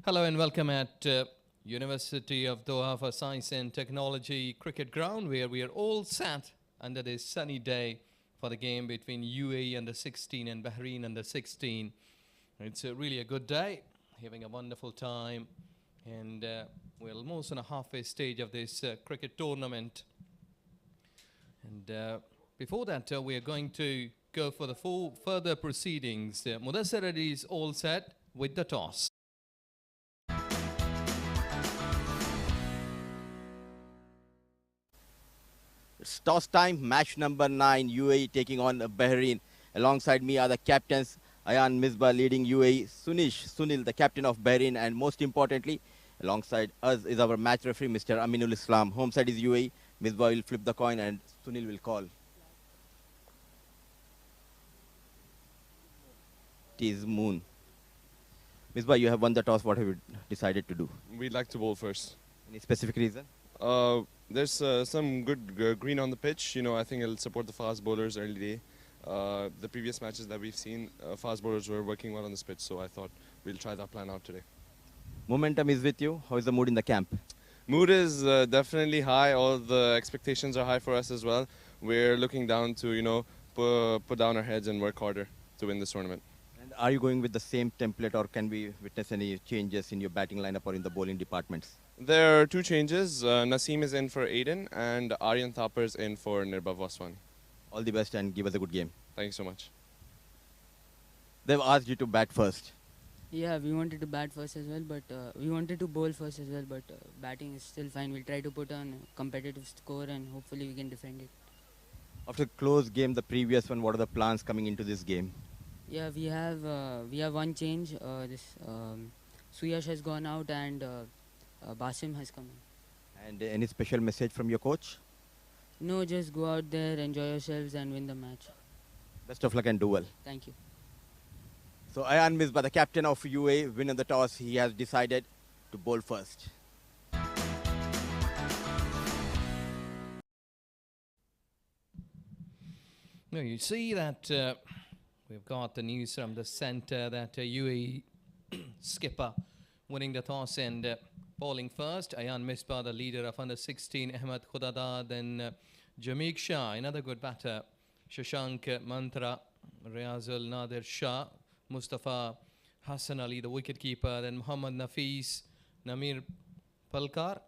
Hello and welcome at University of Doha for Science and Technology Cricket Ground, where we are all sat under this sunny day for the game between UAE under-16 and Bahrain under-16. It's really a good day, having a wonderful time, and we're almost on a halfway stage of this cricket tournament. And before that, we are going to go for the further proceedings. Mudassar Ali is all set with the toss. It's toss time, match number 9, UAE taking on Bahrain. Alongside me are the captains, Ayan Misbah leading UAE, Sunil, the captain of Bahrain, and most importantly, alongside us is our match referee, Mr. Aminul Islam. Home side is UAE, Misbah will flip the coin and Sunil will call. It is Moon. Misbah, you have won the toss. What have you decided to do? We'd like to bowl first. Any specific reason? There's some good green on the pitch. You know, I think it'll support the fast bowlers early day. The previous matches that we've seen, fast bowlers were working well on this pitch, so I thought we'll try that plan out today. Momentum is with you. How is the mood in the camp? Mood is definitely high. All the expectations are high for us as well. We're looking down to, you know, put down our heads and work harder to win this tournament. And are you going with the same template, or can we witness any changes in your batting lineup or in the bowling departments? There are two changes. Naseem is in for Aiden and Aryan Thapar is in for Nirbhav Vaswani. All the best and give us a good game. Thank you so much. They've asked you to bat first. Yeah, we wanted to bat first as well, but we wanted to bowl first as well, but batting is still fine. We'll try to put on a competitive score and hopefully we can defend it. After close game, the previous one, what are the plans coming into this game? Yeah, we have one change. Suyash has gone out and Basim has come in. And any special message from your coach? No, just go out there, enjoy yourselves and win the match. Best of luck and do well. Thank you. So Ayan Misbah, the captain of UAE, winning the toss, he has decided to bowl first. Now you see that we've got the news from the centre that UAE skipper winning the toss and bowling first. Ayan Misbah, the leader of under-16, Ahmed Khudada, then Jameek Shah, another good batter, Shashank Mantra, Riazul Nadir Shah, Mustafa Hassan Ali, the wicketkeeper, then Muhammad Nafis, Namir Palkar,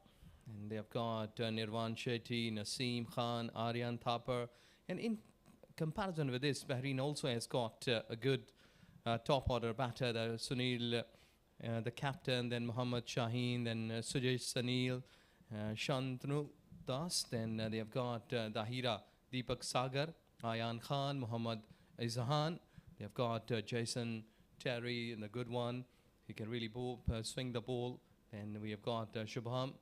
and they've got Nirvan Shetty, Naseem Khan, Aryan Thapar, and in comparison with this, Bahrain also has got a good top order batter, the Sunil, the captain, then Muhammad Shaheen, then Sujesh Sanil, Shantanu Das, then they have got Dahira Deepak Sagar, Ayan Khan, Muhammad Izhan. They have got Jason Terry, and the good one. He can really swing the ball. And we have got Shubham,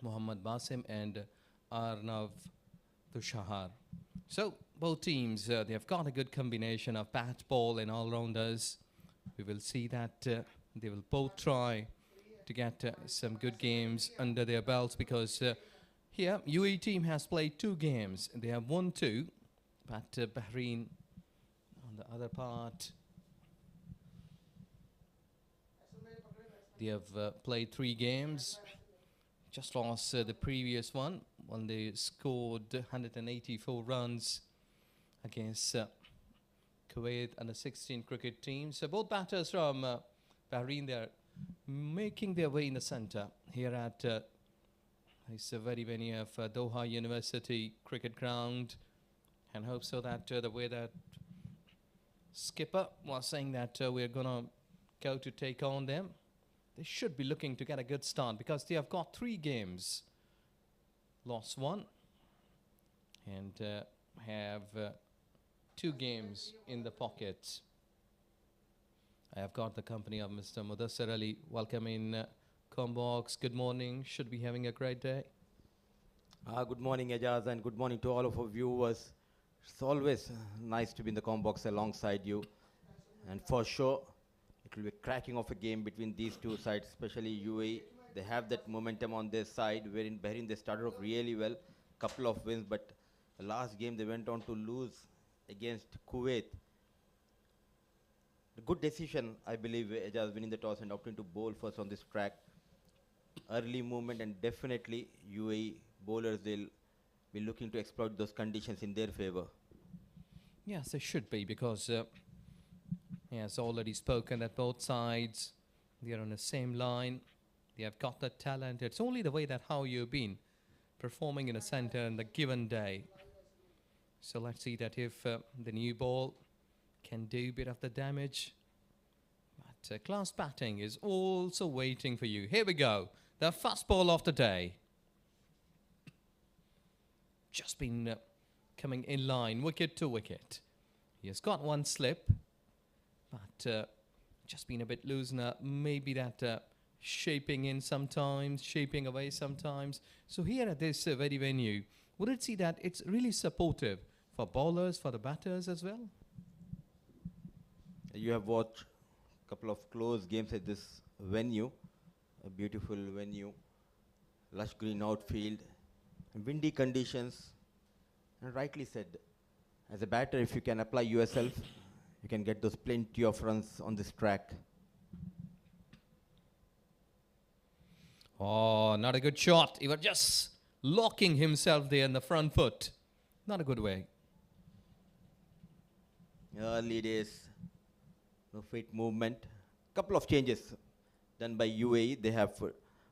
Muhammad Basim, and Arnav Tushahar. So both teams, they have got a good combination of bat, ball, and all-rounders. We will see that they will both try to get some good games under their belts, because here UAE team has played 2 games. They have won 2, but Bahrain on the other part, they have played 3 games. Just lost the previous one when they scored 184 runs against Kuwait under-16 cricket team. So both batters from Bahrain, they are making their way in the center here at this very venue of Doha University Cricket Ground, and hope so that the way that skipper was saying that we're going to go to take on them, they should be looking to get a good start, because they have got 3 games, lost 1, and have 2 games in the pocket. I have got the company of Mr. Mudassar Ali. Welcome in Combox. Good morning. Should be having a great day. Good morning, Ajaz, and good morning to all of our viewers. It's always nice to be in the Combox alongside you. And for sure, it will be cracking of a game between these two sides, especially UAE. They have that momentum on their side, where in Bahrain they started off really well, couple of wins, but the last game they went on to lose against Kuwait. A good decision, I believe, Ejaz winning the toss and opting to bowl first on this track. Early movement, and definitely UAE bowlers, they'll be looking to exploit those conditions in their favor. Yes, they should be because he has already spoken that both sides, they are on the same line. They have got the talent. It's only the way that how you've been performing in a center in the given day. So let's see that if the new ball can do a bit of the damage. But class batting is also waiting for you. Here we go. The first ball of the day. Just been coming in line, wicket to wicket. He has got one slip, but just been a bit loose now. Maybe that shaping in sometimes, shaping away sometimes. So here at this very venue, would it see that it's really supportive for bowlers, for the batters as well? You have watched a couple of close games at this venue, a beautiful venue, lush green outfield, windy conditions, and rightly said, as a batter, if you can apply yourself, you can get those plenty of runs on this track. Oh, not a good shot. He was just locking himself there in the front foot. Not a good way. Early days, no feet movement. Couple of changes done by UAE. They have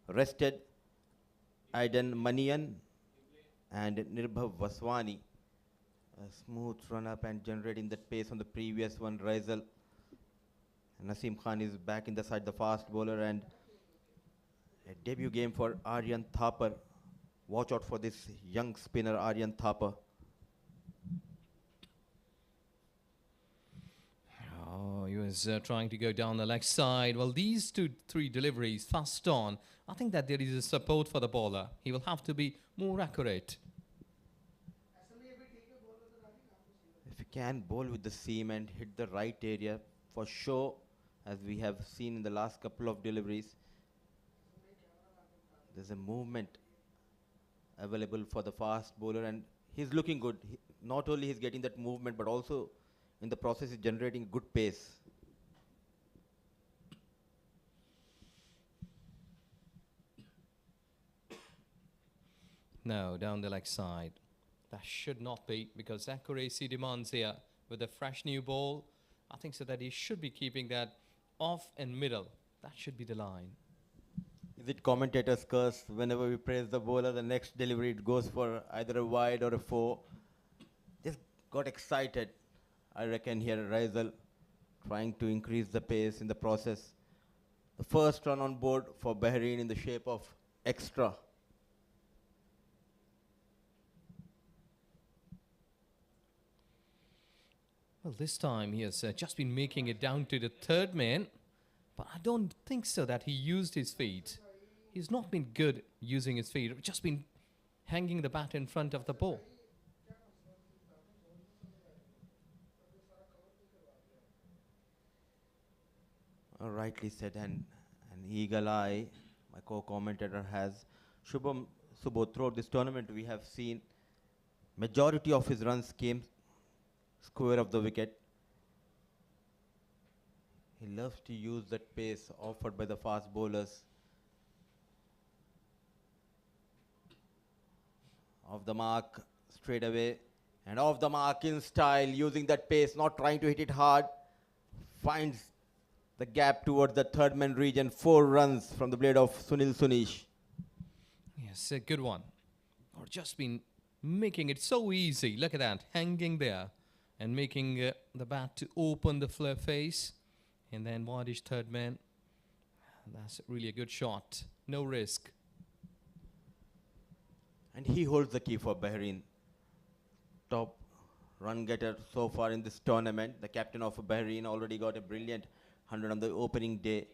rested Aidan Manian and Nirbhav Vaswani. A smooth run up and generating that pace on the previous one. Raisal. Naseem Khan is back in the side, the fast bowler, and a debut game for Aryan Thapar. Watch out for this young spinner, Aryan Thapar. Oh, he was trying to go down the leg side. Well, these 2-3 deliveries fast on. I think that there is a support for the bowler. He will have to be more accurate. If you can bowl with the seam and hit the right area, for sure, as we have seen in the last couple of deliveries, there's a movement available for the fast bowler, and he's looking good. Not only he's getting that movement, but also in the process is generating good pace. No, down the leg side. That should not be, because accuracy demands here with a fresh new ball. I think so that he should be keeping that off and middle. That should be the line. Is it commentator's curse? Whenever we praise the bowler, the next delivery it goes for either a wide or a 4. Just got excited. I reckon here Raisal trying to increase the pace in the process. The first run on board for Bahrain in the shape of extra. Well, this time he has just been making it down to the third man. But I don't think so that he used his feet. He's not been good using his feet. Just been hanging the bat in front of the ball. Rightly said, and an eagle eye, my co-commentator has. Shubham Subodh, throughout this tournament, we have seen majority of his runs came square of the wicket. He loves to use that pace offered by the fast bowlers. Off the mark, straight away, and off the mark in style, using that pace, not trying to hit it hard. Finds the gap towards the third man region. 4 runs from the blade of Sunil Sunish. Yes, a good one. Or just been making it so easy. Look at that, hanging there and making the bat to open the face. And then wide-ish third man. That's really a good shot. No risk. And he holds the key for Bahrain. Top run getter so far in this tournament. The captain of Bahrain already got a brilliant 100 on the opening day,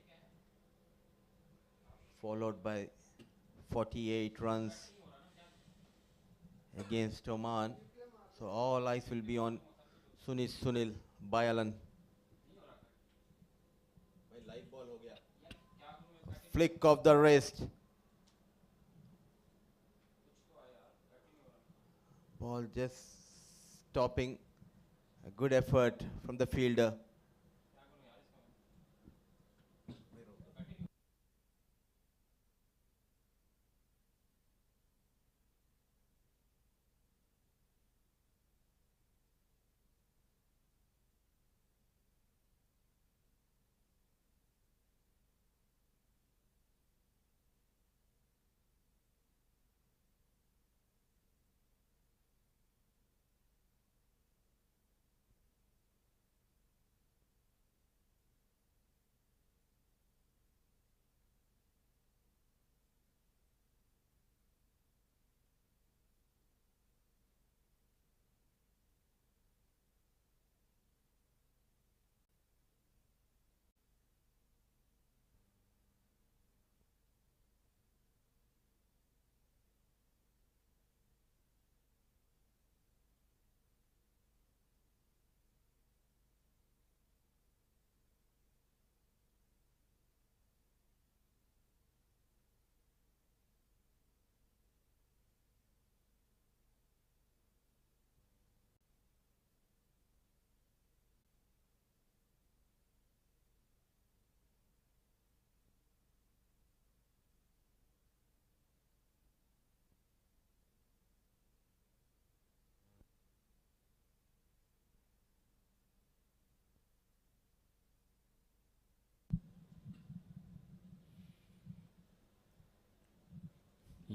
followed by 48 runs against Oman. So all eyes will be on Sunil Bayalan. Flick of the wrist. Ball just stopping. A good effort from the fielder.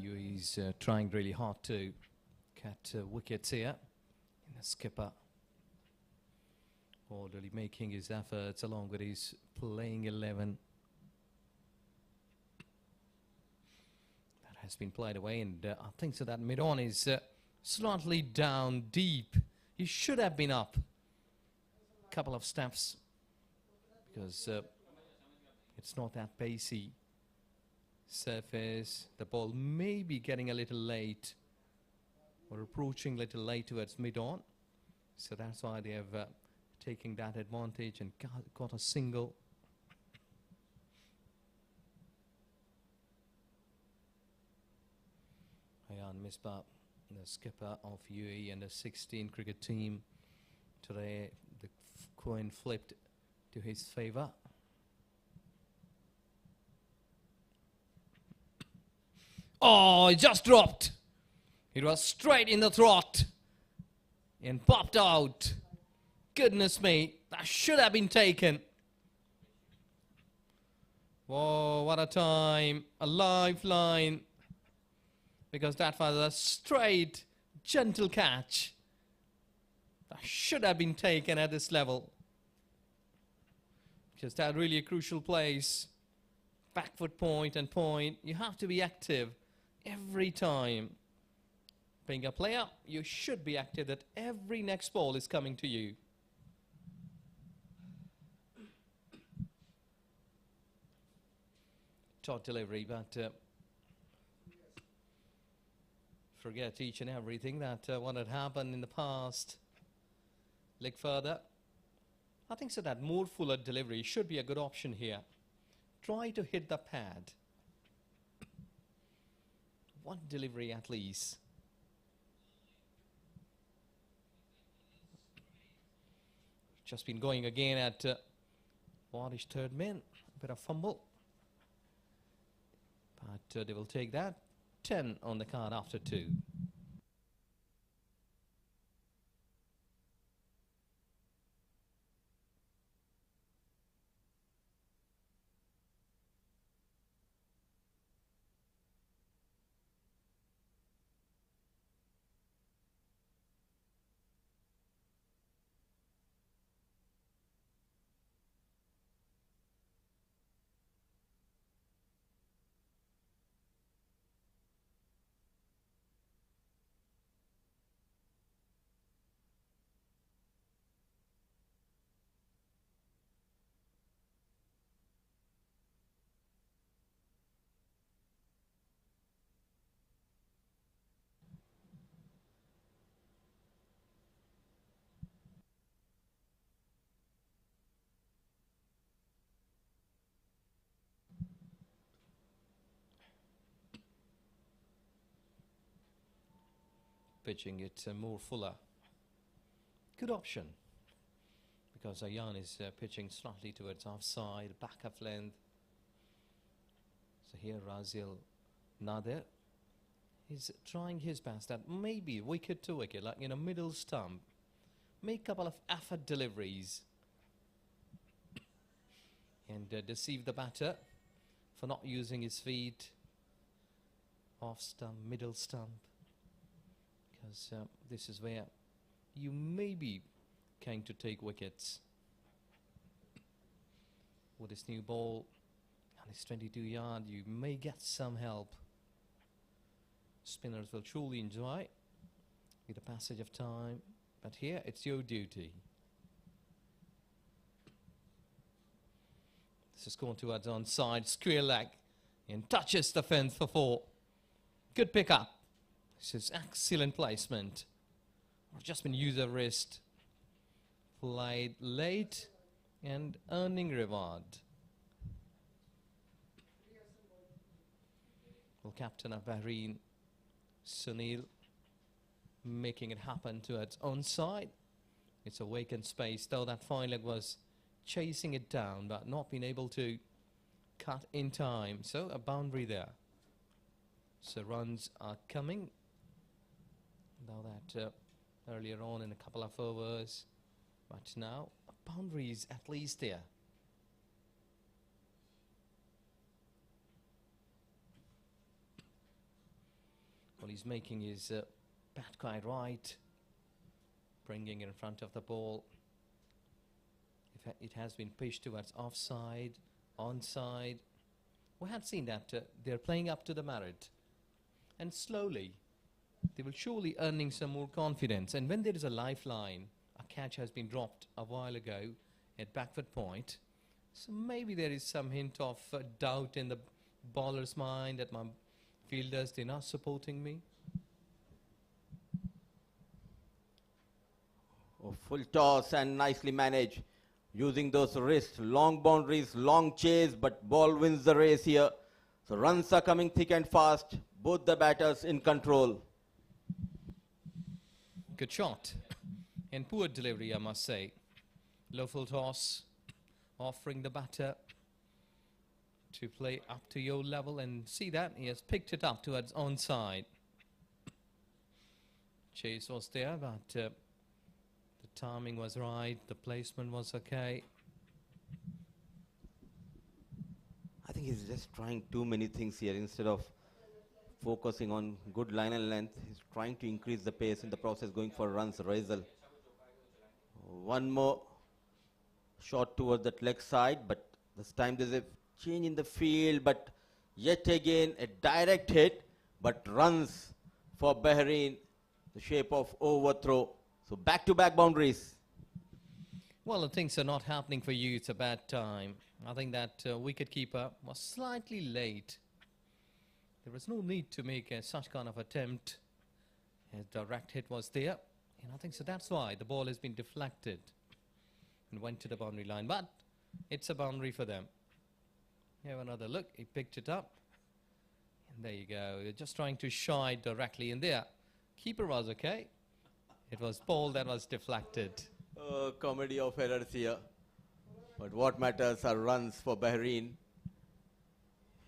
UAE is trying really hard to get wickets here. And the skipper already making his efforts along with his playing 11. That has been played away, and I think so that mid-on is slightly down deep. He should have been up a couple of steps because it's not that pacey surface. The ball may be getting a little late or approaching a little late towards mid-on. So that's why they have taken that advantage and got a single. Ayan Misbah, the skipper of UAE and the 16 cricket team. Today the coin flipped to his favour. Oh, it just dropped. It was straight in the throat and popped out. Goodness me, that should have been taken. Whoa, what a time. A lifeline. Because that was a straight, gentle catch. That should have been taken at this level. Because that's really a crucial place. Back foot point and point. You have to be active every time. Being a player, you should be active that every next ball is coming to you. Short delivery, but forget each and everything that what had happened in the past. Look further. I think so that more fuller delivery should be a good option here. Try to hit the pad. One delivery at least. Just been going again at what is third man. A bit of fumble. But they will take that. 10 on the card after 2. Pitching it more fuller. Good option. Because Ayan is pitching slightly towards offside, back of length. So here Razil Nadir is trying his best that maybe wicket to wicket, like in a middle stump. Make a couple of effort deliveries. And deceive the batter for not using his feet. Off stump, middle stump. Because this is where you may be going to take wickets. With this new ball and this 22-yard, you may get some help. Spinners will truly enjoy with the passage of time, but here it's your duty. This is going towards onside, square leg, and touches the fence for 4. Good pick-up. This is excellent placement. Just been user wrist. Played late and earning reward. Well, captain of Bahrain, Sunil, making it happen to its own side. It's a vacant space, though that fine leg was chasing it down, but not being able to cut in time. So a boundary there. So runs are coming. Now that earlier on in a couple of overs, but now a boundary is at least there. Well, he's making his bat quite right, bringing in front of the ball. It has been pitched towards offside, onside. We had seen that they're playing up to the merit, and slowly they will surely earning some more confidence. And when there is a lifeline, a catch has been dropped a while ago at backward point, so maybe there is some hint of doubt in the bowler's mind that my fielders, they're not supporting me. Oh, full toss and nicely managed. Using those wrists, long boundaries, long chase, but ball wins the race here. So runs are coming thick and fast. Both the batters in control. Good shot. And poor delivery, I must say. Low full toss, offering the batter to play up to your level, and see that he has picked it up towards onside. Chase was there, but the timing was right, the placement was okay. I think he's just trying too many things here instead of focusing on good line and length. He's trying to increase the pace in the process, going for runs, Raisal. One more shot towards that leg side, but this time there's a change in the field, but yet again a direct hit, but runs for Bahrain, the shape of overthrow. So back-to-back boundaries. Well, things are not happening for you. It's a bad time. I think that wicketkeeper was slightly late. There was no need to make such kind of attempt. A direct hit was there. And I think so that's why the ball has been deflected and went to the boundary line. But it's a boundary for them. Have another look. He picked it up. And there you go. They're just trying to shy directly in there. Keeper was okay. It was ball that was deflected. Comedy of errors here. But what matters are runs for Bahrain.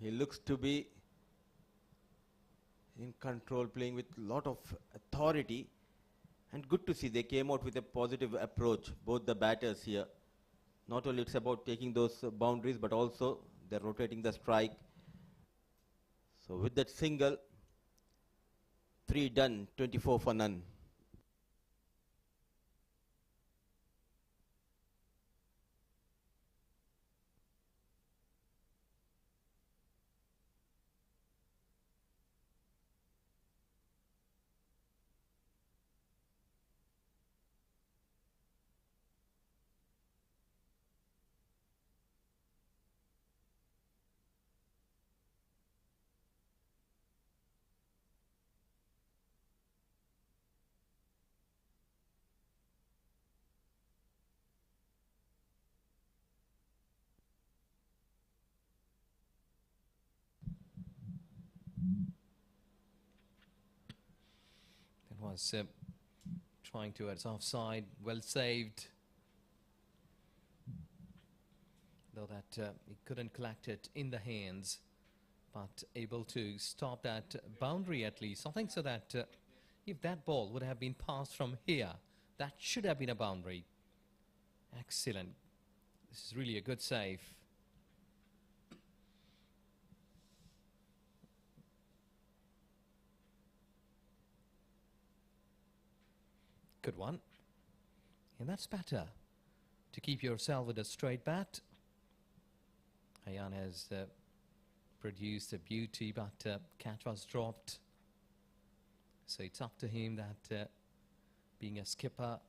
He looks to be in control, playing with a lot of authority. And good to see they came out with a positive approach, both the batters here. Not only it's about taking those boundaries, but also they're rotating the strike. So with that single, 3 done, 24 for none. It was trying towards offside. Well saved. Though that he couldn't collect it in the hands, but able to stop that boundary at least. I think so that if that ball would have been passed from here, that should have been a boundary. Excellent. This is really a good save. Good one. And that's better to keep yourself with a straight bat. Ayan has produced a beauty, but catch was dropped. So it's up to him that being a skipper,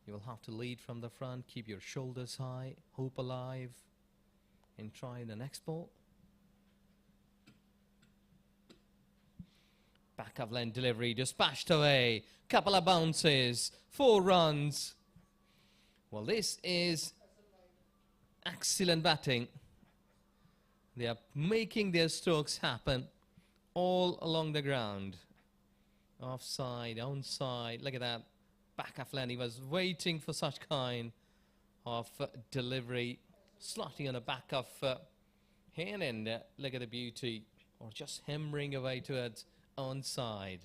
you will have to lead from the front, keep your shoulders high, hope alive, and try the next ball. Back of lane delivery, dispatched away. Couple of bounces, 4 runs. Well, this is excellent batting. They are making their strokes happen all along the ground. Offside, onside, look at that. Back of lane, he was waiting for such kind of delivery. Slightly on the back of hand, and look at the beauty. Or just hammering away towards onside.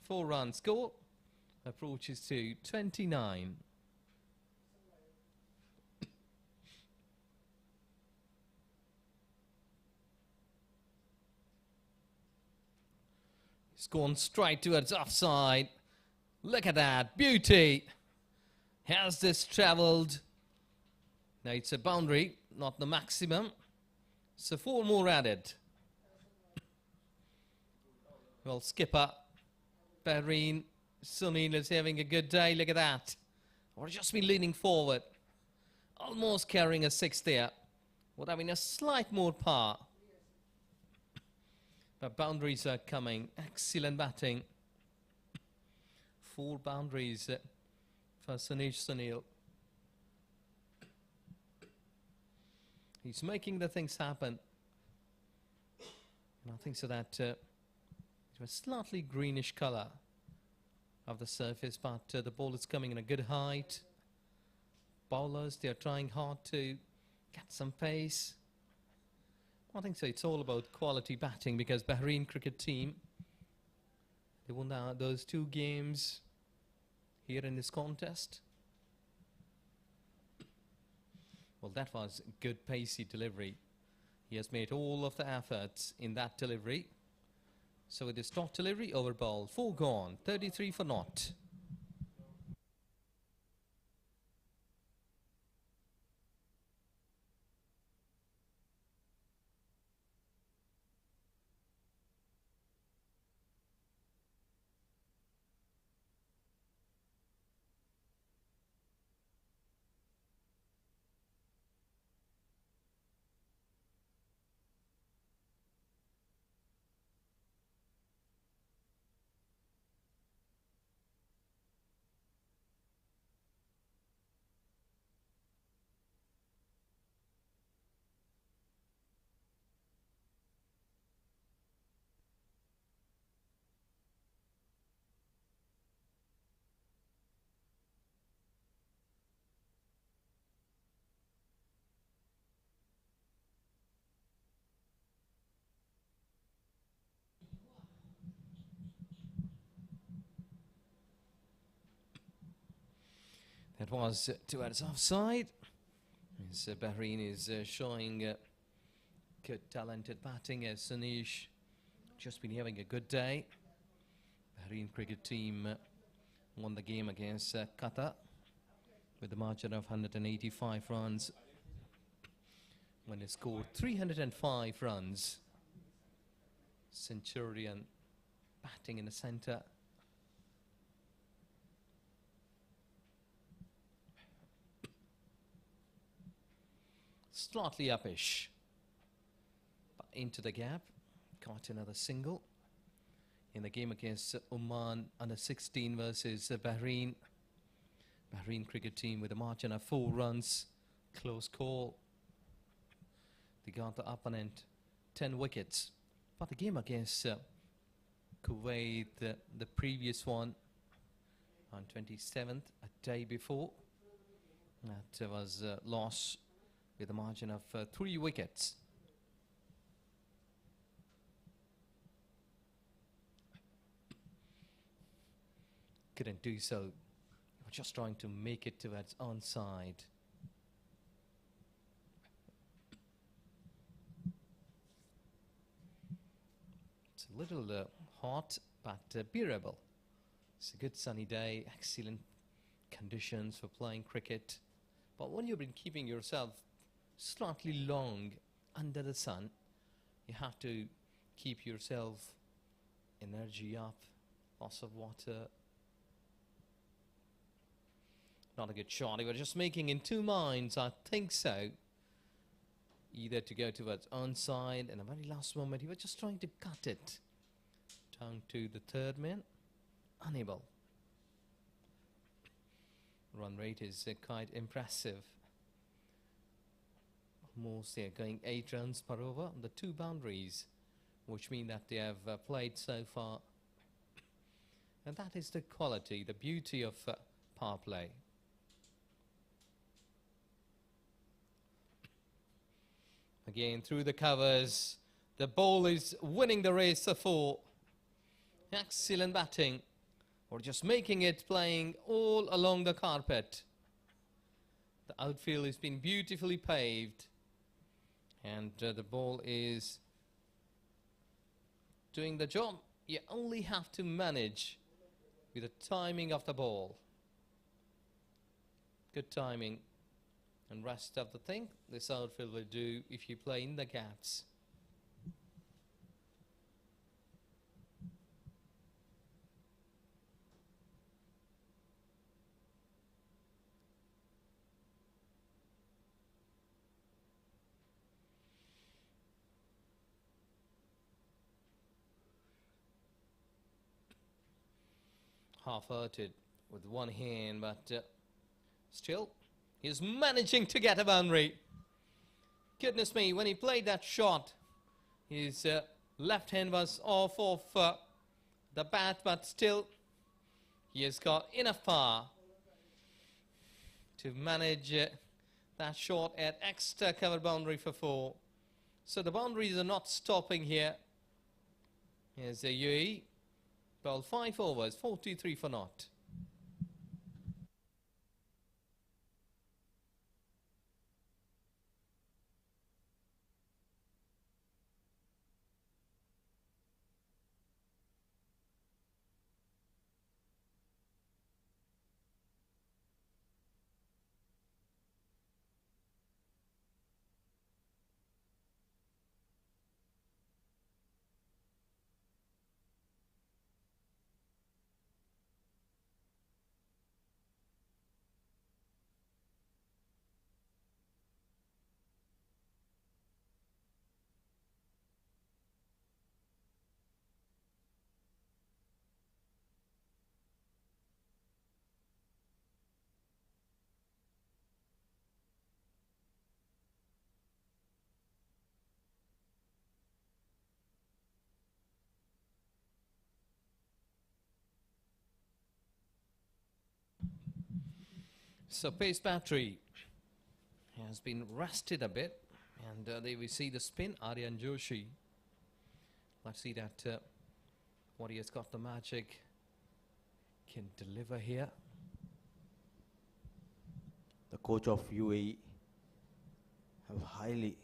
4 runs score, approaches to 29. gone straight towards offside. Look at that. Beauty. Has this travelled? Now it's a boundary, not the maximum. So 4 more added. Well, skipper BAHRAIN Sunil is having a good day. Look at that. Or just been leaning forward. Almost carrying a 6 there. Would have been a slight more power. But boundaries are coming. Excellent batting. 4 boundaries for Sunil. He's making the things happen. And I think so that it was slightly greenish colour of the surface, but the ball is coming in a good height. Bowlers, they are trying hard to get some pace. I think so. It's all about quality batting because Bahrain cricket team, they won those 2 games here in this contest. Well, that was good pacey delivery. He has made all of the efforts in that delivery. So with his top delivery, over ball, 4 gone, 33 for naught. That was towards offside. As Bahrain is showing good talented batting as Sunish just been having a good day. Bahrain cricket team won the game against Qatar with a margin of 185 runs when they scored 305 runs. Centurion batting in the centre. Slightly uppish, but into the gap, got another single in the game against Oman under 16 versus Bahrain. Bahrain cricket team with a margin of 4 runs, close call. They got the opponent 10 wickets, but the game against Kuwait, the previous one on 27th, a day before, that was lost with a margin of 3 wickets. Couldn't do so. We're just trying to make it towards onside. It's a little hot, but bearable. It's a good sunny day, excellent conditions for playing cricket. But when you've been keeping yourself slightly long under the sun, you have to keep yourself energy up, lots of water. Not a good shot. He was just making in 2 minds, I think so. Either to go towards onside, and the very last moment he was just trying to cut it down to the 3rd man. Unable. Run rate is quite impressive. Almost they're going 8 runs per over on the 2 boundaries, which mean that they have played so far. And that is the quality, the beauty of power play. Again, through the covers, the ball is winning the race for 4. Excellent batting, or just making it, playing all along the carpet. The outfield has been beautifully paved. And the ball is doing the job. You only have to manage with the timing of the ball. Good timing. And rest of the thing, this outfield will do if you play in the gaps. Half-hearted with one hand, but still, he's managing to get a boundary. Goodness me, when he played that shot, his left hand was off of the bat, but still, he has got enough power to manage that shot at extra cover boundary for 4. So the boundaries are not stopping here. Here's the UAE. Well, 5 overs, 43 for naught. So pace battery has been rusted a bit, and there we see the spin, Aryan Joshi. Let's see that what he has got the magic can deliver here. The coach of UAE have highly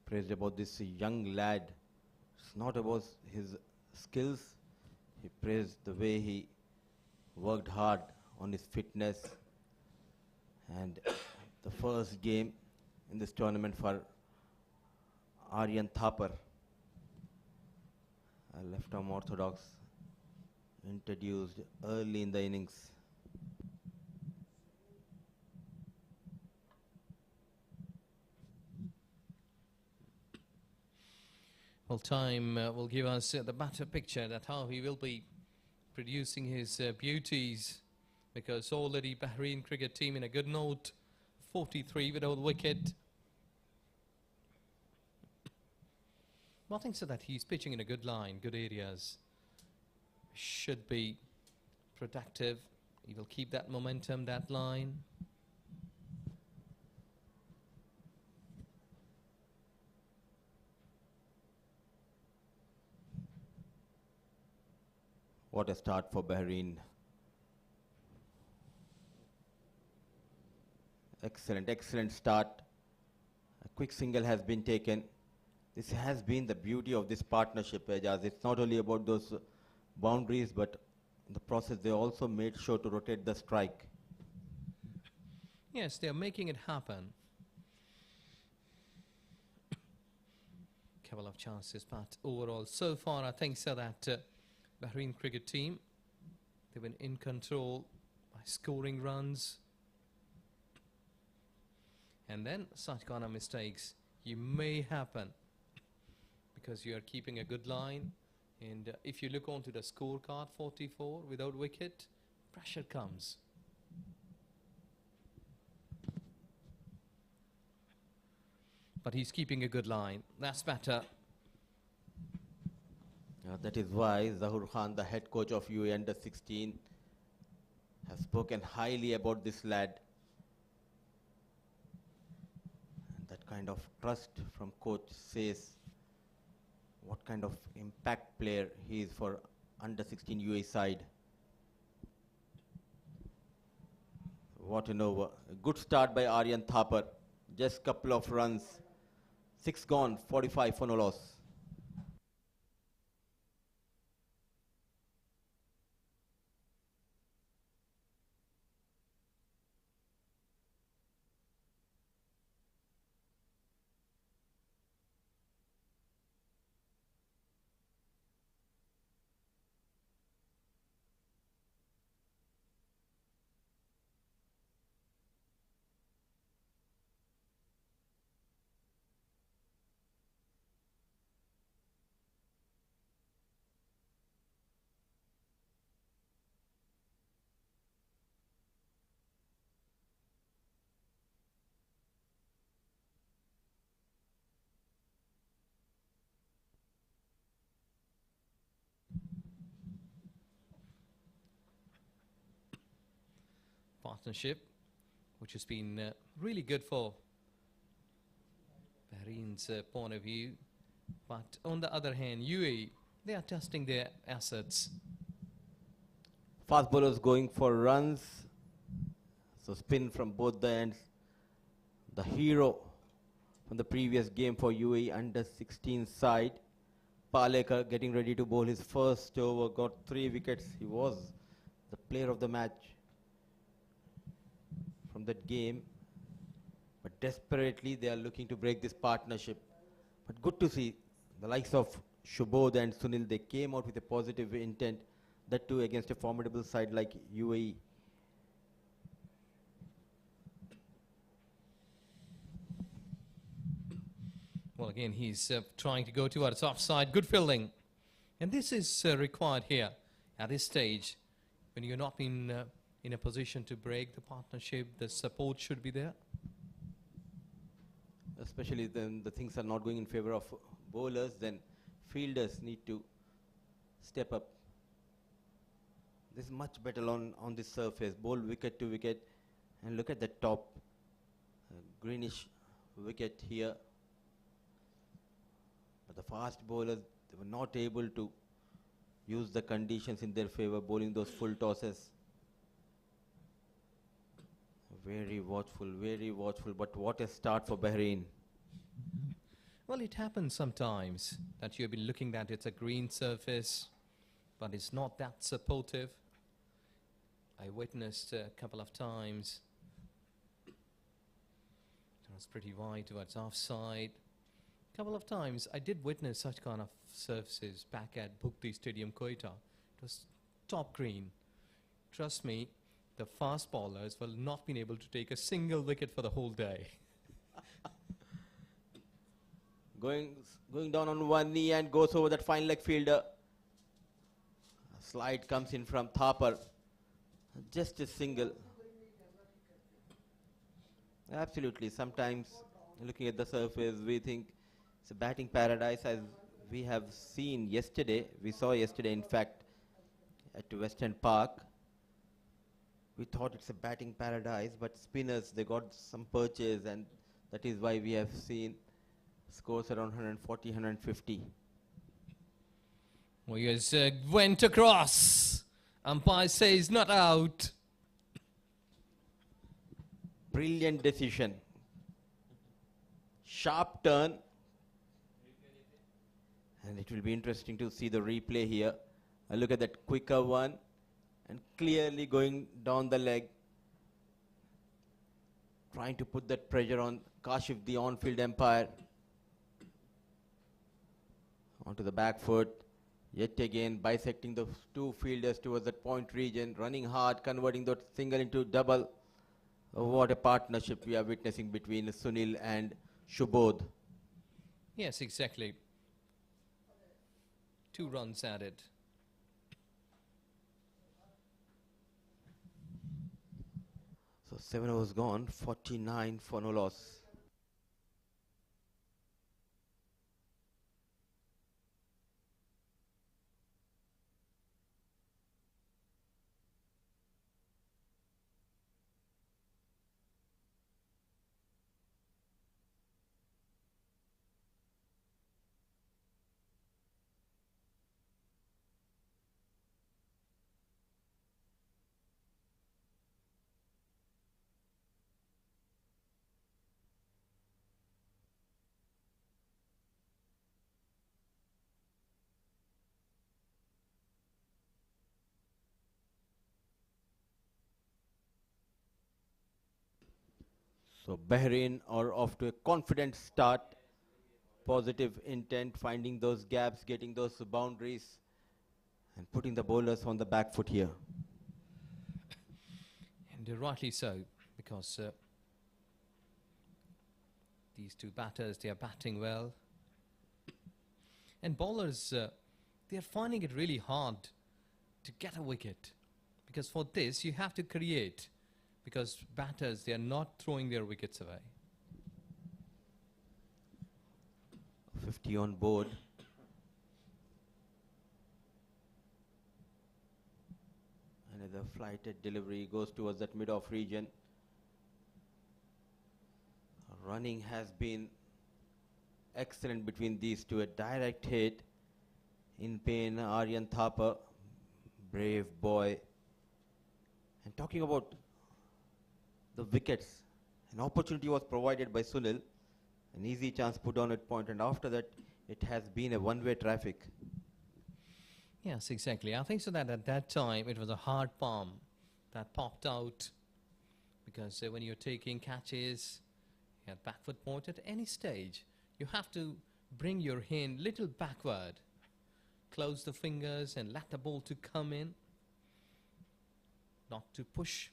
praised about this young lad. It's not about his skills. He praised the way he worked hard on his fitness, and the first game in this tournament for Aryan Thapar, a left-arm orthodox, introduced early in the innings. Well, time will give us the better picture that how he will be producing his beauties, because already Bahrain cricket team in a good note, 43 without wicket. Nothing so that he's pitching in a good line, good areas. Should be productive. He will keep that momentum, that line. What a start for Bahrain. Excellent, excellent start. A quick single has been taken. This has been the beauty of this partnership, Ejaz. It's not only about those boundaries, but in the process they also made sure to rotate the strike. Yes, they are making it happen. Couple of chances, but overall, so far, I think so that Bahrain cricket team, they've been in control by scoring runs. And then such kind of mistakes you may happen because you are keeping a good line. And if you look onto the scorecard, 44 without wicket, pressure comes. But he's keeping a good line. That's better. That is why Zahur Khan, the head coach of UAE U16, has spoken highly about this lad. And that kind of trust from coach says what kind of impact player he is for under-16 UAE side. What an over. A good start by Aryan Thapar. Just couple of runs. 6 gone, 45 for no loss. partnership, which has been really good for Bahrain's point of view. But on the other hand, UAE, they are testing their assets. Fast bowlers going for runs. So spin from both the ends. The hero from the previous game for UAE under 16 side. Palekar getting ready to bowl his first over, got 3 wickets. He was the player of the match from that game. But desperately they are looking to break this partnership. But good to see the likes of Shubodh and Sunil, they came out with a positive intent, that too against a formidable side like UAE. Well, again, he's trying to go towards offside. Good fielding. And this is required here at this stage. When you're not in a position to break the partnership, the support should be there. Especially when the things are not going in favor of bowlers, then fielders need to step up. This is much better on this surface. Bowl wicket to wicket. And look at the top greenish wicket here. But the fast bowlers, they were not able to use the conditions in their favor, bowling those full tosses. Very watchful, but what a start for Bahrain. Well, it happens sometimes that you've been looking at it's a green surface, but it's not that supportive. I witnessed a couple of times. It was pretty wide towards offside. A couple of times I did witness such kind of surfaces back at Bukti Stadium, Quetta. It was top green. Trust me, the fast bowlers will not been able to take a single wicket for the whole day. Going down on one knee and goes over that fine leg fielder. A slide comes in from Thapar. Just a single. Absolutely. Sometimes looking at the surface, we think it's a batting paradise, as we have seen yesterday. We saw yesterday, in fact, at Western Park. We thought it's a batting paradise, but spinners, they got some perches, and that is why we have seen scores around 140, 150. Well, he has went across. Umpire says not out. Brilliant decision. Sharp turn. And it will be interesting to see the replay here. Look at that quicker one. And clearly going down the leg. Trying to put that pressure on Kashif, the on-field umpire. Onto the back foot. Yet again bisecting the two fielders towards that point region. Running hard, converting that single into double. Oh, what a partnership we are witnessing between Sunil and Shubodh. Yes, exactly. 2 runs added. So 7 overs gone, 49 for no loss. So Bahrain are off to a confident start. Positive intent, finding those gaps, getting those boundaries, and putting the bowlers on the back foot here. And rightly so, because these two batters, they are batting well. And bowlers, they are finding it really hard to get a wicket. Because for this, you have to create. Because batters, they are not throwing their wickets away. 50 on board. Another flighted delivery goes towards that mid-off region. Running has been excellent between these two. A direct hit. In pain, Aryan Thapa, brave boy. And talking about the wickets, an opportunity was provided by Sunil. An easy chance put on at point, and after that, it has been a one-way traffic. Yes, exactly. I think so that at that time it was a hard palm that popped out, because when you're taking catches at back foot point at any stage, you have to bring your hand little backward, close the fingers and let the ball to come in, not to push.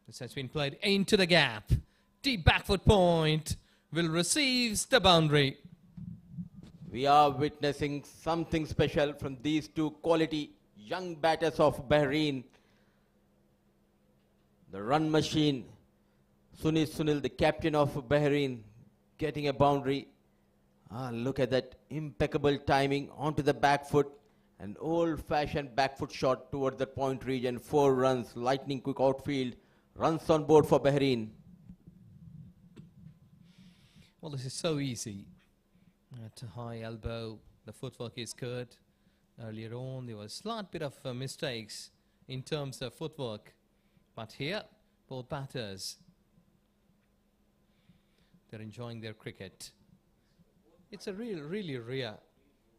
This has been played into the gap. Deep back foot point will receive the boundary. We are witnessing something special from these two quality young batters of Bahrain. The run machine, Sunil, the captain of Bahrain, getting a boundary. Look at that impeccable timing onto the back foot. An old-fashioned back foot shot towards the point region. 4 runs, lightning quick outfield. Runs on board for Bahrain. Well, this is so easy. At a high elbow, the footwork is good. Earlier on, there was a slight bit of mistakes in terms of footwork. But here, both batters, they're enjoying their cricket. It's a really rare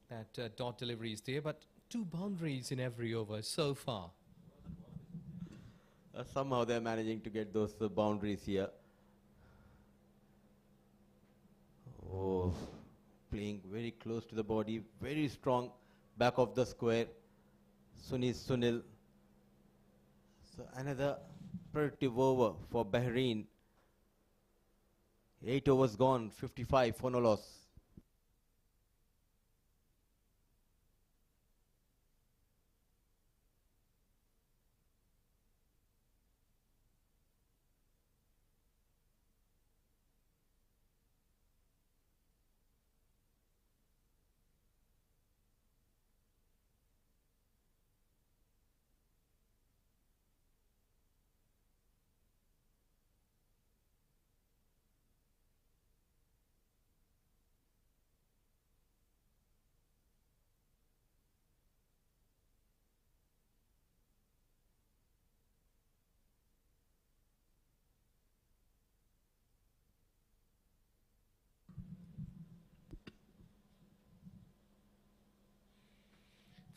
that dot delivery is there, but 2 boundaries in every over so far. Somehow they're managing to get those boundaries here. Oh, playing very close to the body, very strong back of the square. Sunil. So another productive over for Bahrain. 8 overs gone, 55 for no loss.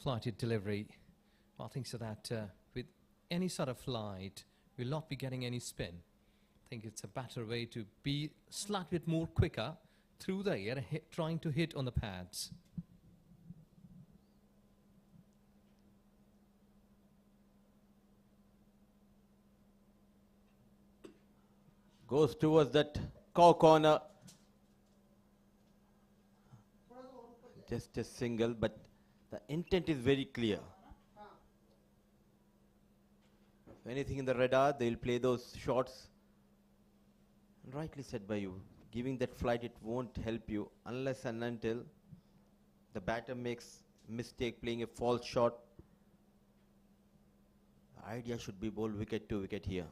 Flighted delivery. Well, I think so that with any sort of flight, we'll not be getting any spin. I think it's a better way to be slightly bit more quicker through the air, trying to hit on the pads. Goes towards that cow corner. Just a single, but the intent is very clear. If anything in the radar, they'll play those shots. And rightly said by you, giving that flight, it won't help you unless and until the batter makes mistake playing a false shot. The idea should be bowl wicket to wicket here.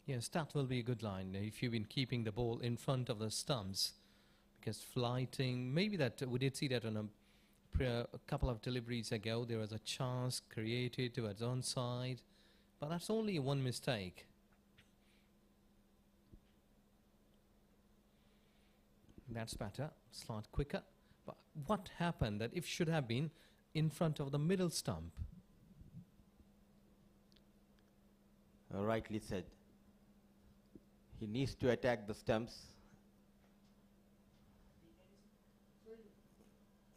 Yes, that will be a good line if you've been keeping the ball in front of the stumps. Because flighting, maybe that we did see that on a couple of deliveries ago. There was a chance created towards onside, but that's only one mistake. That's better, slightly quicker. But what happened that if should have been in front of the middle stump? Rightly said. He needs to attack the stumps.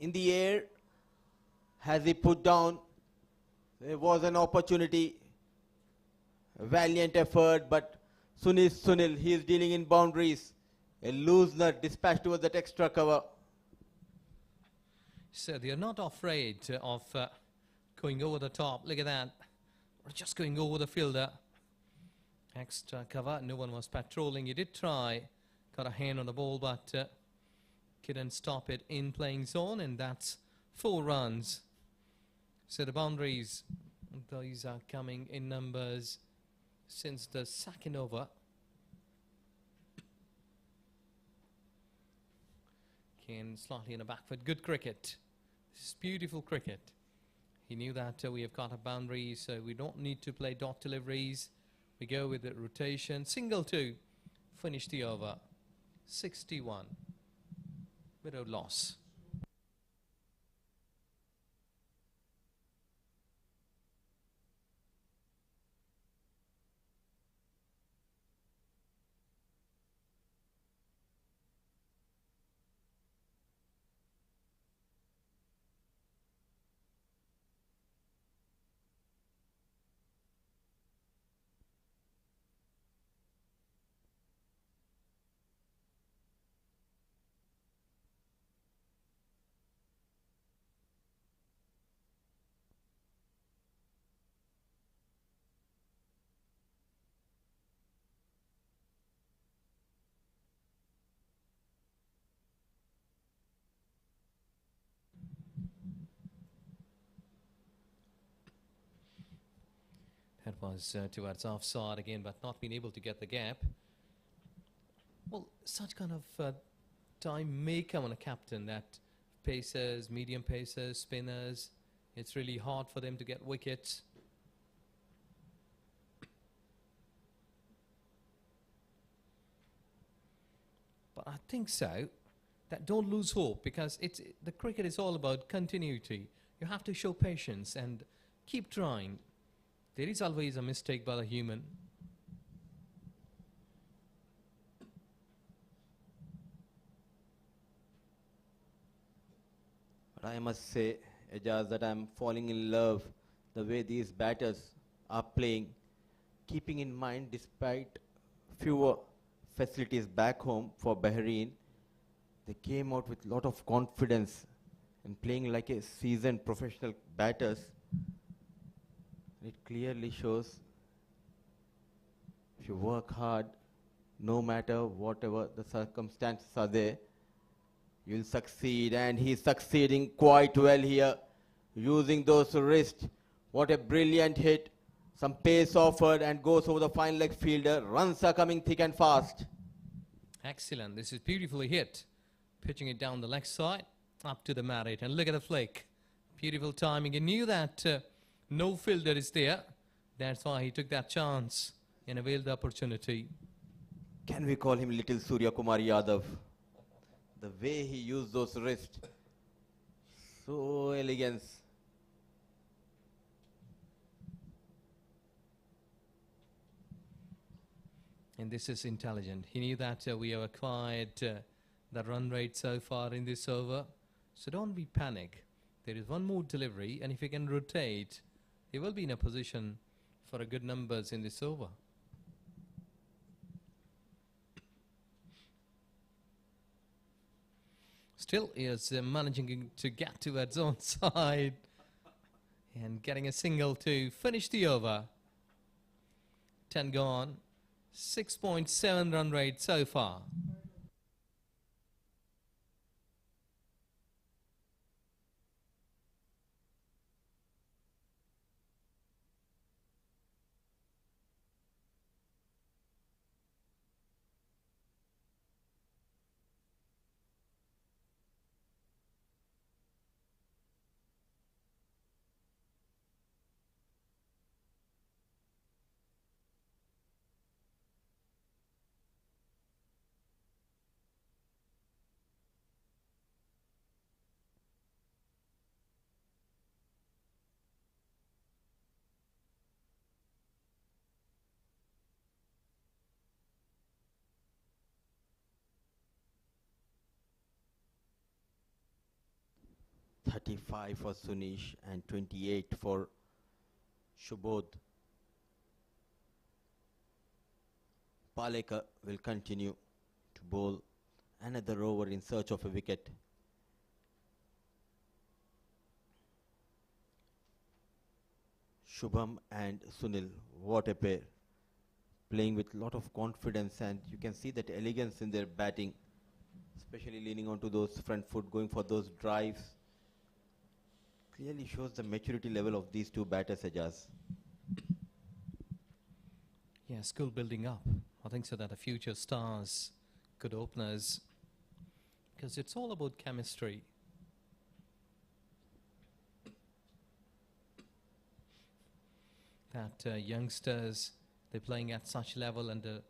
In the air, has he put down? There was an opportunity, a valiant effort, but Sunil, he is dealing in boundaries. A loose nut dispatched towards that extra cover. So they are not afraid of going over the top. Look at that. Or just going over the fielder. Extra cover. No one was patrolling. He did try. Got a hand on the ball, but couldn't stop it in playing zone, and that's 4 runs. So the boundaries, these are coming in numbers since the second over. Kane slightly in the back foot. Good cricket. This is beautiful cricket. He knew that we have got a boundary, so we don't need to play dot deliveries. We go with the rotation. Single 2. Finish the over. 61. Without loss. That was towards offside again, but not being able to get the gap. Well, such kind of time may come on a captain that pacers, medium pacers, spinners, it's really hard for them to get wickets. But I think so, that don't lose hope, because the cricket is all about continuity. You have to show patience and keep trying. There is always a mistake by the human. But I must say, Ejaz, that I'm falling in love the way these batters are playing, keeping in mind despite fewer facilities back home for Bahrain, they came out with a lot of confidence and playing like a seasoned professional batters. It clearly shows if you work hard, no matter whatever the circumstances are there, you'll succeed. And he's succeeding quite well here, using those wrists. What a brilliant hit. Some pace offered and goes over the fine leg fielder. Runs are coming thick and fast. Excellent. This is beautifully hit. Pitching it down the leg side, up to the marriage. And look at the flick. Beautiful timing. He knew that no fielder is there. That's why he took that chance and availed the opportunity. Can we call him little Surya Kumar Yadav? The way he used those wrists. So elegance. And this is intelligent. He knew that we have acquired the run rate so far in this over. So don't be panic. There is one more delivery, and if he can rotate, he will be in a position for a good numbers in this over. Still, he is managing to get to that zone side and getting a single to finish the over. 10 gone. 6.7 run rate so far. .35 for Sunish and 28 for Shubodh. Palekar will continue to bowl another over in search of a wicket. Shubham and Sunil, what a pair. Playing with a lot of confidence, and you can see that elegance in their batting. especially leaning onto those front foot, going for those drives. Clearly shows the maturity level of these two batters, Ajaz. Yeah, school building up. I think so that the future stars, good openers, because it's all about chemistry. That youngsters, they're playing at such level under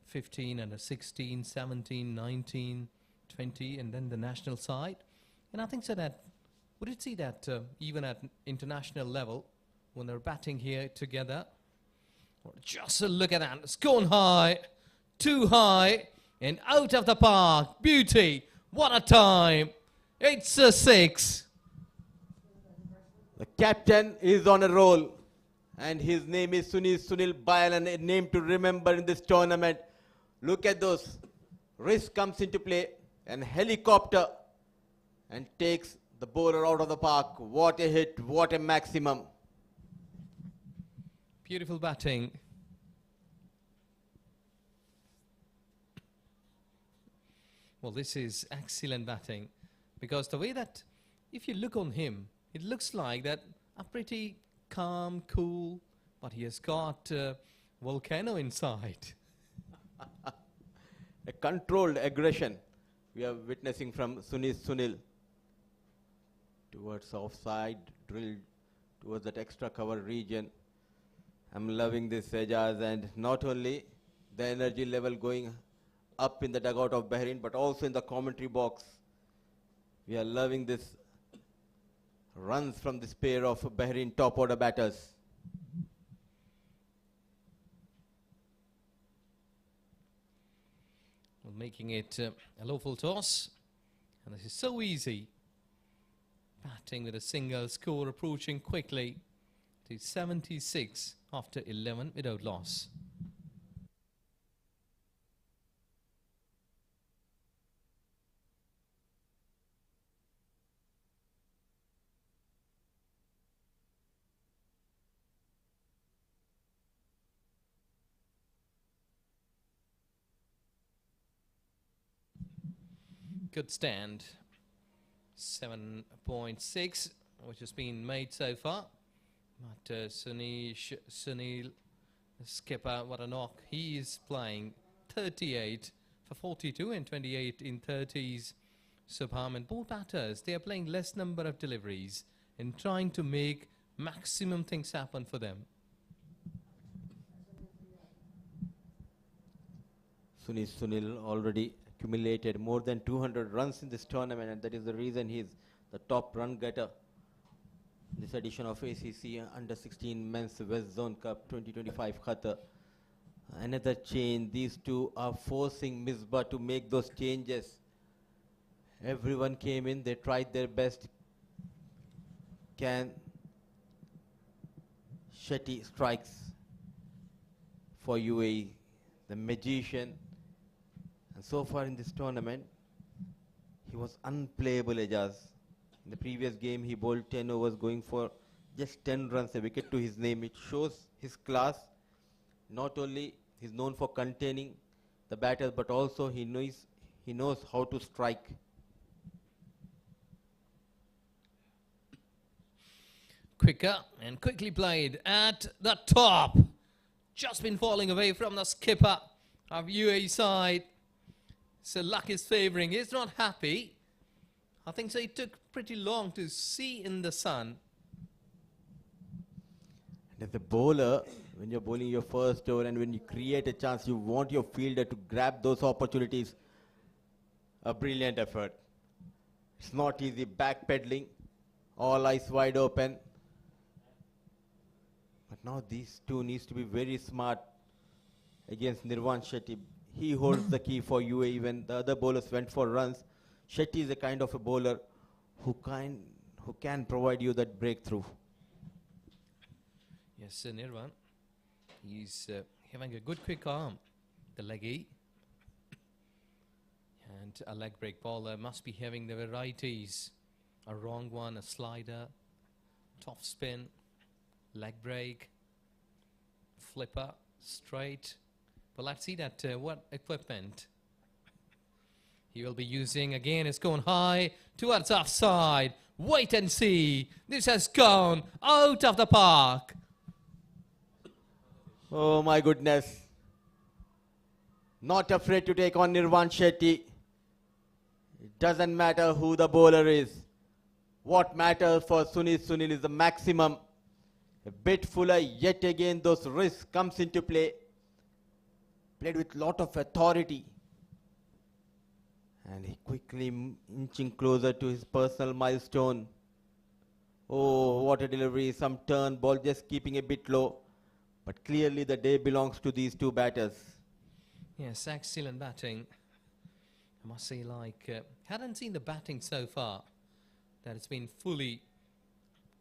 15, under 16, 17, 19, 20, and then the national side. And I think so that, would it see that even at international level, when they're batting here together, or just a look at that, it's gone high, too high, and out of the park. Beauty, what a time. It's a 6. The captain is on a roll, and his name is Sunil Bayalan, a name to remember in this tournament. Look at those. Risk comes into play, and helicopter, and takes the bowler out of the park. What a hit, what a maximum. Beautiful batting. Well, this is excellent batting, because the way that, if you look on him, it looks like that a pretty calm, cool, but he has got volcano inside. A controlled aggression we are witnessing from Sunil. Towards offside, drilled towards that extra cover region. I'm loving this, Sejaz, and not only the energy level going up in the dugout of Bahrain, but also in the commentary box. We are loving this runs from this pair of Bahrain top order batters. Well, making it a low full toss, and this is so easy. Batting with a single, score approaching quickly to 76 after 11 without loss. Good stand. 7.6, which has been made so far. But Sunil, skipper, what a knock. He is playing 38 for 42 and 28 in 30s. Subham and both batters, they are playing less number of deliveries and trying to make maximum things happen for them. Sunil already accumulated more than 200 runs in this tournament, and that is the reason he's the top run getter. This edition of ACC Under 16 Men's West Zone Cup 2025 Qatar. Another change. These two are forcing Misbah to make those changes. Everyone came in, they tried their best. Can Shetty strikes for UAE, the magician. And so far in this tournament, he was unplayable, Ajaz. In the previous game, he bowled 10 overs, going for just 10 runs, a wicket to his name. It shows his class. Not only he's known for containing the batters, but also he knows how to strike. Quicker and quickly played at the top. Just been falling away from the skipper of UAE side. So luck is favouring. He's not happy. I think so. It took pretty long to see in the sun. And as a bowler, when you're bowling your first over and when you create a chance, you want your fielder to grab those opportunities. A brilliant effort. It's not easy. Backpedaling, all eyes wide open. But now these two needs to be very smart against Nirvan Shetty. He holds the key for UAE when the other bowlers went for runs. Shetty is a kind of a bowler who can provide you that breakthrough. Yes, Nirvan. He's having a good quick arm. The leggy. And a leg break bowler must be having the varieties. A wrong one, a slider, top spin, leg break, flipper, straight. But let's see that what equipment He will be using again. It's gone high towards offside. Wait and see. This has gone out of the park. Oh my goodness. Not afraid to take on Nirvan Shetty. It doesn't matter who the bowler is. What matters for Sunil is the maximum. A bit fuller, yet again those risks comes into play. Played with lot of authority. And he quickly inching closer to his personal milestone. Oh, what a delivery. Some turn, ball just keeping a bit low. But clearly the day belongs to these two batters. Yes, excellent batting. I must say, hadn't seen the batting so far. That it's been fully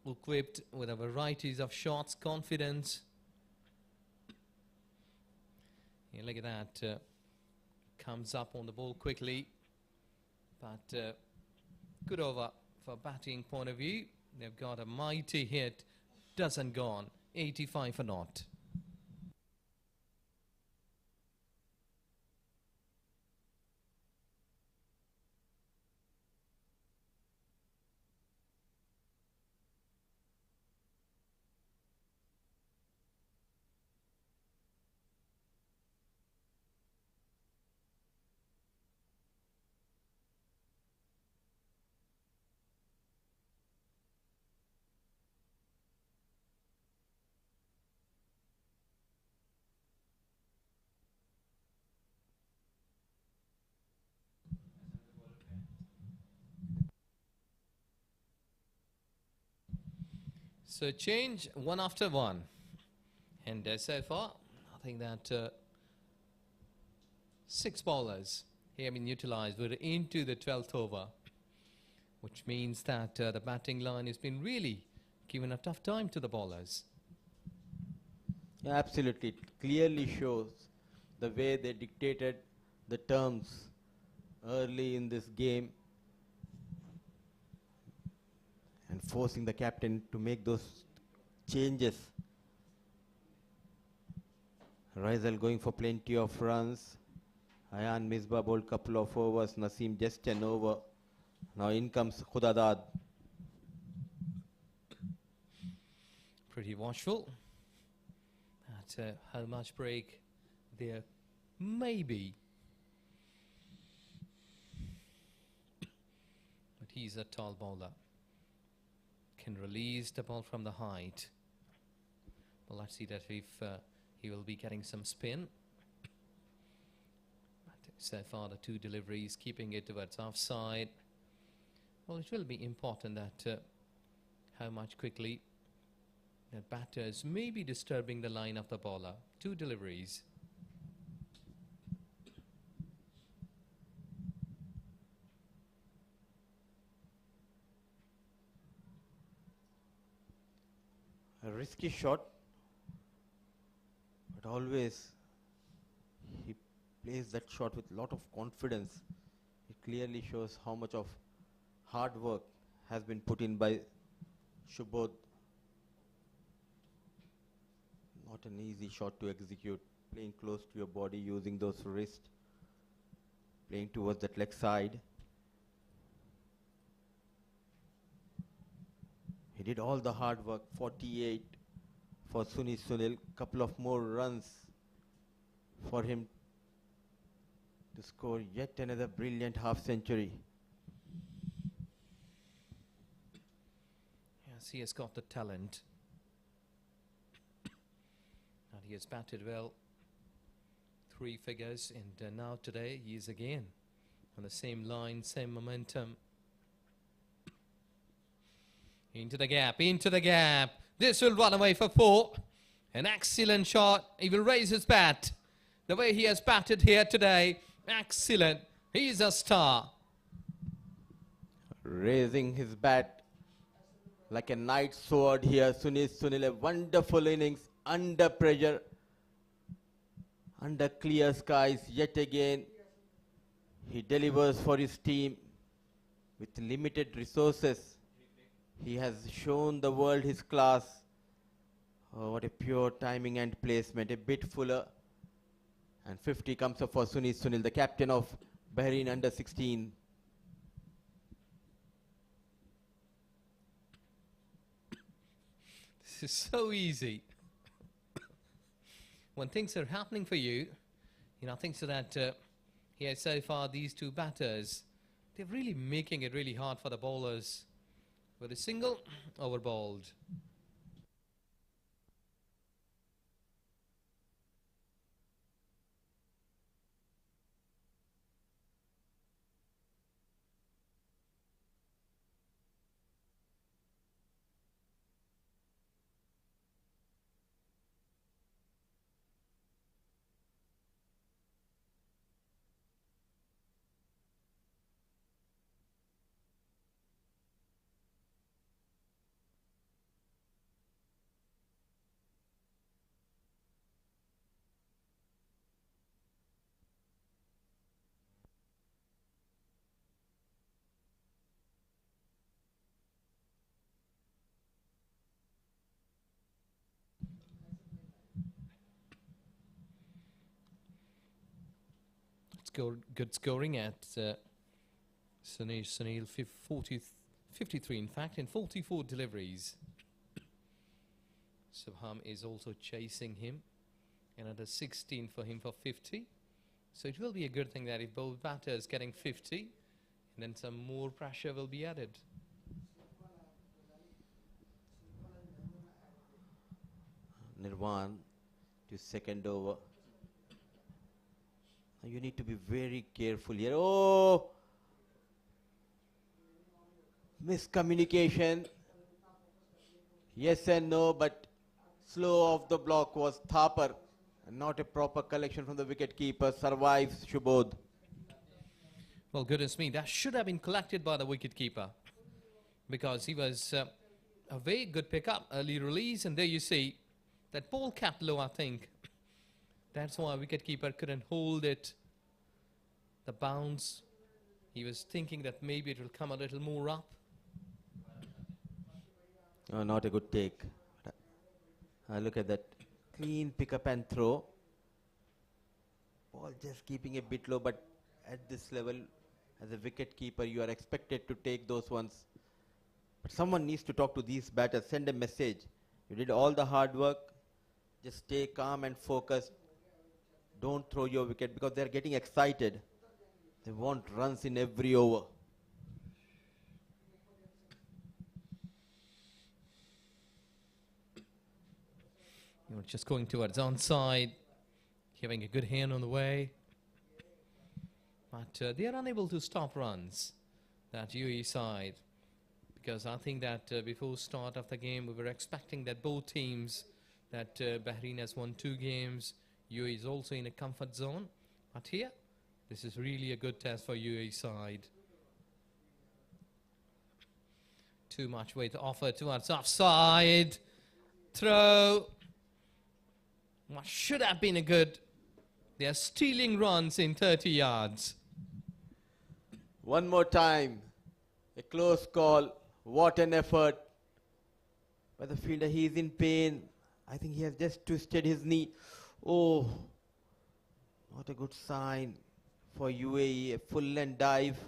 equipped with a varieties of shots, confidence. Yeah, look at that. Comes up on the ball quickly. But good over for batting point of view. They've got a mighty hit. Doesn't gone. 85 for naught. So change one after one. And so far, I think that 6 bowlers have been utilized. We're into the 12th over, which means that the batting line has been really given a tough time to the bowlers. Yeah, absolutely. It clearly shows the way they dictated the terms early in this game and forcing the captain to make those changes. Rizal going for plenty of runs. Ayan Misbah bowled couple of overs. Naseem just an over. Now in comes Khudadad. Pretty watchful at how much break there may be. But he's a tall bowler. Can release the ball from the height. Well, let's see that if he will be getting some spin. But so far the 2 deliveries keeping it towards offside. Well, it will be important that how much quickly that batters may be disturbing the line of the bowler. 2 deliveries. A risky shot, but always he plays that shot with a lot of confidence. It clearly shows how much of hard work has been put in by Shubodh. Not an easy shot to execute, playing close to your body, using those wrists, playing towards that leg side. He did all the hard work. 48 for Sunil. Couple of more runs for him to score yet another brilliant half century. Yes, he has got the talent. And he has batted well. 3 figures, and now today he is again on the same line, same momentum. Into the gap, into the gap. This will run away for 4. An excellent shot. He will raise his bat. The way he has batted here today, excellent. He's a star. Raising his bat like a knight's sword here. Sunil, a wonderful innings under pressure, under clear skies. Yet again, he delivers for his team with limited resources. He has shown the world his class. Oh, what a pure timing and placement. A bit fuller. And 50 comes up for Sunil, the captain of Bahrain under 16. This is so easy. When things are happening for you, I think so that here so far these two batters, they're really making it really hard for the bowlers with a single over bowled. Good scoring at Sunil 53 in fact in 44 deliveries. Subham is also chasing him, another 16 for him for 50. So it will be a good thing that if both batters getting 50, and then some more pressure will be added. Nirvan to second over. You need to be very careful here. Oh! Miscommunication. Yes and no, but slow off the block was Thapar. And not a proper collection from the wicket keeper. Survives Shubodh. Well, goodness me, that should have been collected by the wicket keeper, because he was a very good pickup, early release, and there you see that ball capped low, I think. That's why wicketkeeper couldn't hold it. The bounce, he was thinking that maybe it will come a little more up. Oh, not a good take. Look at that. Clean pick up and throw. Ball just keeping a bit low, but at this level, as a wicket keeper, you are expected to take those ones. But someone needs to talk to these batters, send a message. You did all the hard work. Just stay calm and focused. Don't throw your wicket, because they're getting excited. They want runs in every over. Just going towards onside, having a good hand on the way. But they are unable to stop runs, that UAE side, because I think that before start of the game, we were expecting that both teams, that Bahrain has won 2 games, UAE is also in a comfort zone. But here, this is really a good test for UAE side. Too much weight offered towards offside. Throw. What should have been a good. They are stealing runs in 30 yards. One more time. A close call. What an effort. But the fielder, he is in pain. I think he has just twisted his knee. Oh, not a good sign for UAE. A full length dive.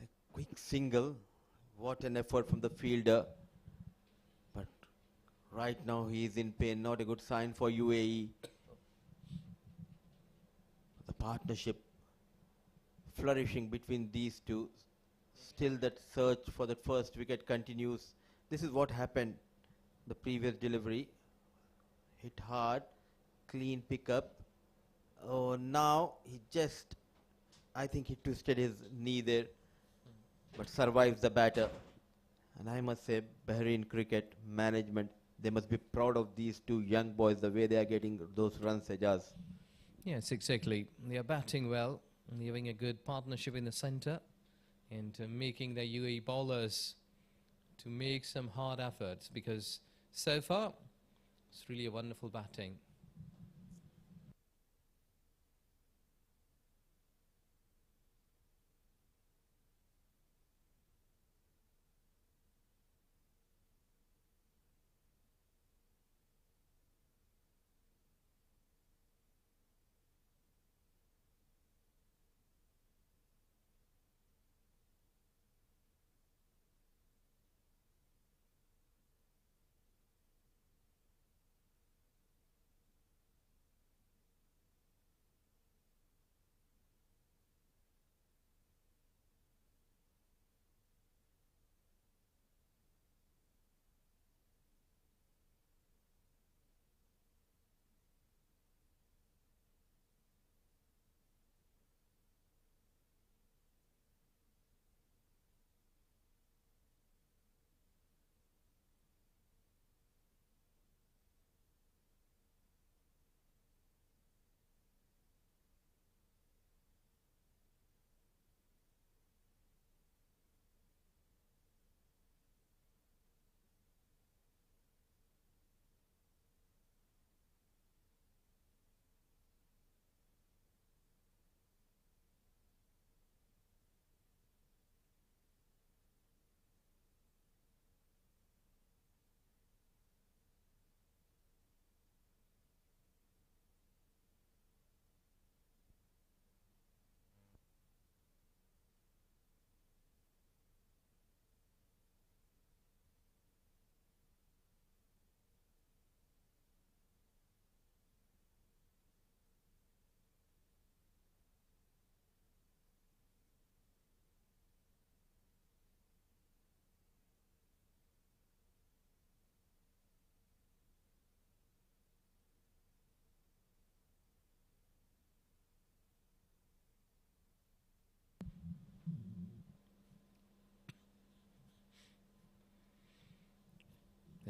A quick single. What an effort from the fielder. But right now he is in pain. Not a good sign for UAE. The partnership flourishing between these two. Still that search for that first wicket continues. This is what happened the previous delivery. Hit hard, clean pickup. Oh, now he just, I think he twisted his knee there, but survives the batter. And I must say, Bahrain cricket management, they must be proud of these two young boys, the way they are getting those runs, Ajaz. Yes, exactly. They are batting well, and having a good partnership in the centre, and making the UAE bowlers to make some hard efforts, because so far it's really a wonderful batting.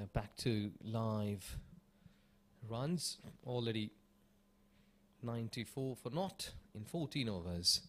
back to live runs. Already 94 for naught in 14 overs.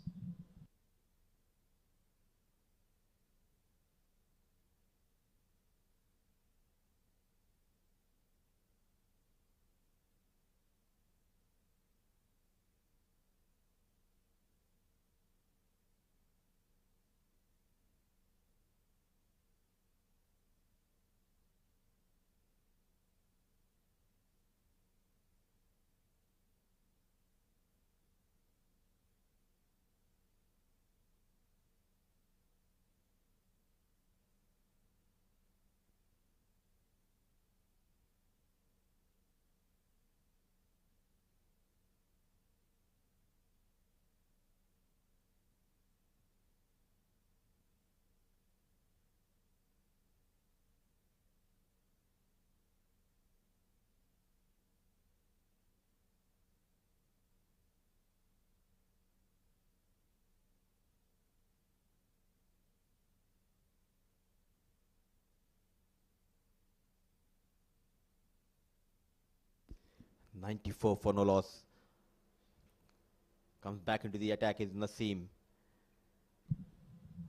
.94 for no loss. Comes back into the attack is Naseem.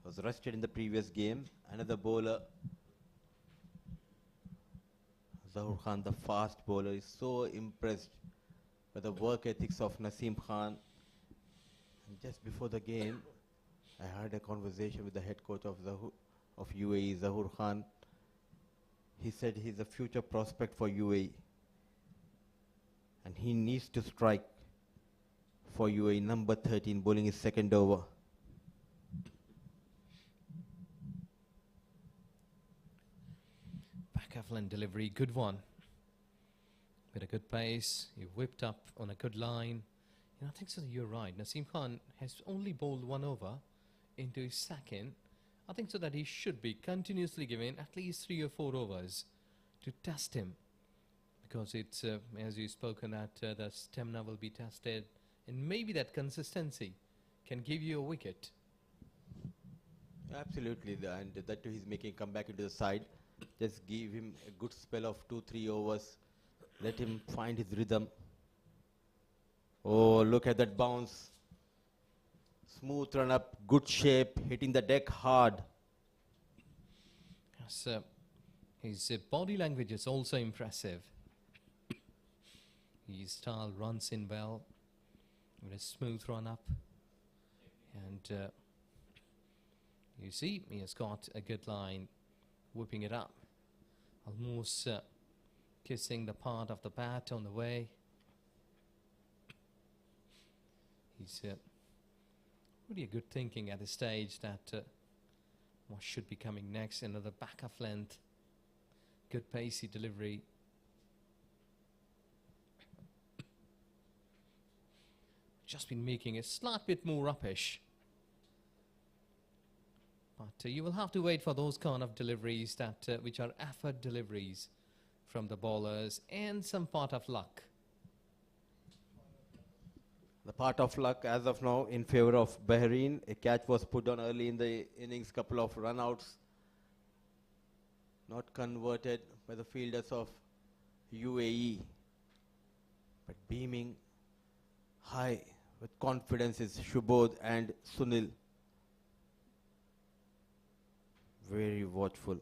Was rested in the previous game. Another bowler, Zahoor Khan, the fast bowler, is so impressed by the work ethics of Naseem Khan. And just before the game, I had a conversation with the head coach of UAE, Zahoor Khan. He said he's a future prospect for UAE. And he needs to strike for UAE. Number 13, bowling his second over. Back-offline delivery, good one. With a good pace, he whipped up on a good line. I think so, you're right. Naseem Khan has only bowled 1 over into his second. I think so that he should be continuously given at least 3 or 4 overs to test him. Because it's, as you've spoken, that the stamina will be tested. And maybe that consistency can give you a wicket. Absolutely, and that too he's making a comeback into the side. Just give him a good spell of 2-3 overs. Let him find his rhythm. Oh, look at that bounce. Smooth run up, good shape, hitting the deck hard. Yes, his body language is also impressive. His style runs in well with a smooth run up. And you see, he has got a good line, whipping it up. Almost kissing the part of the bat on the way. He's really a good thinking at this stage that what should be coming next. Another back of length, good pacey delivery. Just been making a slight bit more uppish. But you will have to wait for those kind of deliveries that which are effort deliveries from the bowlers and some part of luck. The part of luck as of now in favor of Bahrain. A catch was put on early in the innings, couple of run-outs. Not converted by the fielders of UAE. But beaming high with confidence is Shubodh and Sunil. Very watchful.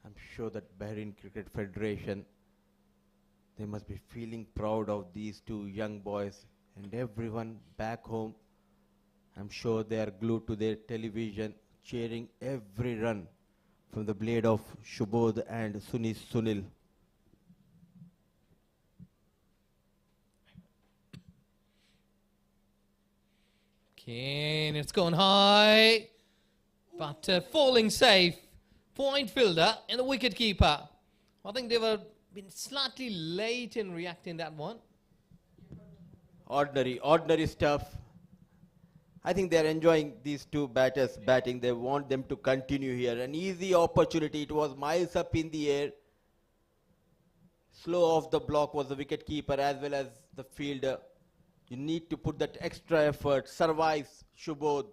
I'm sure that Bahrain Cricket Federation, they must be feeling proud of these two young boys, and everyone back home, I'm sure they are glued to their television, cheering every run from the blade of Shubodh and Sunil. Kane, it's gone high, but falling safe. Point fielder and the wicket keeper. I think they were been slightly late in reacting that one. Ordinary stuff. I think they are enjoying these two batters batting. They want them to continue here. An easy opportunity. It was miles up in the air. Slow off the block was the wicket keeper as well as the fielder. You need to put that extra effort. Survives Shubodh.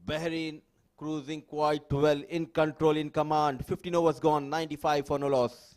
Bahrain cruising quite well, in control, in command. 15 overs gone, 95 for no loss.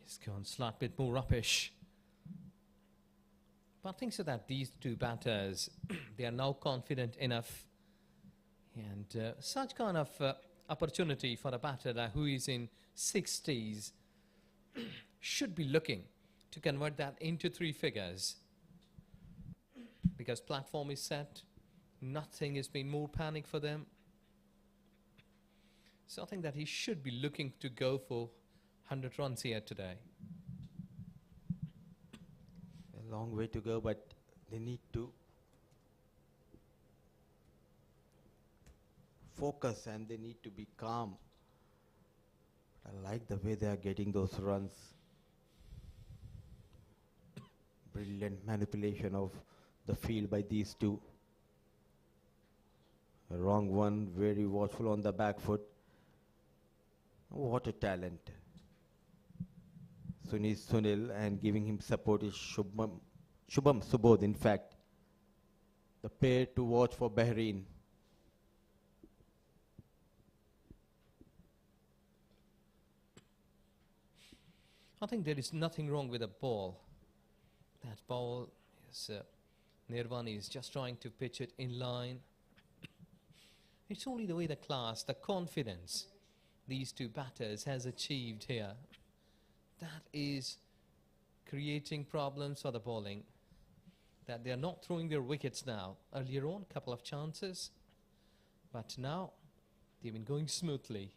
He's gone slight bit more uppish. But I think so that these two batters, they are now confident enough. And such kind of opportunity for a batter that who is in 60s should be looking to convert that into three figures. Because platform is set, nothing has been more panic for them. So I think that he should be looking to go for 100 runs here today. A long way to go, but they need to focus and they need to be calm. I like the way they are getting those runs. Brilliant manipulation of the field by these two. A wrong one, very watchful on the back foot. What a talent. Sunil, and giving him support is Shubham Subodh, in fact. The pair to watch for Bahrain. I think there is nothing wrong with the ball. That ball is Nirvan is just trying to pitch it in line. It's only the way the class, the confidence these two batters has achieved here, that is creating problems for the bowling. That they are not throwing their wickets now. Earlier on, couple of chances, but now they've been going smoothly.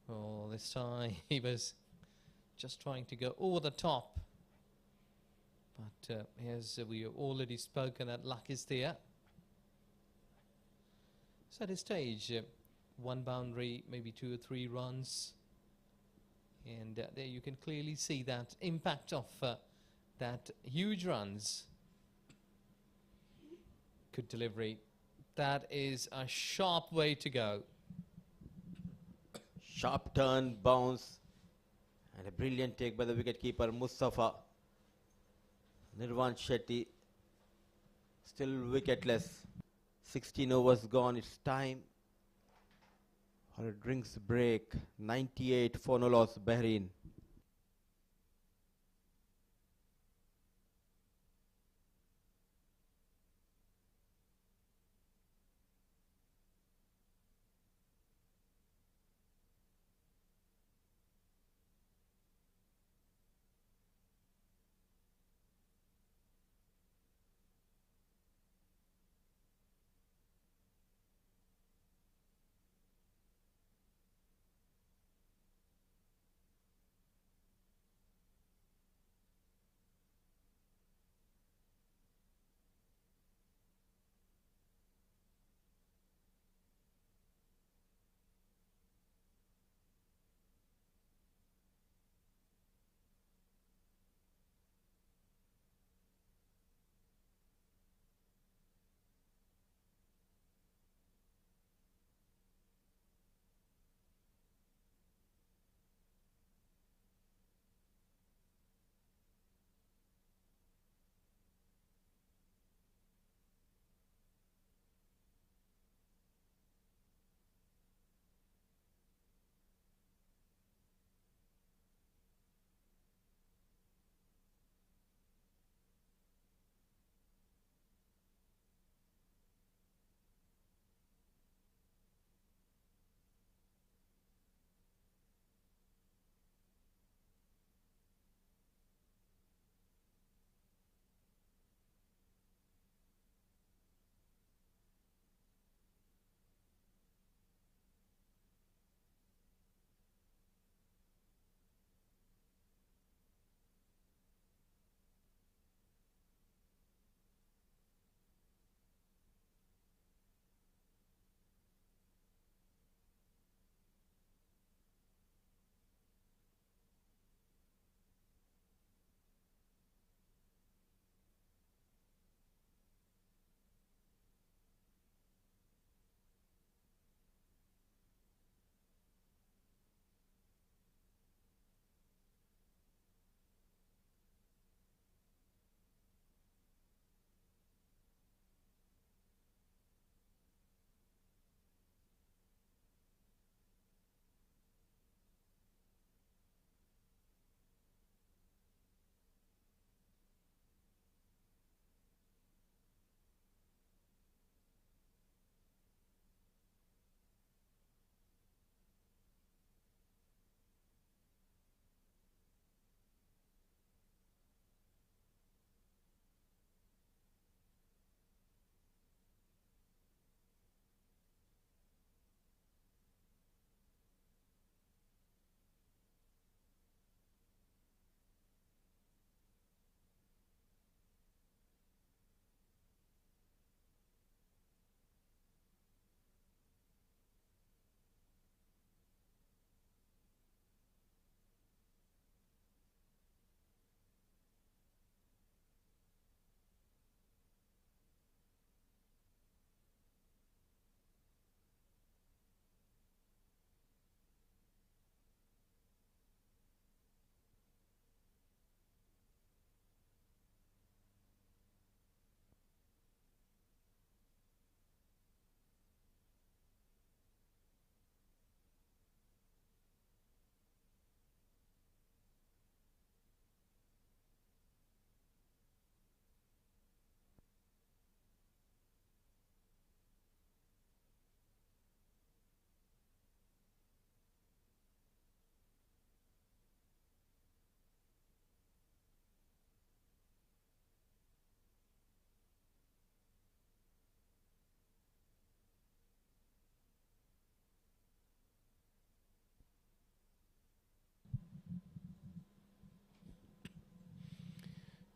Oh, this time he was just trying to go over the top. But as we have already spoken, that luck is there. So at this stage, one boundary, maybe 2 or 3 runs. And there you can clearly see that impact of that huge runs. Good delivery. That is a sharp way to go. Sharp turn, bounce, and a brilliant take by the wicketkeeper Mustafa. Nirvan Shetty still wicketless. 16 overs gone, it's time for a drinks break. 98 for no loss, Bahrain.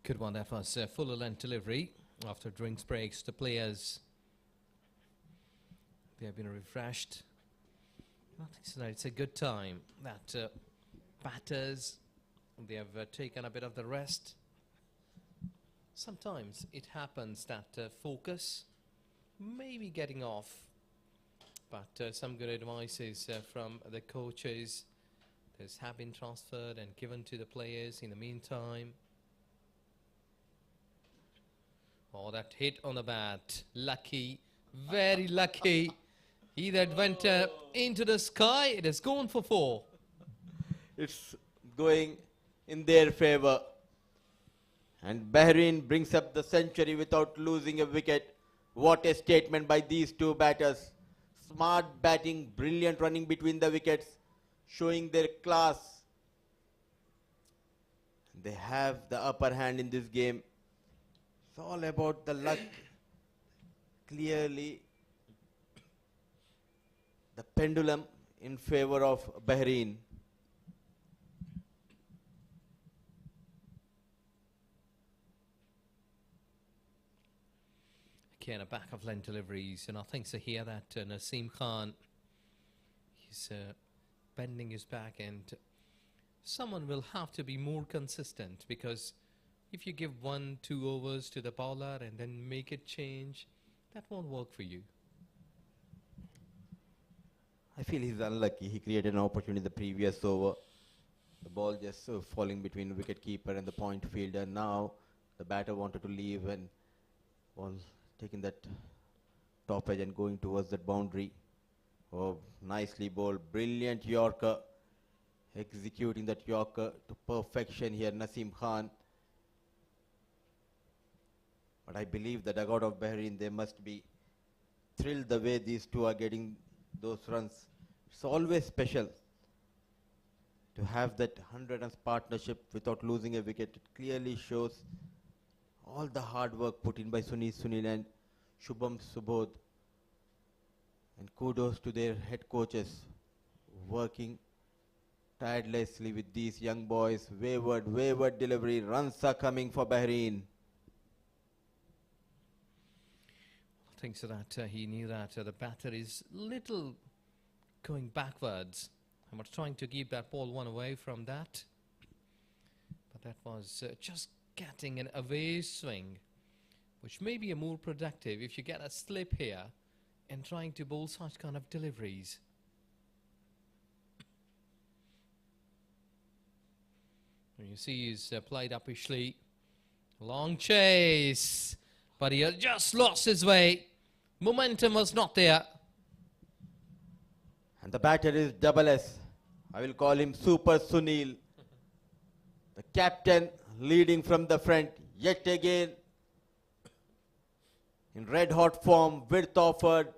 Good one. That was full length delivery. After drinks breaks, the players, they have been refreshed. I think so. It's a good time that batters, they have taken a bit of the rest. Sometimes it happens that focus may be getting off, but some good advices from the coaches have been transferred and given to the players in the meantime. Oh, that hit on the bat. Lucky, very lucky. He that went into the sky, it has gone for 4. It's going in their favor. And Bahrain brings up the century without losing a wicket. What a statement by these two batters. Smart batting, brilliant running between the wickets, showing their class. They have the upper hand in this game. It's all about the luck. Clearly, the pendulum in favor of Bahrain. Again, a back of length deliveries, and I think so here that Naseem Khan, he's bending his back, and someone will have to be more consistent, because if you give 1-2 overs to the bowler and then make it change, that won't work for you. I feel he's unlucky. He created an opportunity in the previous over. The ball just falling between the wicket keeper and the point fielder. Now the batter wanted to leave and ball taking that top edge and going towards that boundary. Oh, nicely bowled. Brilliant Yorker. Executing that Yorker to perfection here, Naseem Khan. But I believe the dugout of Bahrain, they must be thrilled the way these two are getting those runs. It's always special to have that 100 runs partnership without losing a wicket. It clearly shows all the hard work put in by Sunil and Shubham Subodh. And kudos to their head coaches working tirelessly with these young boys. Wayward delivery. Runs are coming for Bahrain. I think so that he knew that the batter is little going backwards. I was trying to keep that ball one away from that, but that was just getting an away swing, which may be a more productive if you get a slip here and trying to bowl such kind of deliveries. And you see he's played uppishly. Long chase, but he has just lost his way. Momentum was not there. And the batter is double S. I will call him Super Sunil. The captain leading from the front. Yet again, in red hot form, width offered.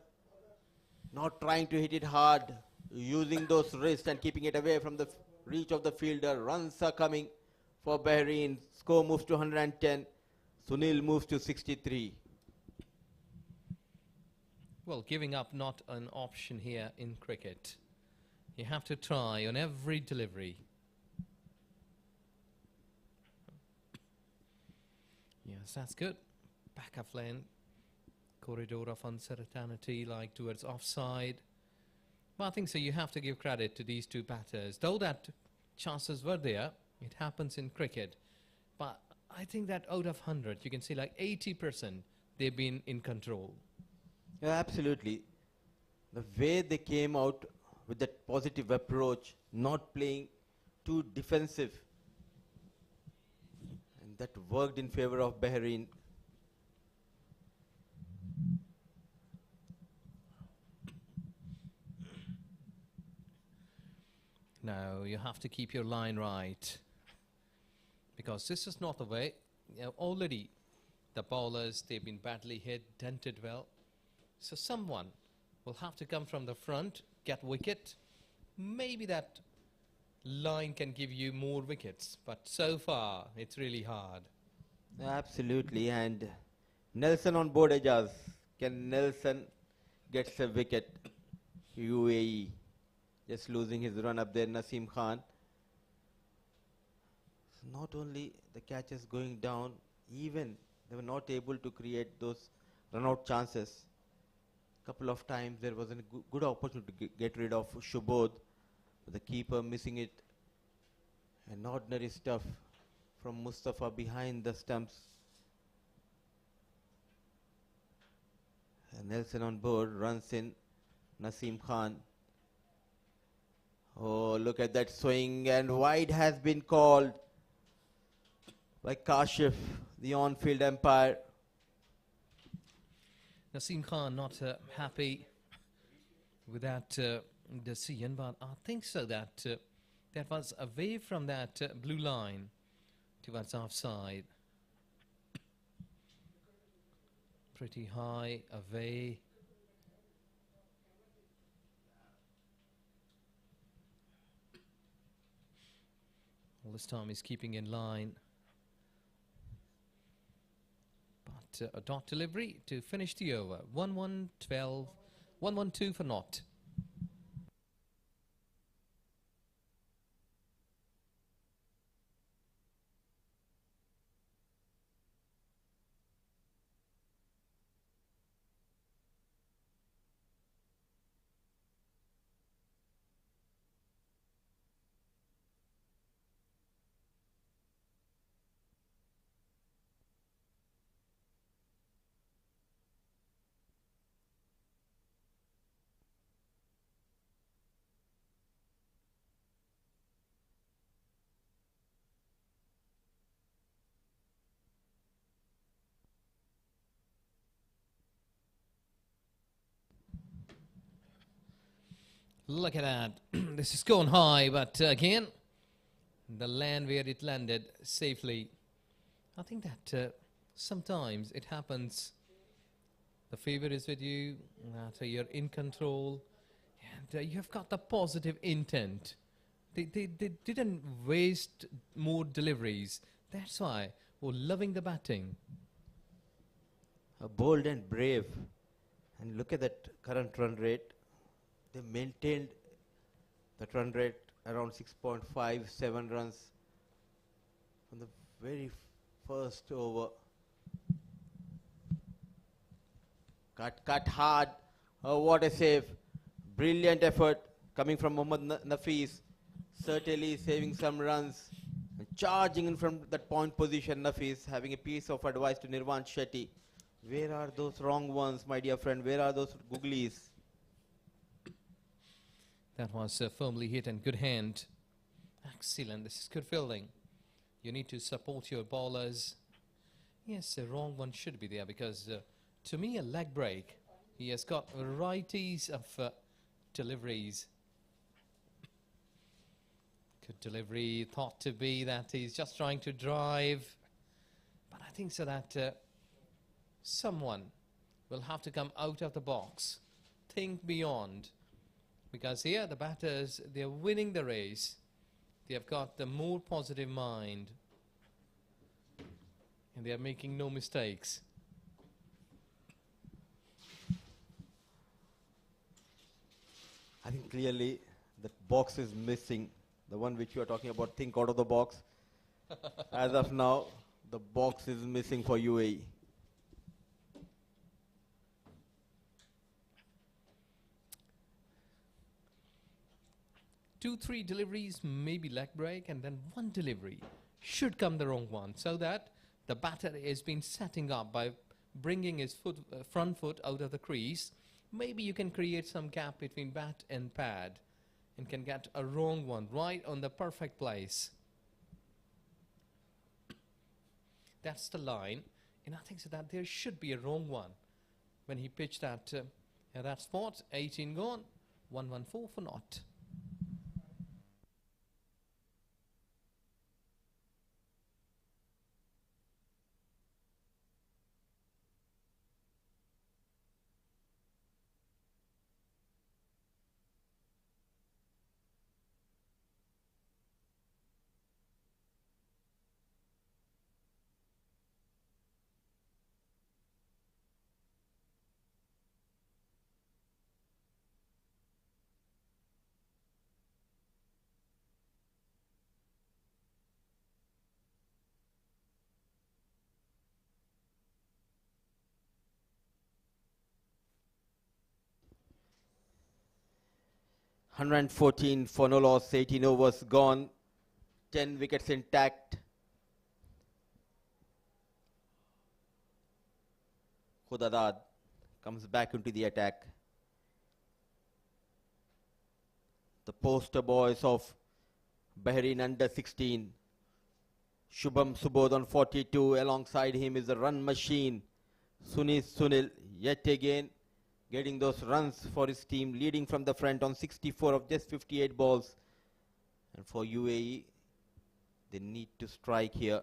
Not trying to hit it hard. Using those wrists and keeping it away from the reach of the fielder. Runs are coming for Bahrain. Score moves to 110. Sunil moves to 63. Well, giving up not an option here in cricket. You have to try on every delivery. Yes, that's good. Back of lane. Corridor of uncertainty, like towards offside. But I think so you have to give credit to these two batters. Though that chances were there, it happens in cricket. But I think that out of 100, you can see like 80% they've been in control. Yeah, absolutely. The way they came out with that positive approach, not playing too defensive, and that worked in favor of Bahrain. Now you have to keep your line right, because this is not the way. You know, already the bowlers, they've been badly hit, dented well. So someone will have to come from the front, get wicket. Maybe that line can give you more wickets, but so far it's really hard. Absolutely, and Nelson on board Ajaz. Can Nelson gets a wicket? UAE just losing his run up there, Naseem Khan. Not only the catches going down, even they were not able to create those run-out chances. Couple of times there was a good opportunity to get rid of Shubodh, but the keeper missing it. And ordinary stuff from Mustafa behind the stumps. And Nelson on board, runs in Naseem Khan. Oh, look at that swing, and wide has been called by Kashif, the on-field umpire. Naseem Khan not happy with that decision, but I think so that that was away from that blue line towards offside. Pretty high away. All this time he's keeping in line. But a dot delivery to finish the over. 1-1-12, 1-1-2 for naught. Look at that. This is going high, but again, the land where it landed safely. I think that sometimes it happens. The favor is with you, that you're in control, and you've got the positive intent. They didn't waste more deliveries. That's why we're loving the batting. Bold and brave. And look at that current run rate. They maintained that run rate around 6.57 runs from the very first over. Cut hard. Oh, what a save. Brilliant effort coming from Mohammad Nafis. Certainly saving some runs. And charging in from that point position, Nafis having a piece of advice to Nirvan Shetty. Where are those wrong ones, my dear friend? Where are those googlies? That was firmly hit and good hand. Excellent. This is good fielding. You need to support your bowlers. Yes, a wrong one should be there because to me a leg break. He has got varieties of deliveries. Good delivery. Thought to be that he's just trying to drive. But I think so that someone will have to come out of the box. Think beyond. Because here the batters, they're winning the race. They have got the more positive mind. And they are making no mistakes. I think clearly that box is missing. The one which you are talking about, think out of the box. As of now, the box is missing for UAE. 2-3 deliveries, maybe leg break, and then one delivery should come the wrong one, so that the batter has been setting up by bringing his front foot out of the crease. Maybe you can create some gap between bat and pad and can get a wrong one right on the perfect place. That's the line, and I think so that there should be a wrong one when he pitched at that spot. 18 gone, 114 for naught. 114 for no loss, 18 overs gone, 10 wickets intact. Khudadad comes back into the attack. The poster boys of Bahrain under 16. Shubham Subodh on 42. Alongside him is the run machine, Sunil, yet again getting those runs for his team, leading from the front on 64 of just 58 balls. And for UAE, they need to strike here.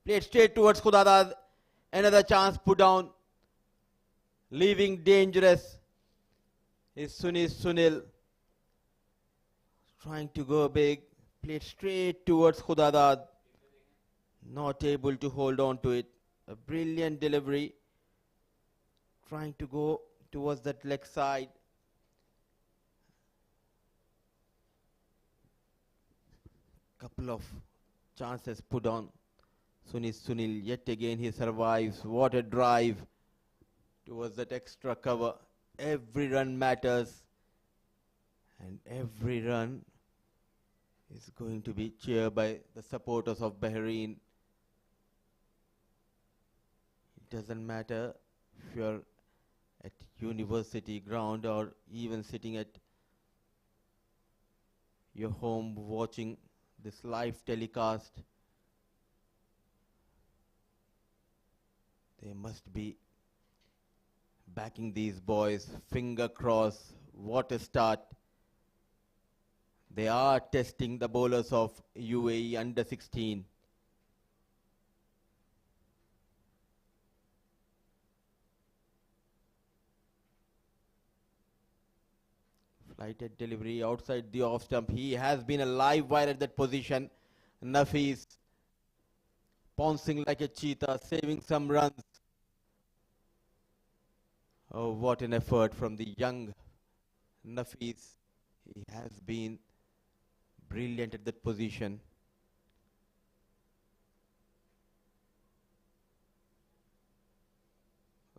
Played straight towards Khudadad. Another chance put down. Leaving dangerous is Sunil. Trying to go big. Played straight towards Khudadad. Not able to hold on to it. A brilliant delivery. Trying to go towards that leg side. Couple of chances put on. Sunil, yet again he survives. What a drive towards that extra cover. Every run matters. And every run is going to be cheered by the supporters of Bahrain. It doesn't matter if you're at university ground or even sitting at your home watching this live telecast. They must be backing these boys. Finger cross. What a start. They are testing the bowlers of UAE under 16. Flighted delivery outside the off stump. He has been a live wire at that position. Nafis pouncing like a cheetah, saving some runs. Oh, what an effort from the young Nafis. He has been brilliant at that position.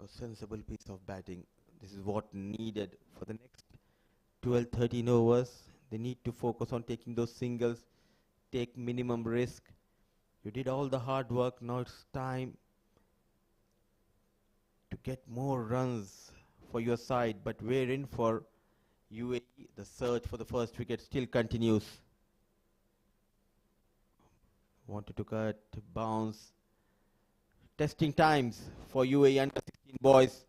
A sensible piece of batting. This is what needed for the next 12-13 overs. They need to focus on taking those singles, take minimum risk. You did all the hard work. Now it's time to get more runs for your side. But we're in for UAE. The search for the first wicket still continues. Wanted to cut, bounce. Testing times for UAE under 16 boys.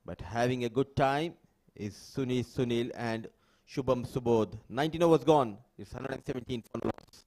But having a good time is Sunil and Shubham Subodh. 19 overs gone. It's 117 for no loss.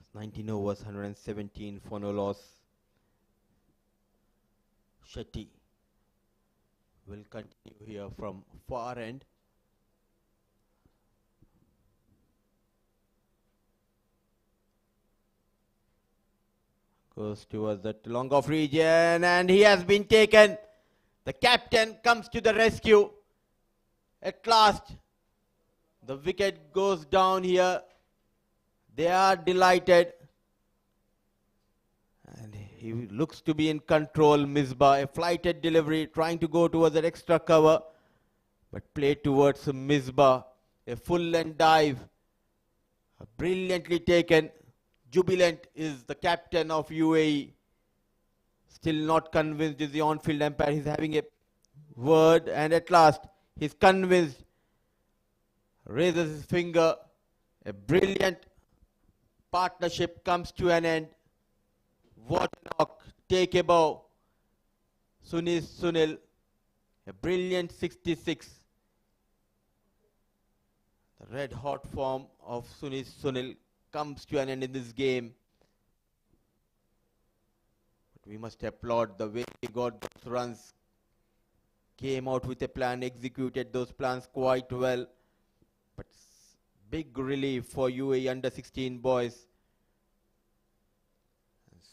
It's 19 overs, 117 for no loss. Shetty will continue here from far end. Goes towards that long off region and he has been taken. The captain comes to the rescue. At last, the wicket goes down here. They are delighted. And he looks to be in control. Misbah, a flighted delivery, trying to go towards that extra cover. But played towards Misbah. A full length dive. Brilliantly taken. Jubilant is the captain of UAE. Still not convinced is the on-field umpire. He's having a word and at last he's convinced. Raises his finger. A brilliant partnership comes to an end. What a knock. Take a bow. Sunil. A brilliant 66. The red hot form of Sunil comes to an end in this game. But we must applaud the way he got those runs. Came out with a plan, executed those plans quite well. But big relief for UAE under 16 boys.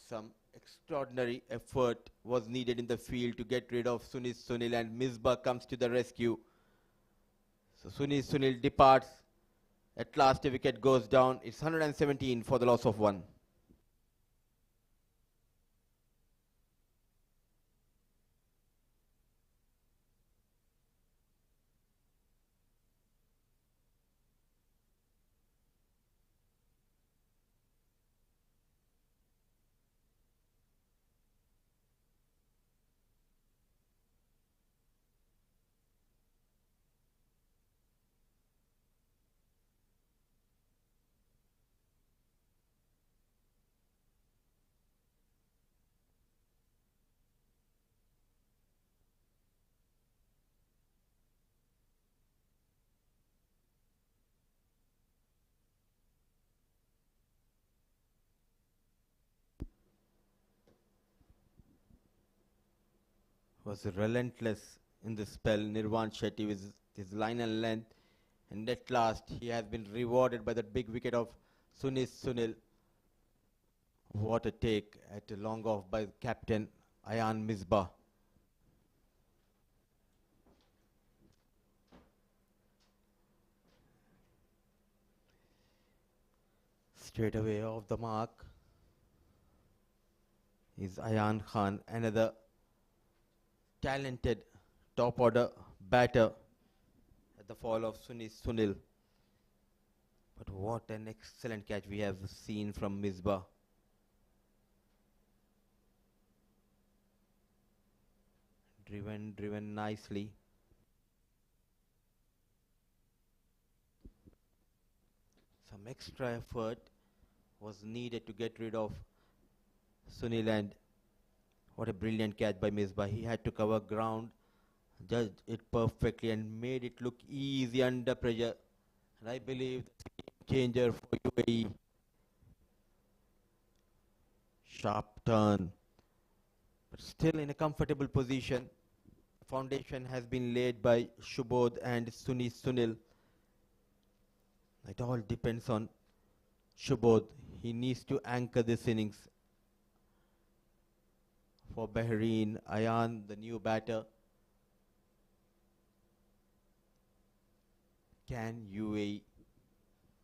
Some extraordinary effort was needed in the field to get rid of Sunil, and Misbah comes to the rescue. So Sunil departs. At last a wicket goes down. It's 117 for the loss of 1. Was relentless in the spell. Nirvan Shetty with his line and length, and at last he has been rewarded by that big wicket of Sunil. What a take at a long off by captain Ayan Misbah. Straight away off the mark is Ayan Khan, another talented top order batter at the fall of Sunil. But what an excellent catch we have seen from Misbah. Driven nicely. Some extra effort was needed to get rid of Sunil, and what a brilliant catch by Misbah. He had to cover ground, judged it perfectly, and made it look easy under pressure. And I believe the game changer for UAE. Sharp turn, but still in a comfortable position. Foundation has been laid by Shubodh and Sunil. It all depends on Shubodh. He needs to anchor this innings. For Bahrain, Ayan, the new batter. Can UAE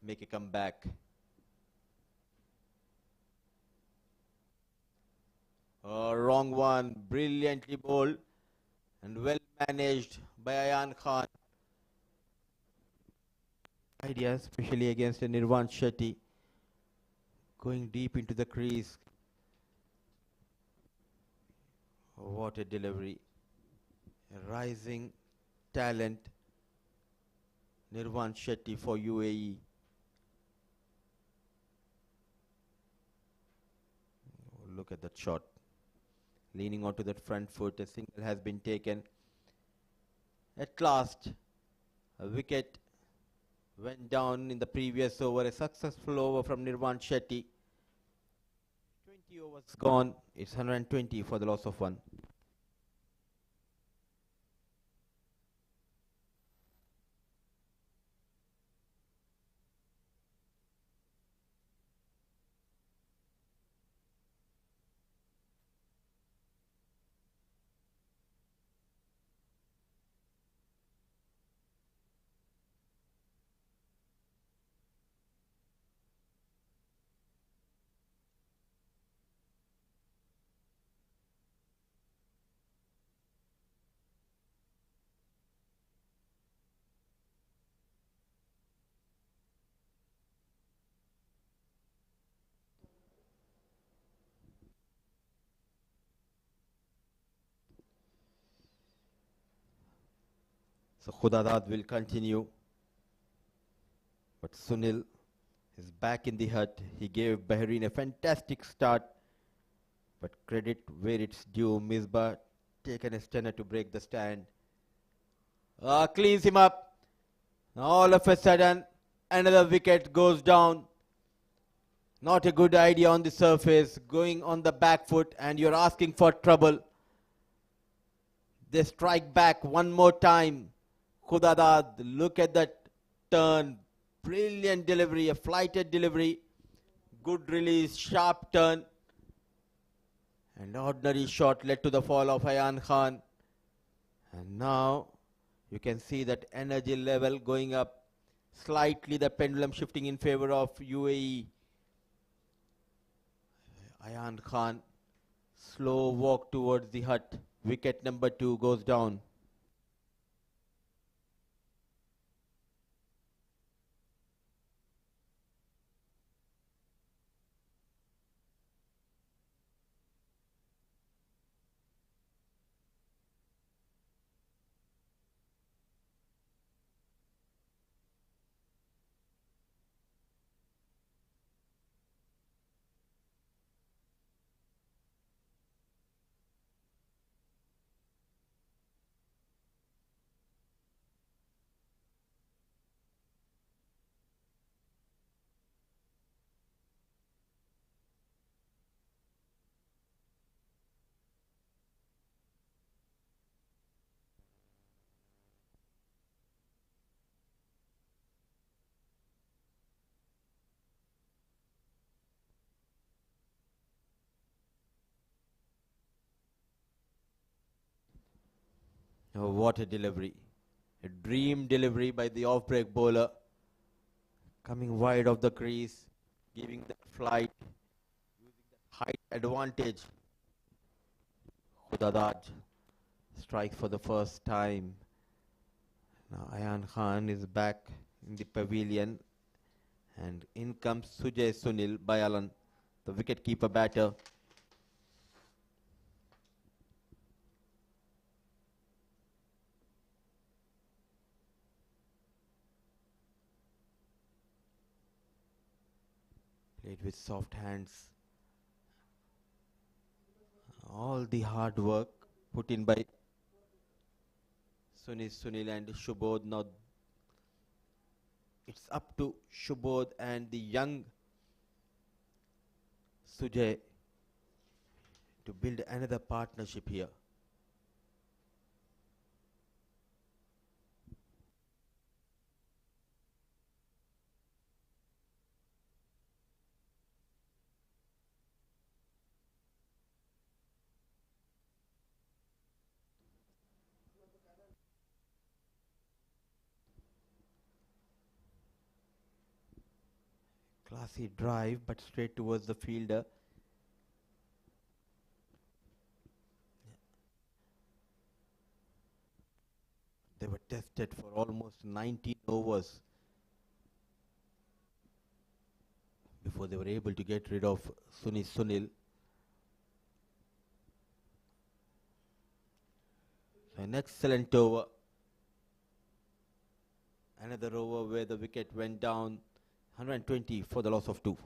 make a comeback? Wrong one, brilliantly bowled and well managed by Ayan Khan. Idea, especially against a Nirvan Shetty, going deep into the crease. What a delivery. A rising talent, Nirvan Shetty for UAE. Look at that shot. Leaning onto that front foot, a single has been taken. At last, a wicket went down in the previous over. A successful over from Nirvan Shetty. 20 overs gone. It's 120 for the loss of 1. So Khudadad will continue. But Sunil is back in the hut. He gave Bahrain a fantastic start. But credit where it's due. Misbah taken a stunner to break the stand. Cleans him up. All of a sudden, Another wicket goes down. Not a good idea on the surface, going on the back foot, and you're asking for trouble. They strike back one more time. Khudadad, look at that turn. Brilliant delivery, a flighted delivery. Good release, sharp turn. An ordinary shot led to the fall of Ayan Khan. And now you can see that energy level going up. Slightly the pendulum shifting in favor of UAE. Ayan Khan, slow walk towards the hut. Wicket number 2 goes down. Oh, what a delivery. A dream delivery by the off-break bowler. Coming wide of the crease, giving that flight, using that height advantage. Khudadad strikes for the first time. Now Ayan Khan is back in the pavilion. And in comes Sujay Sunil Bayalan, the wicket-keeper batter. Played with soft hands. All the hard work put in by Sunil and Shubodh. Now it's up to Shubodh and the young Sujay to build another partnership here. Classy drive, but straight towards the fielder. They were tested for almost 19 overs before they were able to get rid of Sunil. So an excellent over. Another over where the wicket went down. 120 for the loss of 2.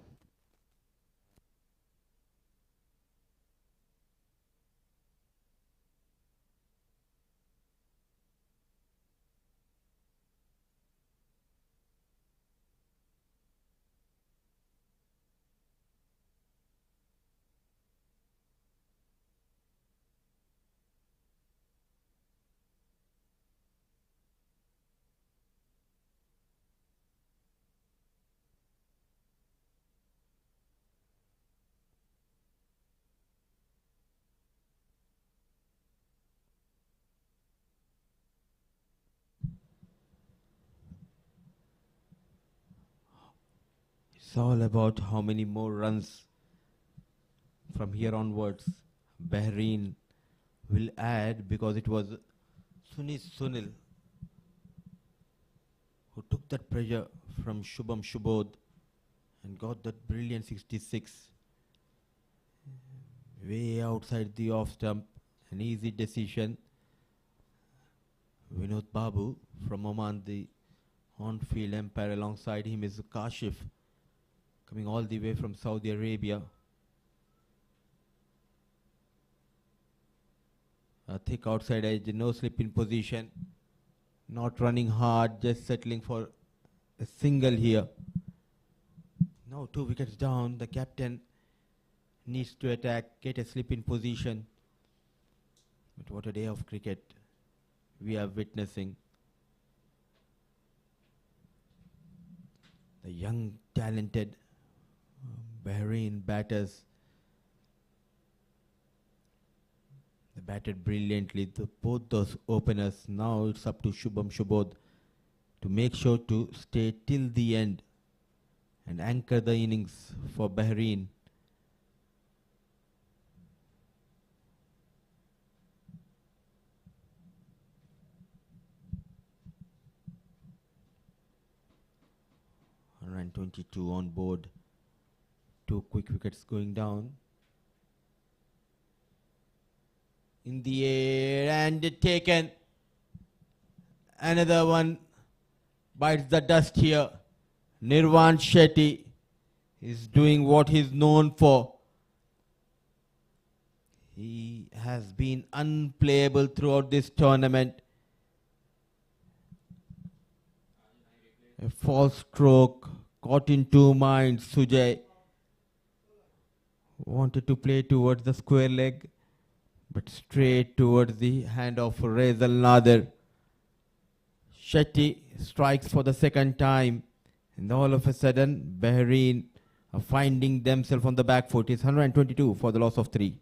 It's all about how many more runs from here onwards Bahrain will add, because it was Sunil who took that pressure from Shubodh and got that brilliant 66 way outside the off stump. An easy decision. Vinod Babu from Oman, the on-field umpire. Alongside him is Kashif, coming all the way from Saudi Arabia. A thick outside edge, no slip in position. Not running hard, just settling for a single here. Now 2 wickets down. The captain needs to attack, get a slip in position. But what a day of cricket we are witnessing. The young, talented Bahrain batters. They batted brilliantly, both those openers. Now it's up to Shubham Shubodh to make sure to stay till the end and anchor the innings for Bahrain. Run 22 on board. 2 quick wickets going down. In the air and taken. Another one bites the dust here. Nirvan Shetty is doing what he's known for. He has been unplayable throughout this tournament. A false stroke, caught in 2 minds. Sujay wanted to play towards the square leg, but straight towards the hand of Rezal Nadir. Shetty strikes for the second time, and all of a sudden Bahrain are finding themselves on the back foot. It's 122 for the loss of 3.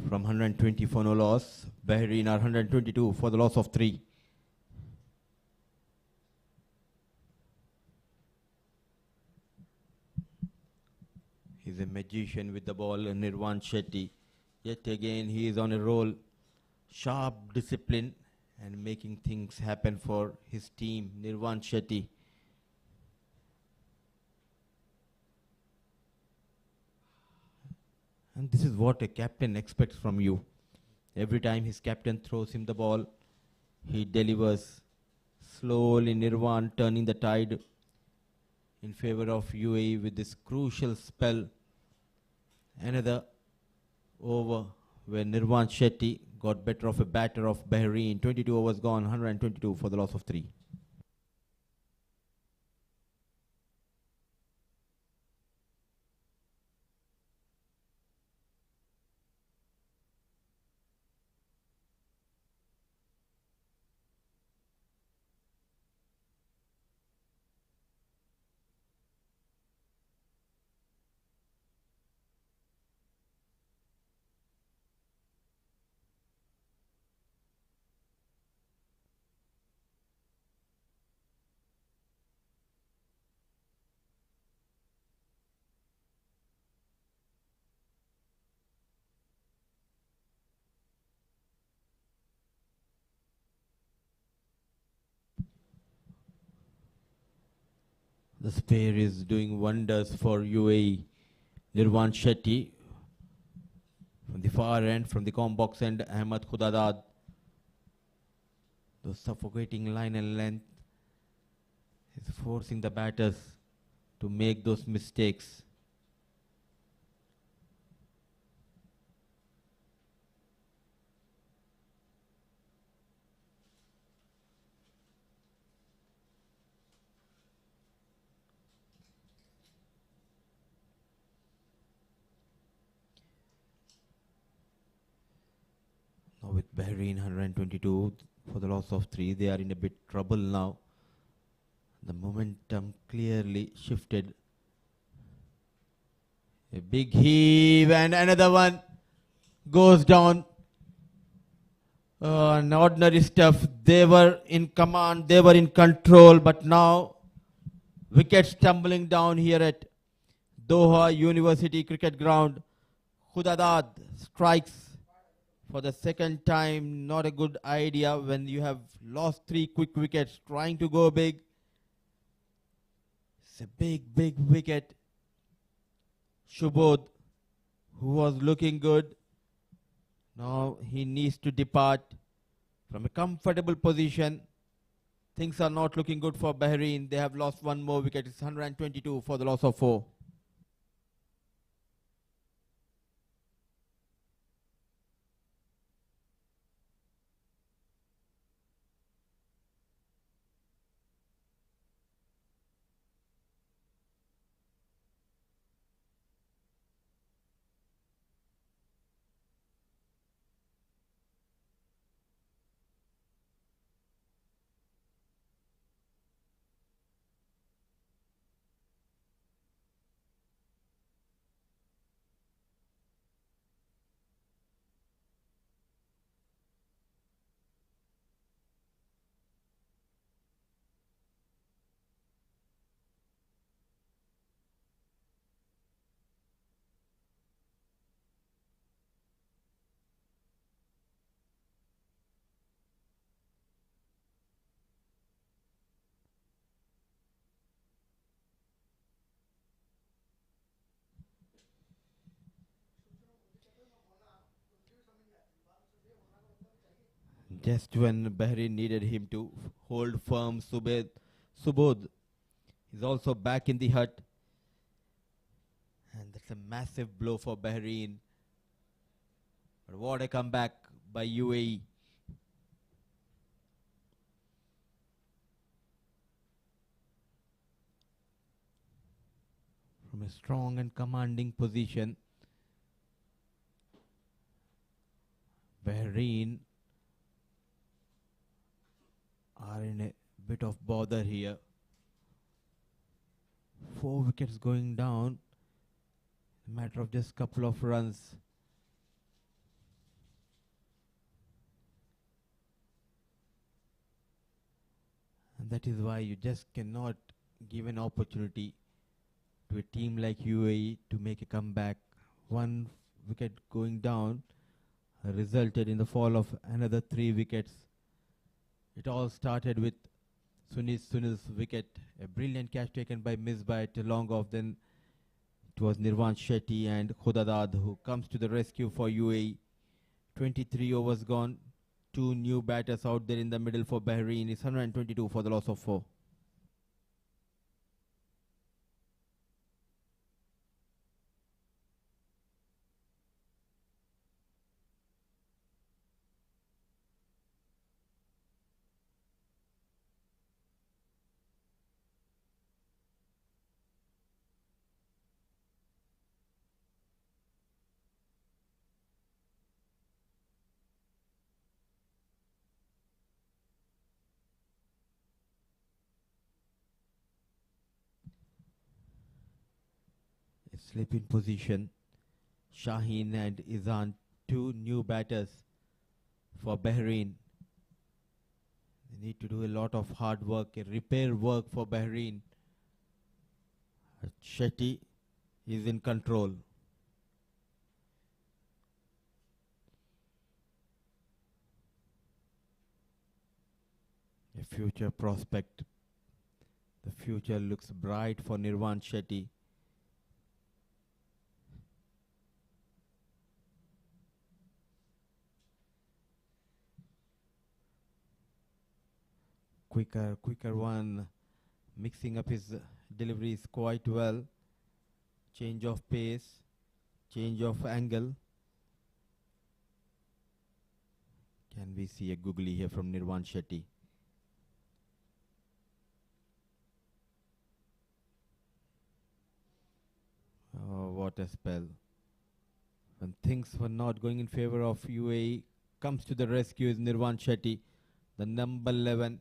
From 120 for no loss, Bahrain are 122 for the loss of 3. He's a magician with the ball, Nirvan Shetty. Yet again, he is on a roll. Sharp discipline and making things happen for his team, Nirvan Shetty. And this is what a captain expects from you. Every time his captain throws him the ball, he delivers. Slowly Nirvan turning the tide in favor of UAE with this crucial spell. Another over where Nirvan Shetty got better of a batter of Bahrain. 22 overs gone, 122 for the loss of 3. The spare is doing wonders for UAE. Nirvan Shetty from the far end, from the comb box end, Ahmad Khudadad. The suffocating line and length is forcing the batters to make those mistakes. Bahrain 122 for the loss of 3. They are in a bit trouble now. The momentum clearly shifted. A big heave and another one goes down. An ordinary stuff. They were in command, they were in control, but now wickets tumbling down here at Doha University Cricket Ground. Khudadad strikes for the second time. Not a good idea when you have lost 3 quick wickets trying to go big. It's a big wicket. Shubodh, who was looking good, now he needs to depart from a comfortable position. Things are not looking good for Bahrain. They have lost 1 more wicket. It's 122 for the loss of 4. Just when Bahrain needed him to hold firm, Subodh is also back in the hut. And that's a massive blow for Bahrain. But what a comeback by UAE. From a strong and commanding position, Bahrain are in a bit of bother here. 4 wickets going down, a matter of just couple of runs. And that is why you just cannot give an opportunity to a team like UAE to make a comeback. 1 wicket going down resulted in the fall of another 3 wickets. It all started with Sunil's wicket, a brilliant catch taken by Misbah at a long off. Then it was Nirvan Shetty and Khudadad who comes to the rescue for UAE. 23 overs gone, 2 new batters out there in the middle for Bahrain. It's 122 for the loss of 4. Sleeping position. Shaheen and Izan, 2 new batters for Bahrain. They need to do a lot of hard work, repair work for Bahrain. Shetty is in control. A future prospect. The future looks bright for Nirvan Shetty. Quicker one, mixing up his deliveries quite well. Change of pace, change of angle. Can we see a googly here from Nirvan Shetty? Oh, what a spell. When things were not going in favor of UAE, comes to the rescue is Nirvan Shetty, the number 11.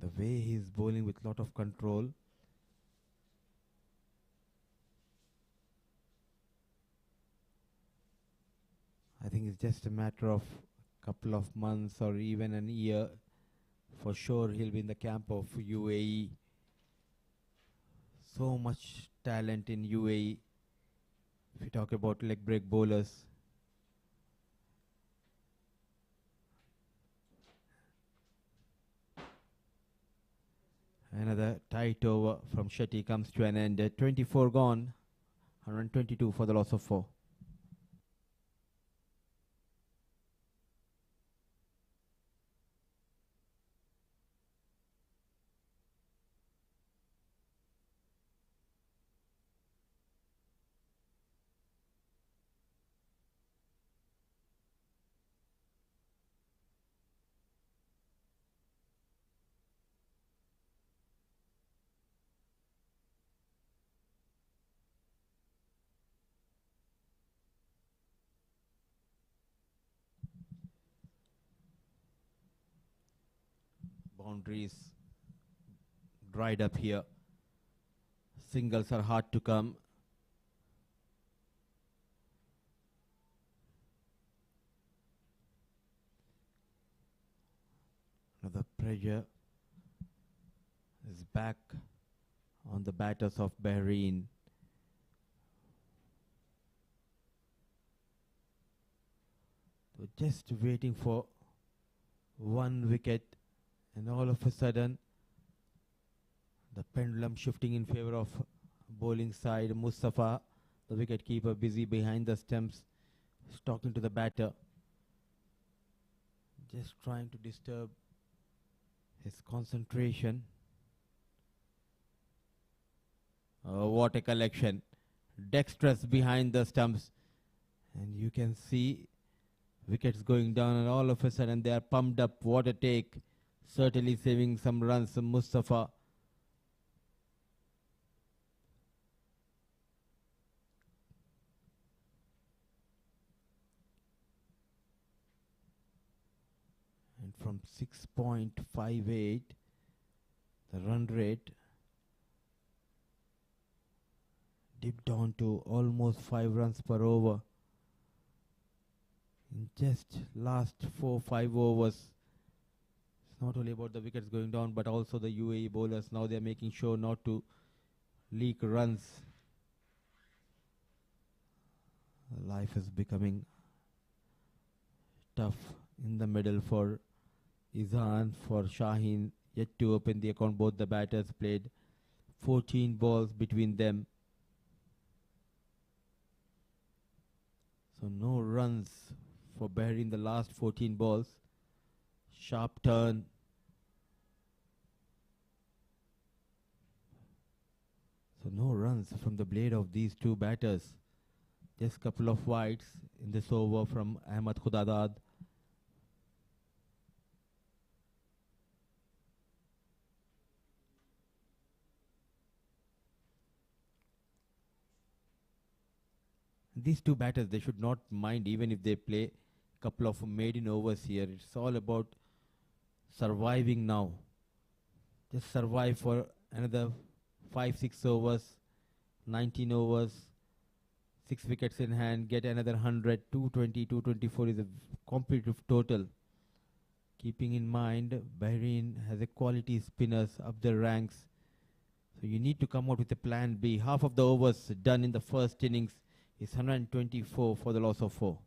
The way he is bowling with lot of control. I think it's just a matter of couple of months or even an year. For sure he'll be in the camp of UAE. So much talent in UAE. If you talk about leg break bowlers. Another tight over from Shetty comes to an end. 24 gone. 122 for the loss of 4. Boundaries dried up here. Singles are hard to come. Now the pressure is back on the batters of Bahrain. So just waiting for one wicket, and all of a sudden the pendulum shifting in favor of bowling side. Mustafa, the wicket keeper, busy behind the stumps, is talking to the batter, just trying to disturb his concentration. Oh, what a collection. Dexterous behind the stumps, and you can see wickets going down, and all of a sudden they are pumped up. What a take. Certainly saving some runs. Mustafa. And from 6.58, the run rate dipped down to almost 5 runs per over in just last 4-5 overs. It's not only about the wickets going down, but also the UAE bowlers. Now they're making sure not to leak runs. Life is becoming tough in the middle for Izan, for Shaheen, yet to open the account. Both the batters played 14 balls between them. So no runs for Bahrain the last 14 balls. Sharp turn. So no runs from the blade of these two batters. Just couple of wides in this over from Ahmad Khudadad. These two batters, they should not mind even if they play a couple of maiden overs here. It's all about surviving now. Just survive for another 5-6 overs, 19 overs, 6 wickets in hand, get another 100, 220, 224 is a competitive total. Keeping in mind, Bahrain has a quality spinners up the ranks. So you need to come out with a plan B. Half of the overs done in the first innings is 124 for the loss of 4.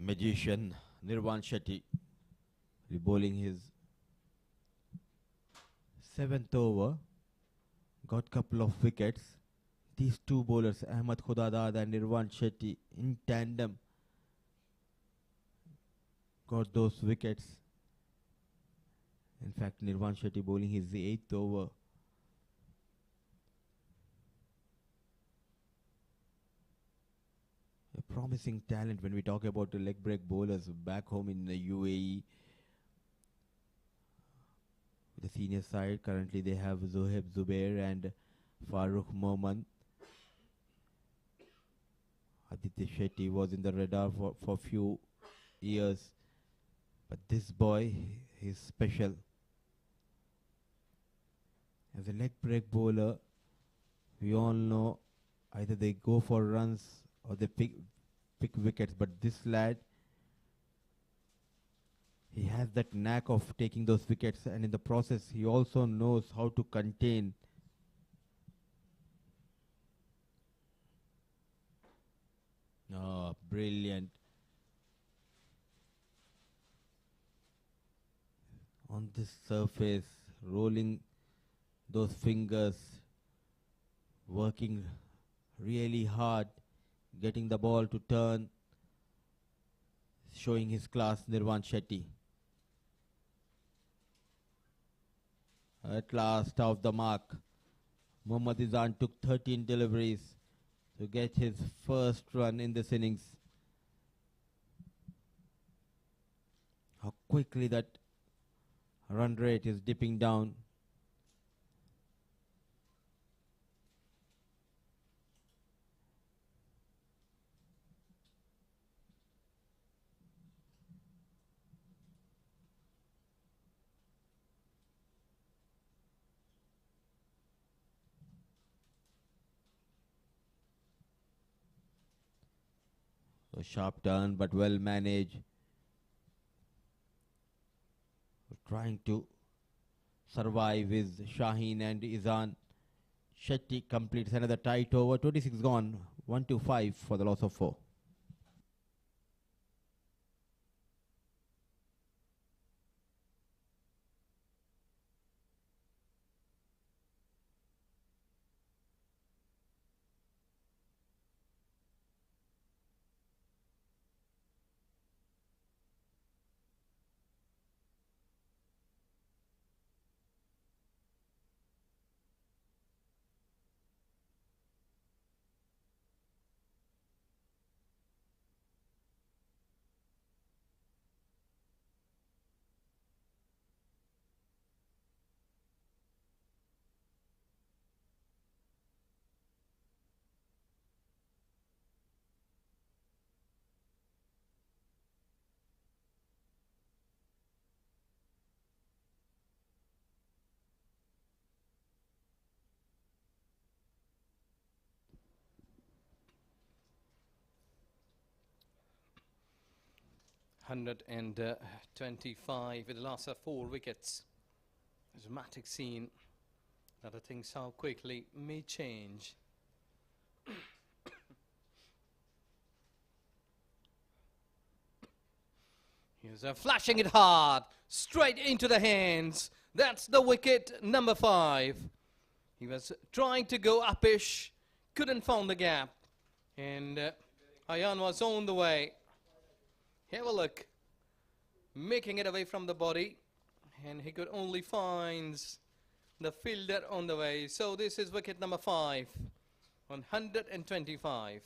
The magician Nirvan Shetty bowling his 7th over, got couple of wickets. These two bowlers, Ahmad Khudadad and Nirvan Shetty, in tandem, got those wickets. In fact, Nirvan Shetty bowling his 8th over. A promising talent when we talk about the leg break bowlers back home in the UAE. The senior side, currently they have Zohaib Zubair and Farooq Moman. Aditya Shetty was in the radar for few years, but this boy is special. As a leg break bowler, we all know either they go for runs or they pick wickets, but this lad, he has that knack of taking those wickets, and in the process he also knows how to contain. Oh, brilliant. On this surface, rolling those fingers, working really hard, getting the ball to turn, showing his class, Nirvan Shetty. At last, off the mark. Mohammad Izan took 13 deliveries to get his first run in this innings. How quickly that run rate is dipping down. A sharp turn, but well managed. Trying to survive with Shaheen and Izan. Shetty completes another tight over. 26 gone. 1-5 for the loss of 4. Hundred and 25 with the loss of 4 wickets. A dramatic scene. Other things how quickly may change. Here's a flashing it hard, straight into the hands. That's the wicket number 5. He was trying to go upish, couldn't find the gap, and Ayan was on the way. Have a look, making it away from the body, and he could only find the fielder on the way. So this is wicket number 5 on 125.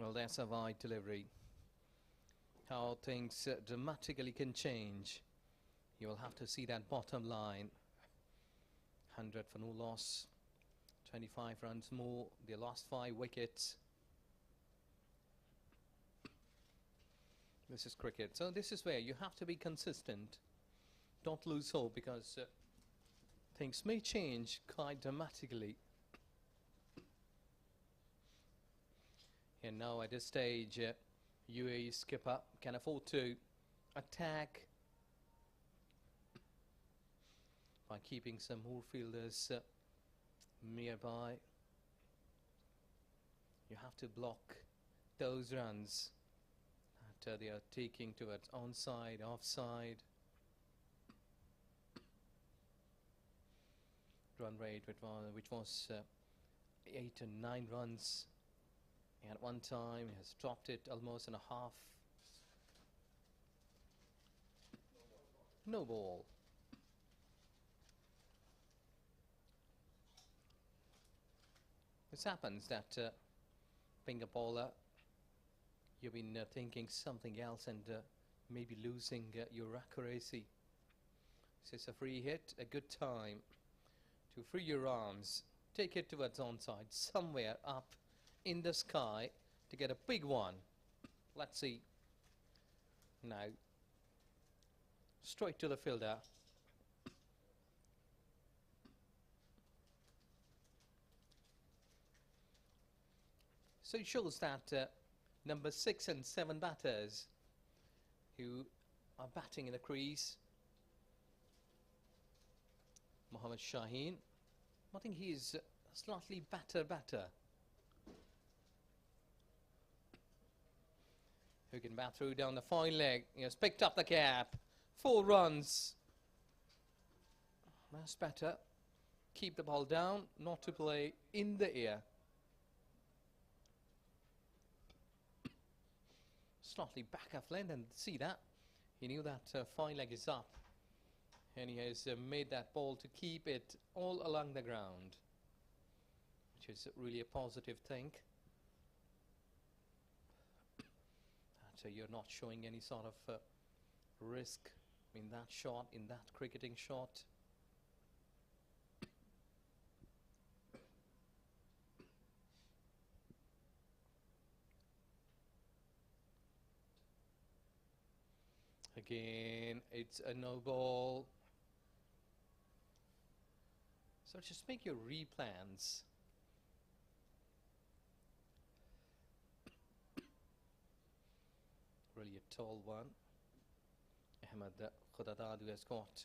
Well, that's a wide delivery. How things dramatically can change. You will have to see that bottom line. 100 for no loss. 25 runs more. They lost 5 wickets. This is cricket. So this is where you have to be consistent. Don't lose hope, because things may change quite dramatically. And now at this stage, UAE skipper can afford to attack by keeping some more fielders nearby. You have to block those runs that they are taking towards onside, offside. Run rate which was 8 and 9 runs. And at one time he has dropped it almost in a half. No ball. This happens that being a bowler, you've been thinking something else and maybe losing your accuracy. This is a free hit, a good time to free your arms, take it towards onside, somewhere up in the sky to get a big one. Let's see. Now, straight to the fielder. So it shows that number 6 and 7 batters who are batting in the crease. Mohammad Shaheen, I think he is a slightly better batter. Who can bat through down the fine leg. He has picked up the cap. 4 runs. That's better. Keep the ball down, not to play in the air. Slightly back of length, and see that. He knew that fine leg is up. And he has made that ball to keep it all along the ground, which is really a positive thing. That you're not showing any sort of risk in that shot, in that cricketing shot. Again, it's a no ball. So just make your replans. Really a tall one. Ahmed Khudadad, who has got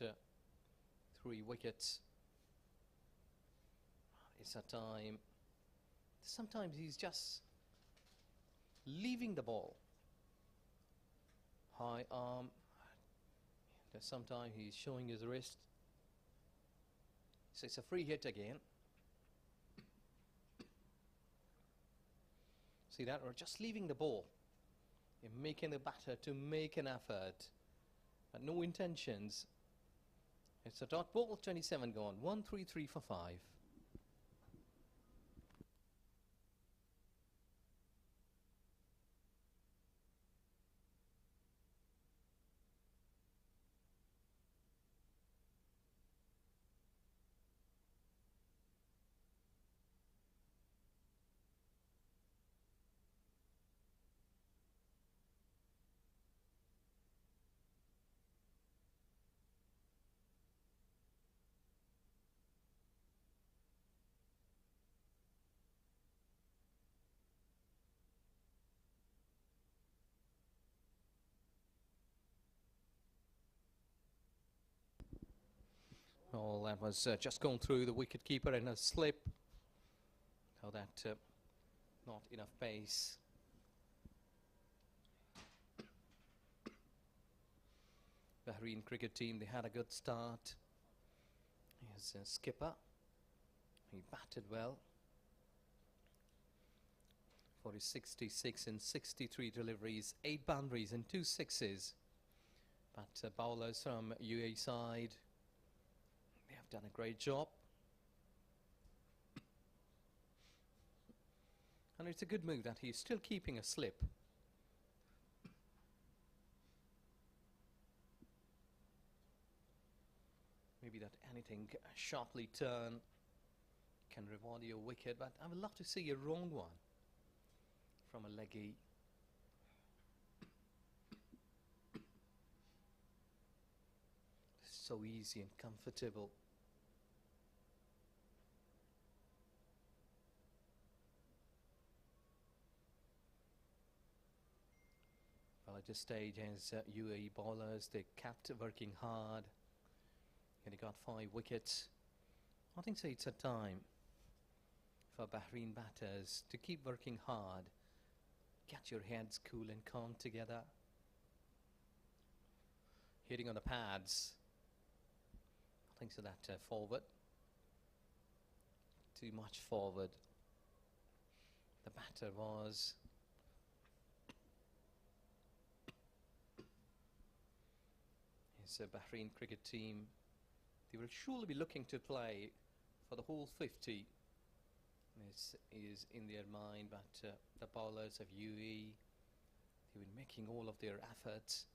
3 wickets. It's a time. Sometimes he's just leaving the ball. High arm. Sometimes he's showing his wrist. So it's a free hit again. See that? Or just leaving the ball. You're making the batter to make an effort. But no intentions. It's a dot ball, 27 gone. 1, 3, 3 for 5. Oh, that was just going through the wicket keeper in a slip. Oh, that not enough pace. Bahrain cricket team, they had a good start. Here's a skipper. He batted well for his 66 and 63 deliveries, 8 boundaries and 2 sixes. But bowlers from UAE side, they have done a great job. And it's a good move that he's still keeping a slip. Maybe that anything sharply turn can reward your wicket, but I would love to see a wrong one from a leggy. So easy and comfortable. Well, at this stage, as UAE bowlers, they kept working hard, and they got 5 wickets. I think so it's a time for Bahrain batters to keep working hard, get your heads cool and calm together. Hitting on the pads. I think so that forward. Too much forward. The batter was. It's a Bahrain cricket team. They will surely be looking to play for the whole 50. This is in their mind, but the bowlers of UAE, they've been making all of their efforts.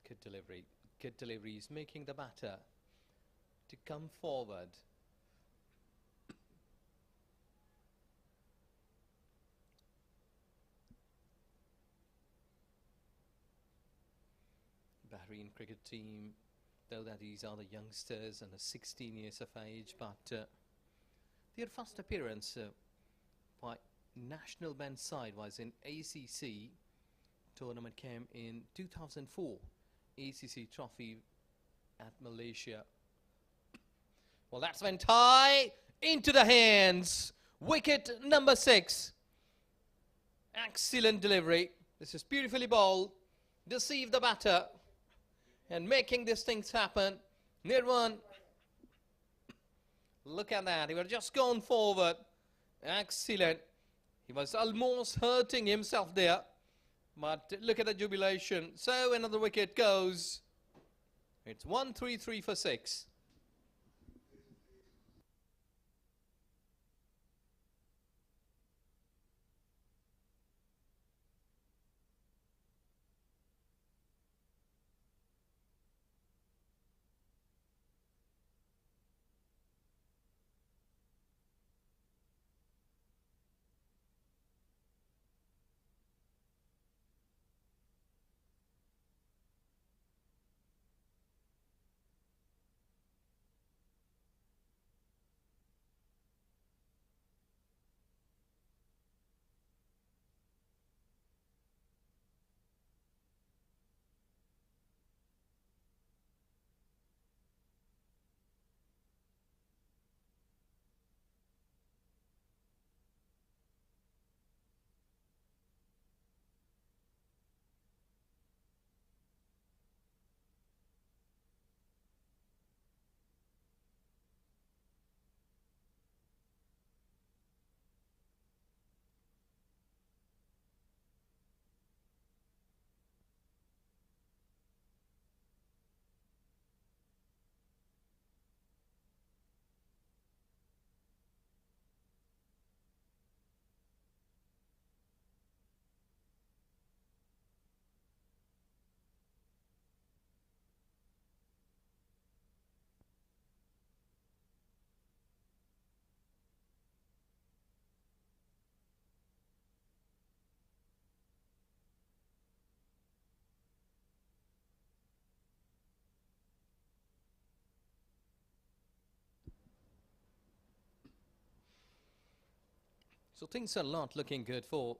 Good delivery. Good delivery is making the batter to come forward. Bahrain cricket team, though that these are the youngsters and the 16 years of age, but their first appearance by national bench side was in ACC tournament came in 2004. ACC trophy at Malaysia. Well, that's went high into the hands. Wicket number 6. Excellent delivery. This is beautifully bowled. Deceive the batter and making these things happen. Nirwan, look at that. He was just gone forward. Excellent. He was almost hurting himself there. But look at the jubilation. So another wicket goes. It's 1-3-3 for 6. So things are not looking good for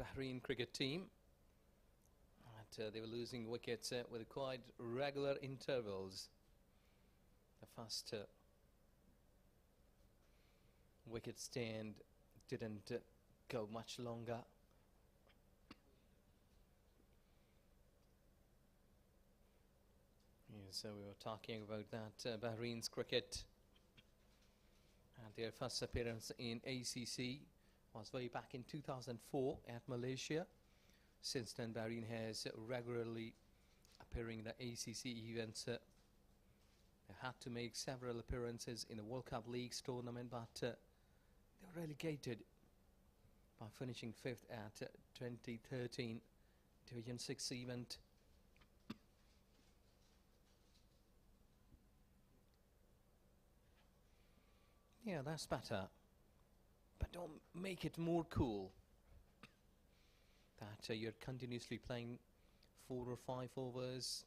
Bahrain cricket team. But, they were losing wickets with quite regular intervals. The first wicket stand didn't go much longer. Yeah, so we were talking about that Bahrain's cricket. And their first appearance in ACC was way back in 2004 at Malaysia. Since then, Bahrain has regularly appearing in the ACC events. They had to make several appearances in the World Cup Leagues tournament, but they were relegated by finishing 5th at 2013 Division 6 event. Yeah, that's better. But don't make it more cool that you're continuously playing 4 or 5 overs,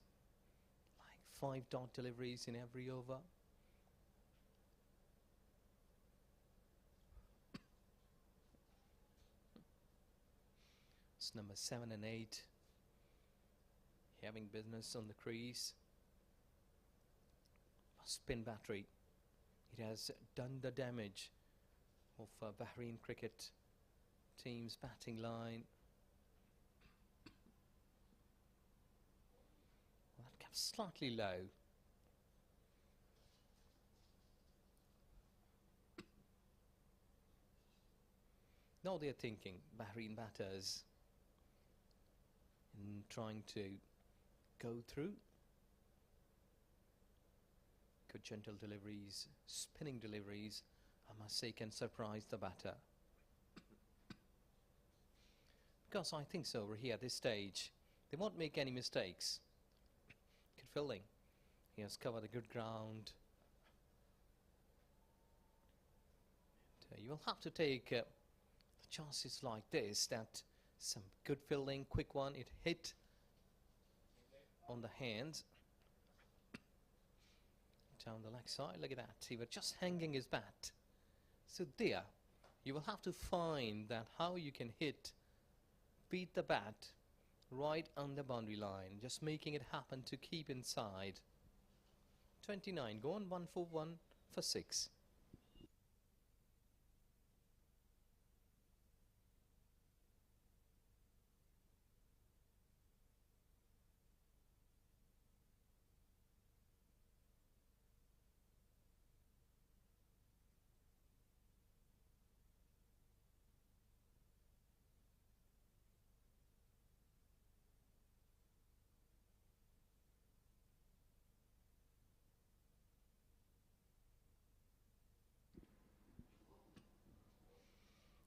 like 5 dot deliveries in every over. It's number 7 and 8 having business on the crease. A spin battery. It has done the damage of Bahrain cricket team's batting line. Well, that kept slightly low. Now they're thinking, Bahrain batters, in trying to go through. Good gentle deliveries, spinning deliveries, I must say, can surprise the batter. Because I think so over here at this stage, they won't make any mistakes. Good fielding. He has covered a good ground. And, you will have to take the chances like this, that some good fielding, quick one, it hit on the hands. Down the leg side, look at that, he was just hanging his bat. So there, you will have to find that how you can beat the bat right on the boundary line, just making it happen to keep inside. 29, go on 1 for 1 for 6.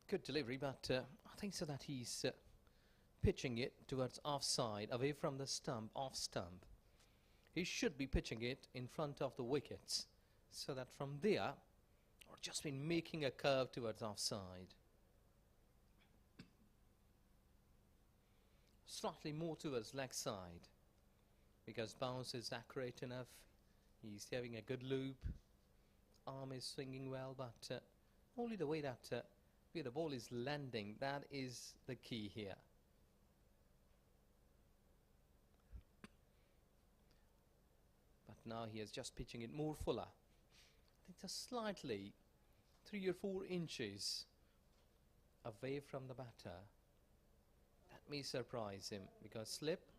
Good delivery, but I think so that he's pitching it towards offside, away from the stump, off stump. He should be pitching it in front of the wickets, so that from there, or just been making a curve towards offside. Slightly more towards leg side, because bounce is accurate enough. He's having a good loop. Arm is swinging well, but only the way that where the ball is landing, that is the key here. But now he is just pitching it more fuller. I think just slightly 3 or 4 inches away from the batter. That may surprise him, because slip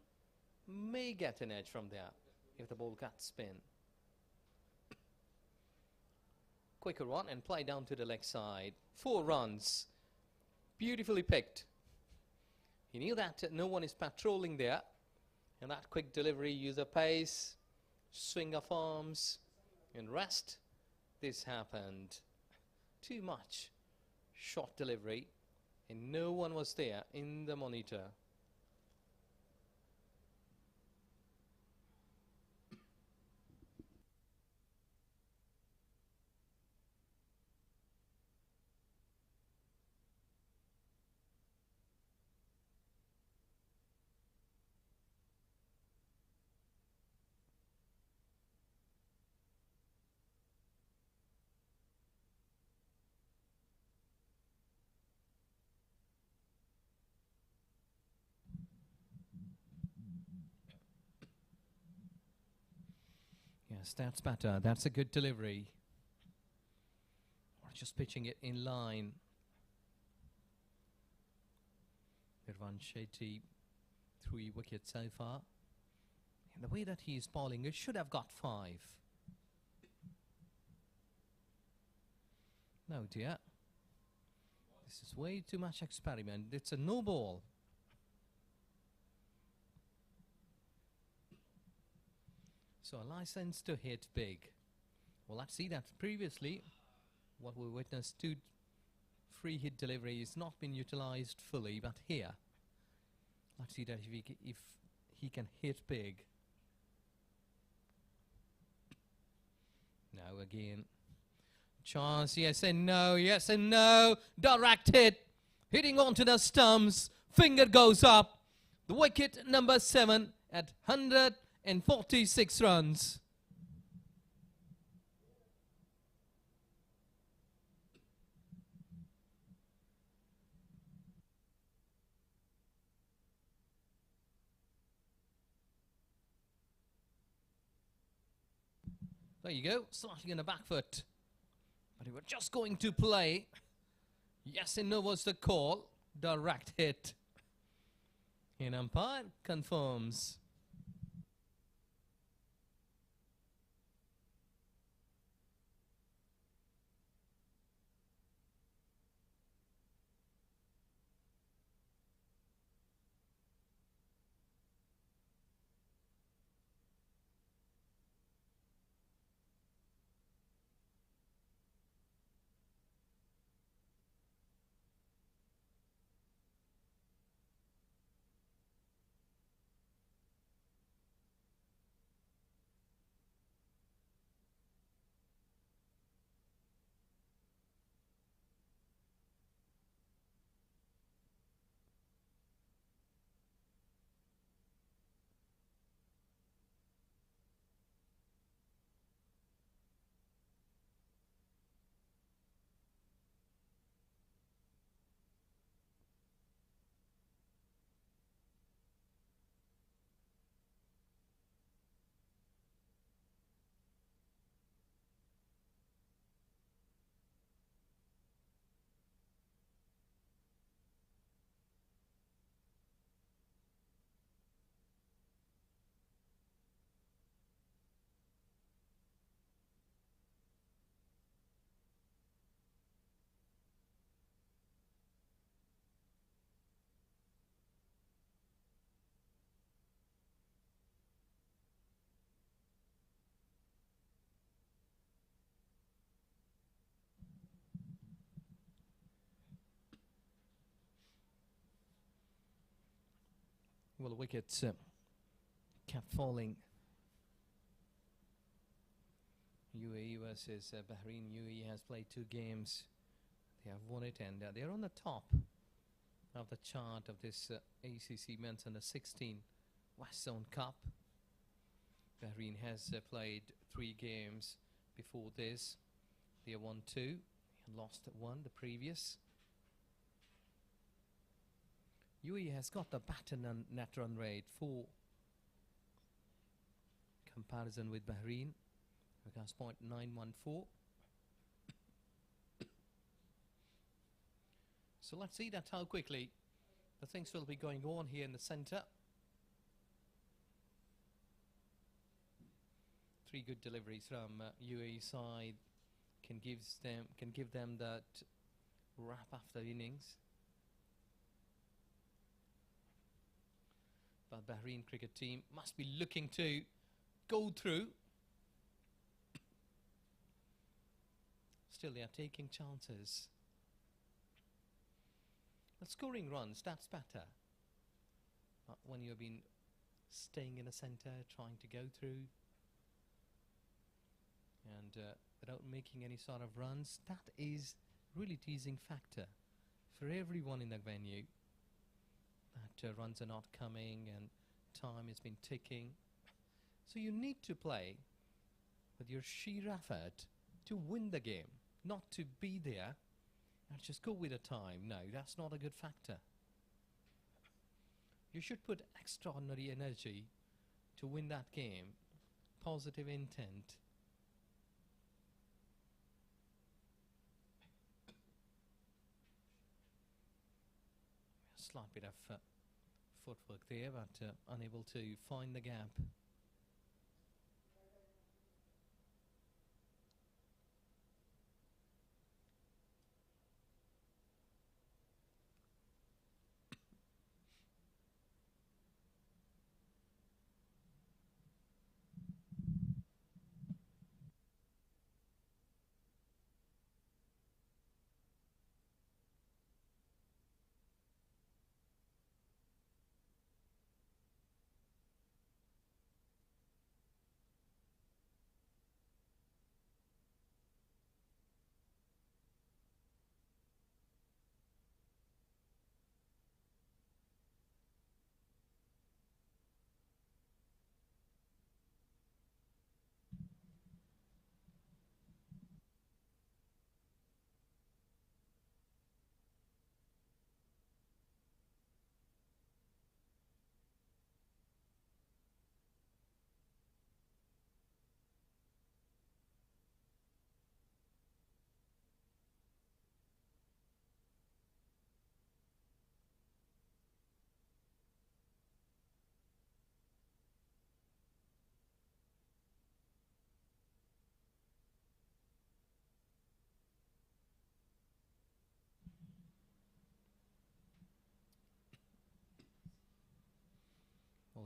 may get an edge from there if the ball gets spin. Quicker one and play down to the leg side. 4 runs. Beautifully picked. He knew that no one is patrolling there. And that quick delivery, use of pace, swing of arms, and rest. This happened. Too much short delivery. And no one was there in the monitor. Yes, that's better. That's a good delivery. Or just pitching it in line. Irfan Shetty, 3 wickets so far. And the way that he is bowling, it should have got 5. No, dear. This is way too much experiment. It's a no ball. So a license to hit big. Well, let's see that previously what we witnessed free hit delivery is not been utilized fully, but here, let's see that if he can hit big. Now again, chance, yes and no, yes and no, direct hit, hitting onto the stumps, finger goes up, the wicket number 7 at 146 runs. There you go, starting in the back foot. But he was just going to play. Yes and no was the call. Direct hit. And umpire confirms. Well, the wickets kept falling. UAE versus Bahrain. UAE has played 2 games. They have won it, and they're on the top of the chart of this ACC Men's Under 16 West Zone Cup. Bahrain has played 3 games before this. They have won 2 and lost 1 the previous. UAE has got the batter net run rate for comparison with Bahrain. Because 0.914. So let's see that how quickly the things will be going on here in the centre. 3 good deliveries from UAE side can give them that wrap after innings. But Bahrain cricket team must be looking to go through. Still, they are taking chances. But scoring runs, that's better. But when you've been staying in the centre, trying to go through, and without making any sort of runs, that is really teasing factor for everyone in the venue. That runs are not coming and time has been ticking. So you need to play with your sheer effort to win the game, not to be there and just go with the time. No, that's not a good factor. You should put extraordinary energy to win that game. Positive intent. Slight bit of footwork there, but unable to find the gap.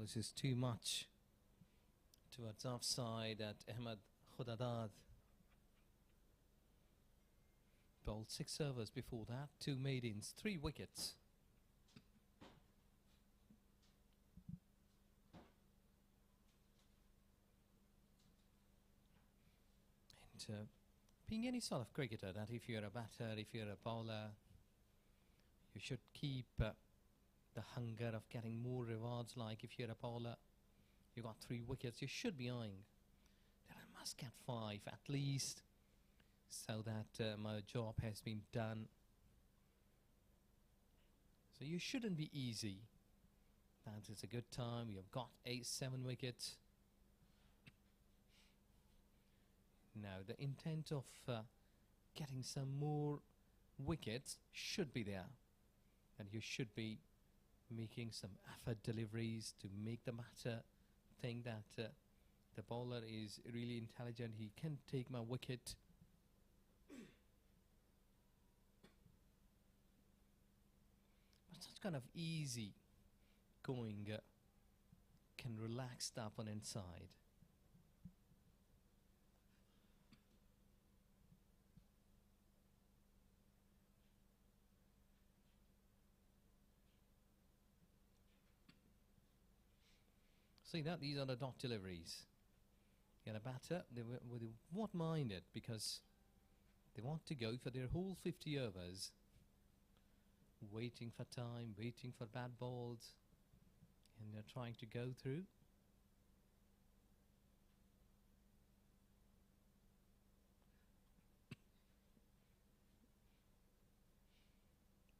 this is too much towards offside at Ahmed Khudadad. Bowled 6 overs before that, 2 maidens, 3 wickets. And being any sort of cricketer, that if you're a batter, if you're a bowler, you should keep the hunger of getting more rewards. Like if you're a bowler, you got 3 wickets, you should be eyeing that I must get 5 at least, so that my job has been done. So you shouldn't be easy. That is a good time. You've got 7 wickets. Now the intent of getting some more wickets should be there, and you should be making some effort deliveries to make the batter think that the bowler is really intelligent, he can take my wicket. But such kind of easy going can relax the opponent side. See that these are the dot deliveries. And a batter, they won't mind it because they want to go for their whole 50 overs, waiting for time, waiting for bad balls, and they're trying to go through.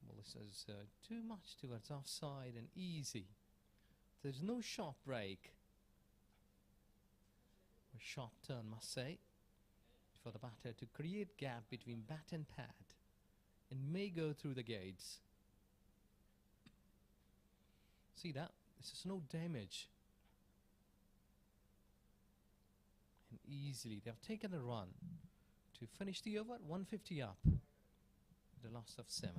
Well, this is too much towards offside and easy. There's no sharp break, or sharp turn must say, for the batter to create gap between bat and pad and may go through the gates. See that? This is no damage. And easily they have taken a run to finish the over, 150 up, the loss of 7.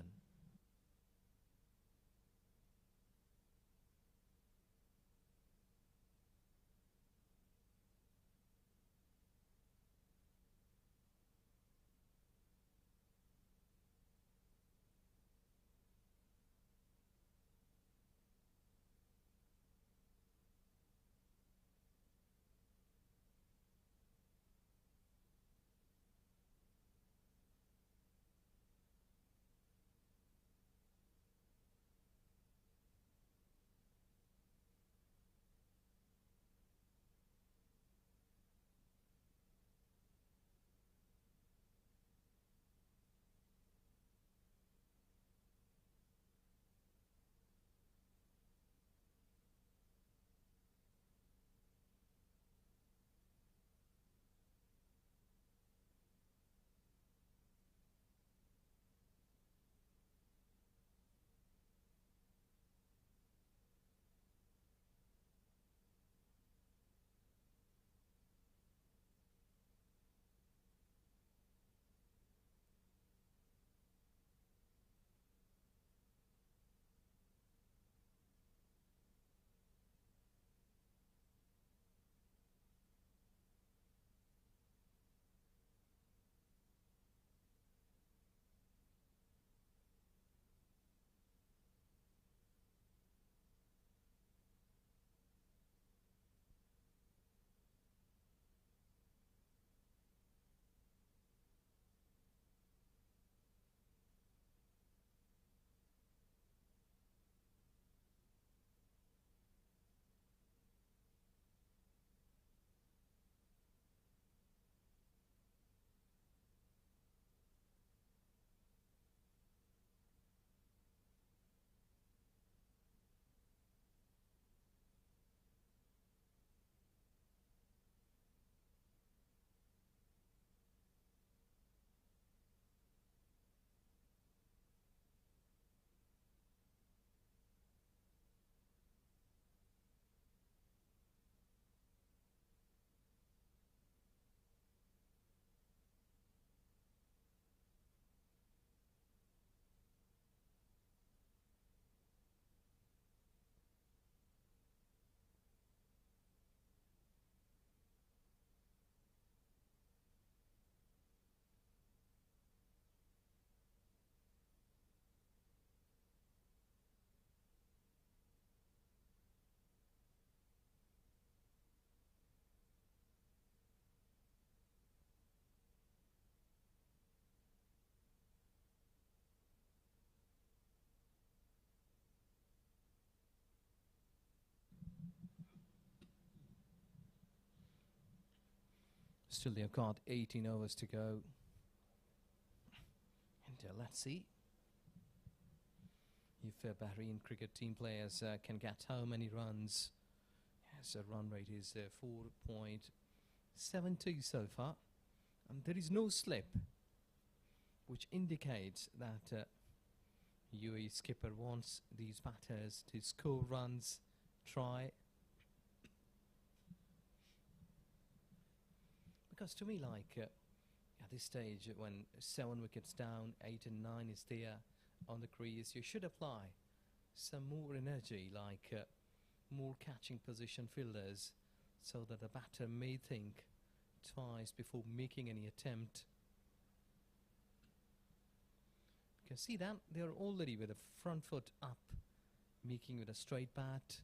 Still, they've got 18 overs to go. And let's see if Bahrain cricket team players can get how many runs. Yes, the run rate is 4.72 so far. And there is no slip, which indicates that UAE skipper wants these batters to score runs, try. Because to me, like at this stage, when 7 wickets down, 8 and 9 is there on the crease, you should apply some more energy, like more catching position fielders, so that the batter may think twice before making any attempt. You can see that they are already with the front foot up, making with a straight bat.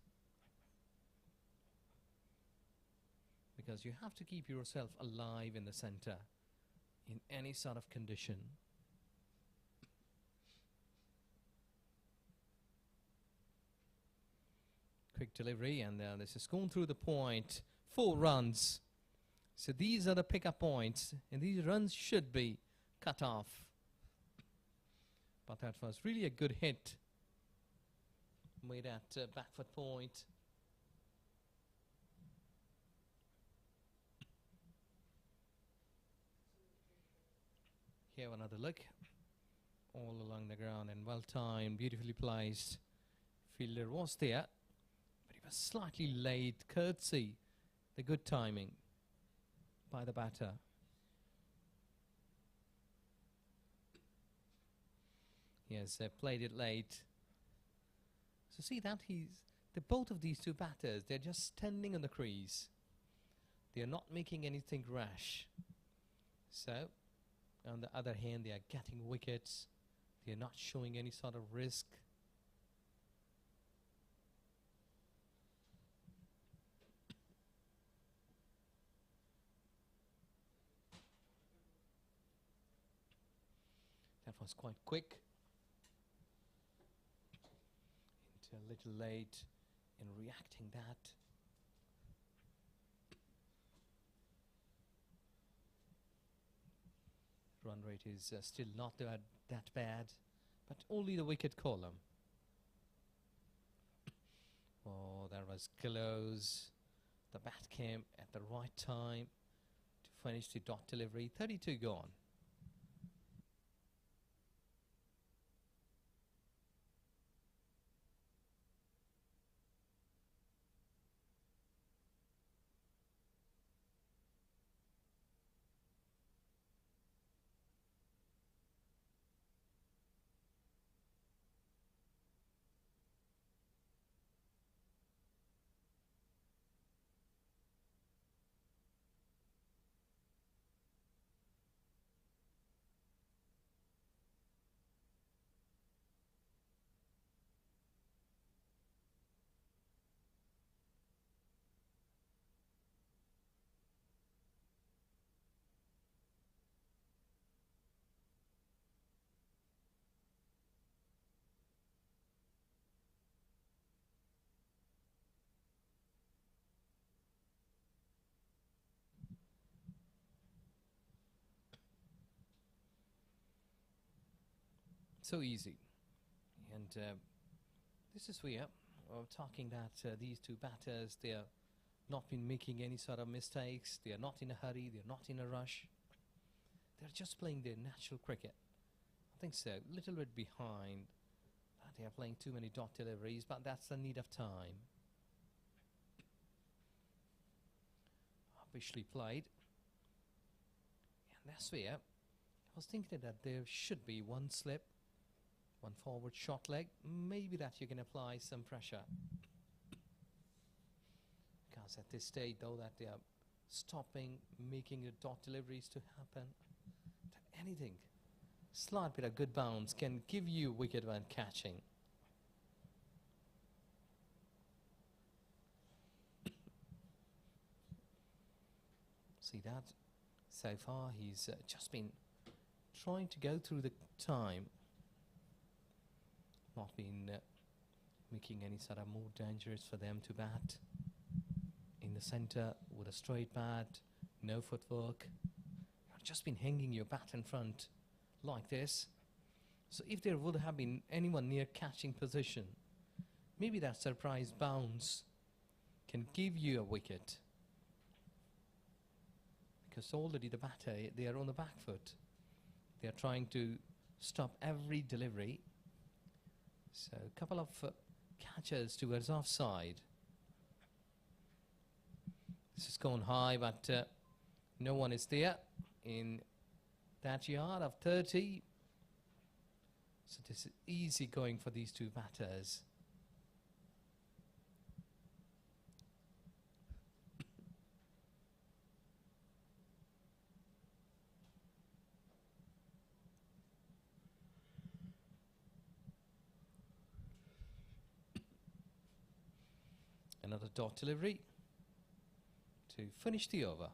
Because you have to keep yourself alive in the centre in any sort of condition. Quick delivery, and this is gone through the point. 4 runs. So these are the pickup points, and these runs should be cut off. But that was really a good hit made at back foot point. Here another look, all along the ground, and well timed, beautifully placed. Fielder was there, but he was slightly late, courtesy the good timing by the batter. He has played it late. So see that both of these two batters, they're just standing on the crease. They are not making anything rash. So on the other hand, they are getting wickets. They are not showing any sort of risk. That was quite quick. And a little late in reacting that. Run rate is still not that bad, but only the wicket column. Oh, that was close. The bat came at the right time to finish the dot delivery. 32 gone. So easy. And this is where we're talking that these two batters, they are not been making any sort of mistakes. They are not in a hurry. They are not in a rush. They're just playing their natural cricket. I think so. A little bit behind. They are playing too many dot deliveries, but that's the need of time. Obviously played. And that's where I was thinking that there should be one slip, one forward short leg. Maybe that you can apply some pressure. Because at this stage, though, that they are stopping, making the dot deliveries to happen. Anything, slight bit of good bounce can give you wicket when catching. See that? So far, he's just been trying to go through the time. Not been making any sort of more dangerous for them to bat. In the centre with a straight bat, No footwork. You've just been hanging your bat in front like this. So if there would have been anyone near catching position, maybe that surprise bounce can give you a wicket. Because already the batter, they are on the back foot. They are trying to stop every delivery. So a couple of catches towards offside. This has gone high, but no one is there in that yard of 30. So this is easy going for these two batters. Another dot delivery to finish the over.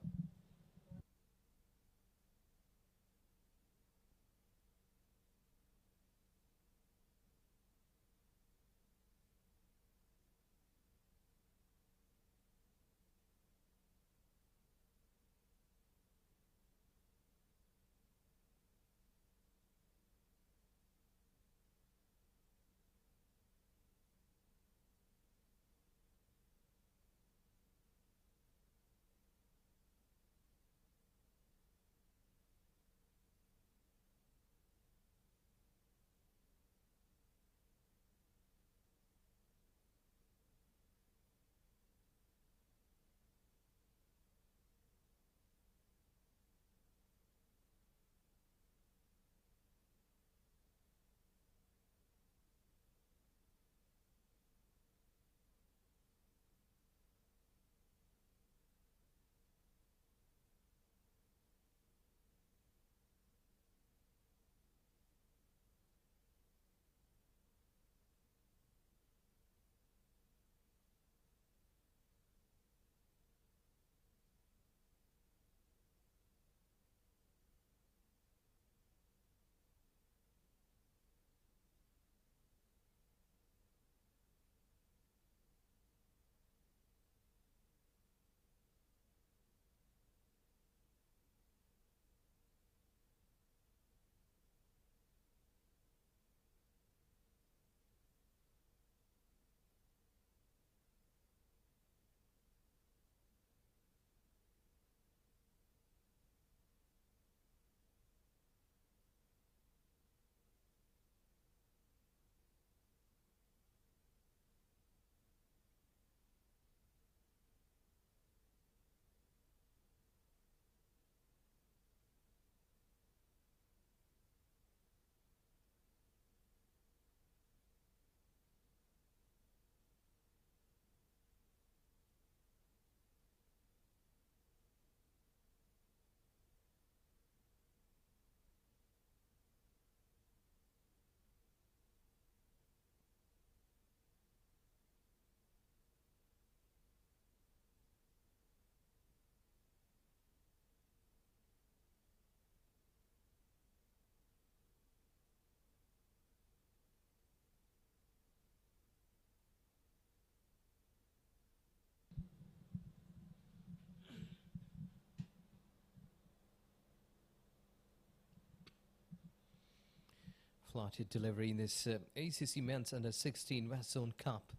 Flighted delivery in this ACC Men's Under 16 West Zone Cup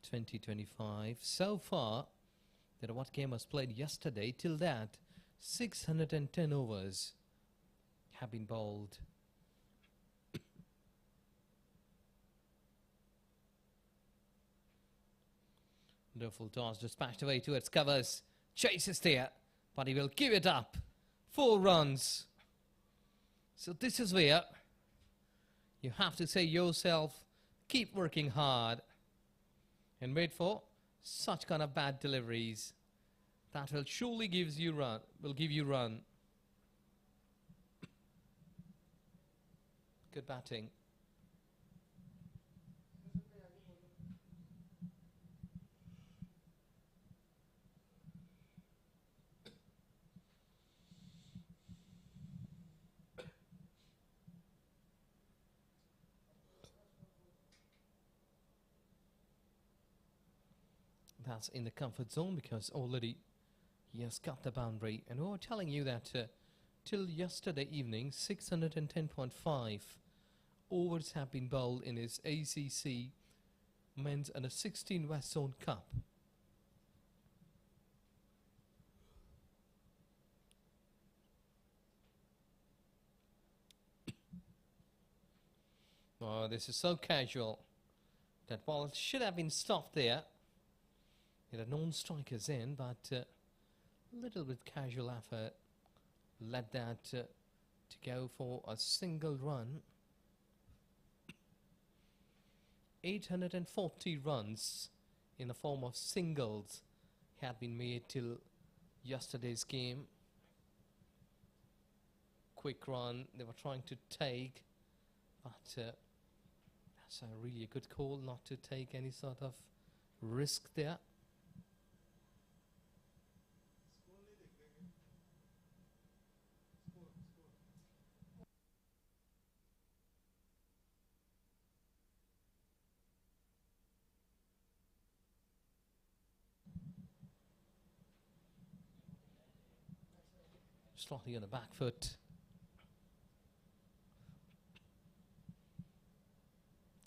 2025. So far, what game was played yesterday, till that, 610 overs have been bowled. Wonderful toss dispatched away towards covers. Chases there, but he will give it up. 4 runs. So this is where you have to say yourself, keep working hard and wait for such kind of bad deliveries. That will surely give you run. Good batting. That's in the comfort zone because already He has cut the boundary, and we were telling you that till yesterday evening, 610.5 overs have been bowled in his ACC Men's Under 16 West Zone Cup. Oh, this is so casual. That ball should have been stopped there. It had non-strikers in, but a little bit casual effort led that to go for a single run. 840 runs in the form of singles had been made till yesterday's game. Quick run they were trying to take, but that's a really good call not to take any sort of risk there. Slightly on the back foot.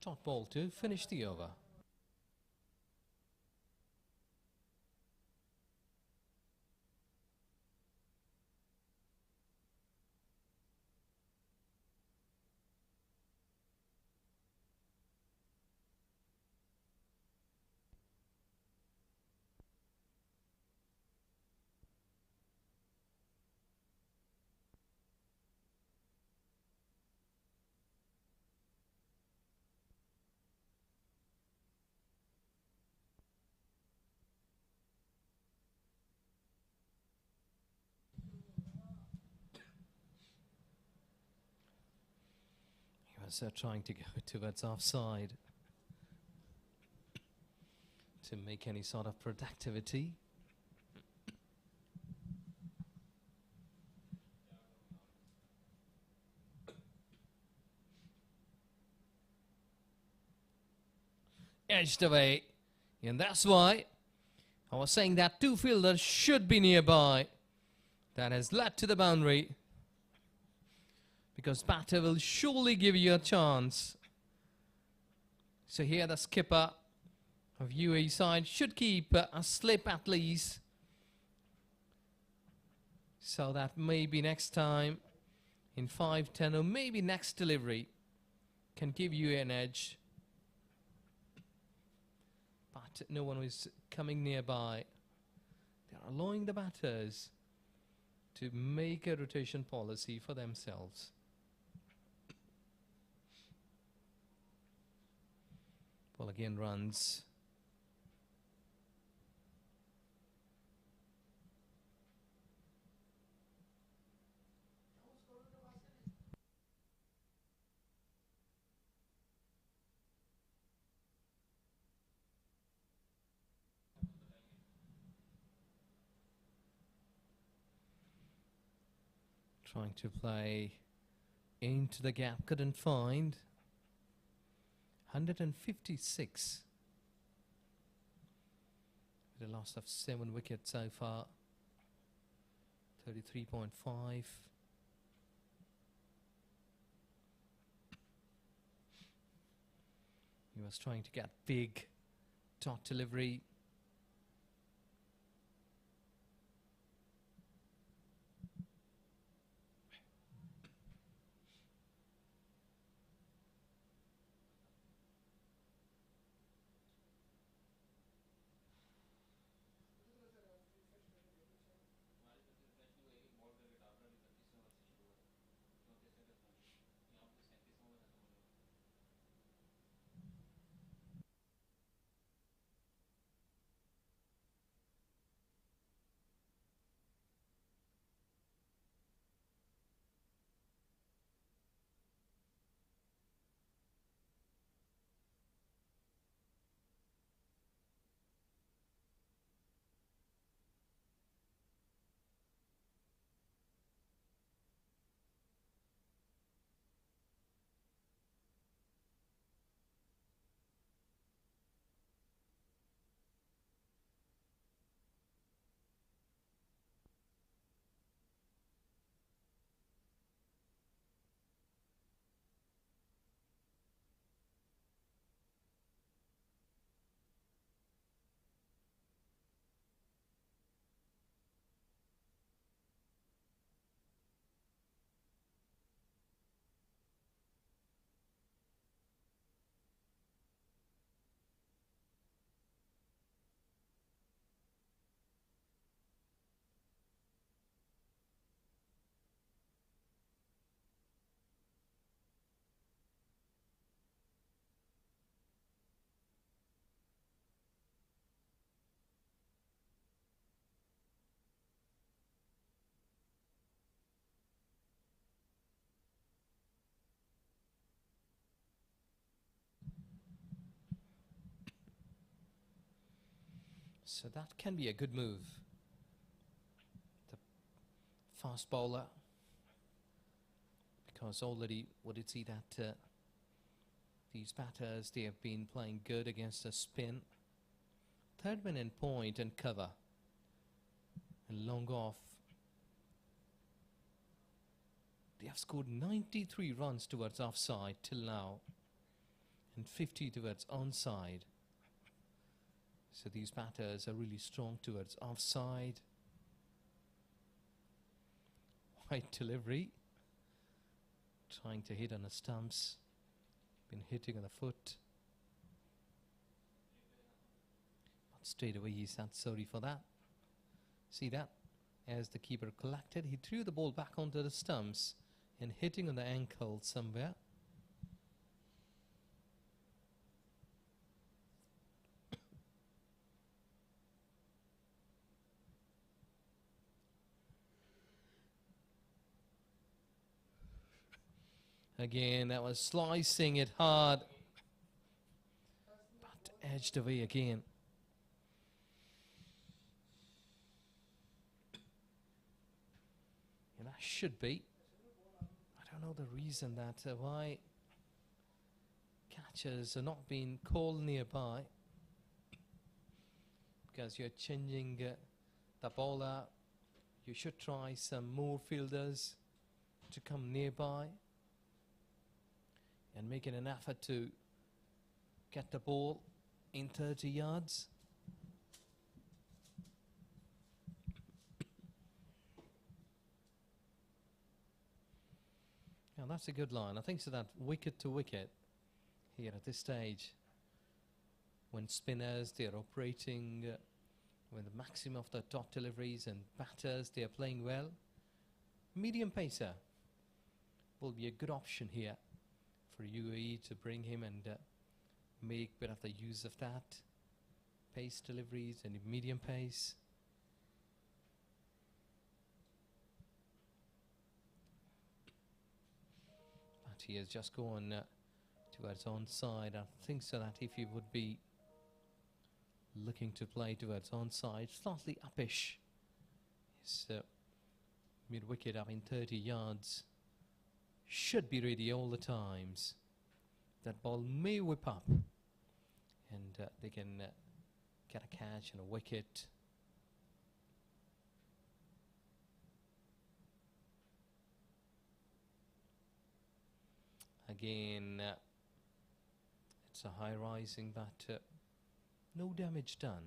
Dot ball to finish the over. He was trying to go towards offside to make any sort of productivity. Edged away, and that's why I was saying that two fielders should be nearby. That has led to the boundary, because batter will surely give you a chance. So here the skipper of UAE side should keep a slip at least, so that maybe next time in 5-10 or maybe next delivery can give you an edge. But no one was coming nearby. They are allowing the batters to make a rotation policy for themselves. Ball again runs. Trying to play into the gap, couldn't find. 156. With a loss of 7 wickets so far. 33.5. He was trying to get big dot delivery. So that can be a good move. The fast bowler, because already we did see that these batters, they have been playing good against a spin. Third man in point and cover. And long off. They have scored 93 runs towards offside till now. And 50 towards onside. So these batters are really strong towards offside. Wide delivery. Trying to hit on the stumps. Been hitting on the foot. But straight away he said sorry for that. See that? As the keeper collected, he threw the ball back onto the stumps and hitting on the ankle somewhere. Again, that was slicing it hard, but edged away again. And that should be. I don't know the reason that why catchers are not being called nearby. Because you're changing the bowler. You should try some more fielders to come nearby. And making an effort to get the ball in 30 yards. Now that's a good line. I think so that wicket to wicket here at this stage. When spinners, they're operating with the maximum of the top deliveries and batters, they are playing well. Medium pacer will be a good option here for UAE to bring him and make a bit of the use of that. Pace deliveries and medium pace. But he has just gone towards onside. I think so that if he would be looking to play towards onside, slightly uppish. His mid-wicket up in 30 yards. Should be ready all the times. That ball may whip up and they can get a catch and a wicket. Again, it's a high rising, but no damage done.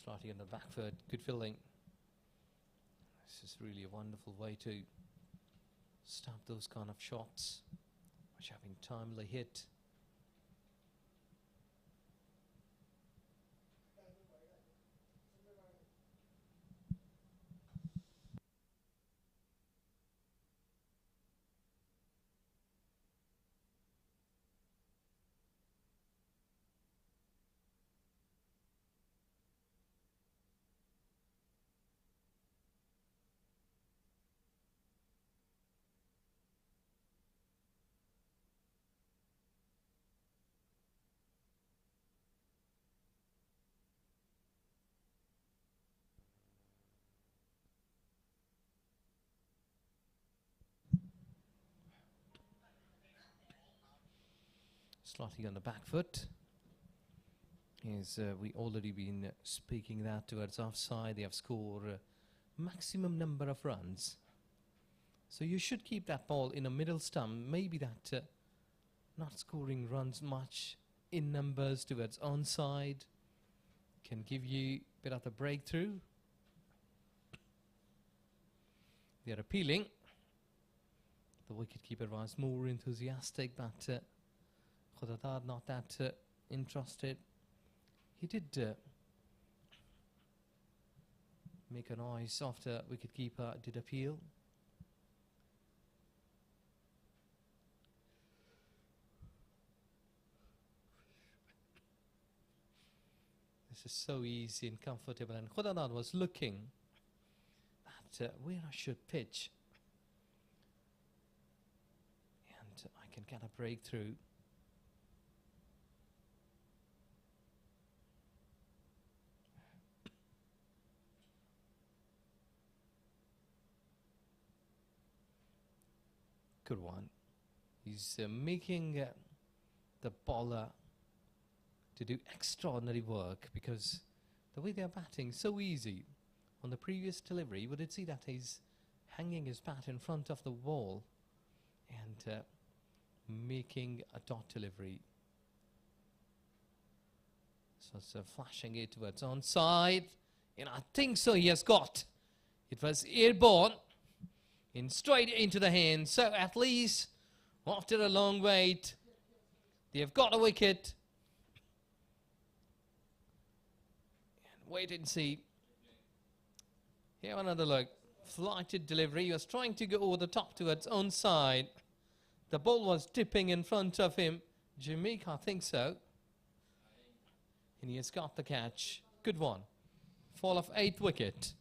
Slightly on the back foot, good fielding. This is really a wonderful way to stop those kind of shots, which have been timely hit. Slightly on the back foot. As we already been speaking that towards offside, they have scored maximum number of runs. So you should keep that ball in a middle stump. Maybe that not scoring runs much in numbers towards onside can give you a bit of the breakthrough. They are appealing. The wicketkeeper was more enthusiastic, but Khudadad not that interested. He did make a noise after wicketkeeper did appeal. This is so easy and comfortable, and Khudadad was looking at where I should pitch, and I can get a breakthrough. Good one. He's making the bowler to do extraordinary work, because the way they're batting so easy. On the previous delivery, we did see that he's hanging his bat in front of the wall and making a dot delivery. So flashing it towards onside, and I think so he has got. It was airborne in straight into the hands. So at least after a long wait, they have got a wicket. And wait and see. Here another look. Flighted delivery. He was trying to go over the top towards onside. The ball was dipping in front of him. Jamaica, I think so. And he has got the catch. Good one. Fall of 8th wicket.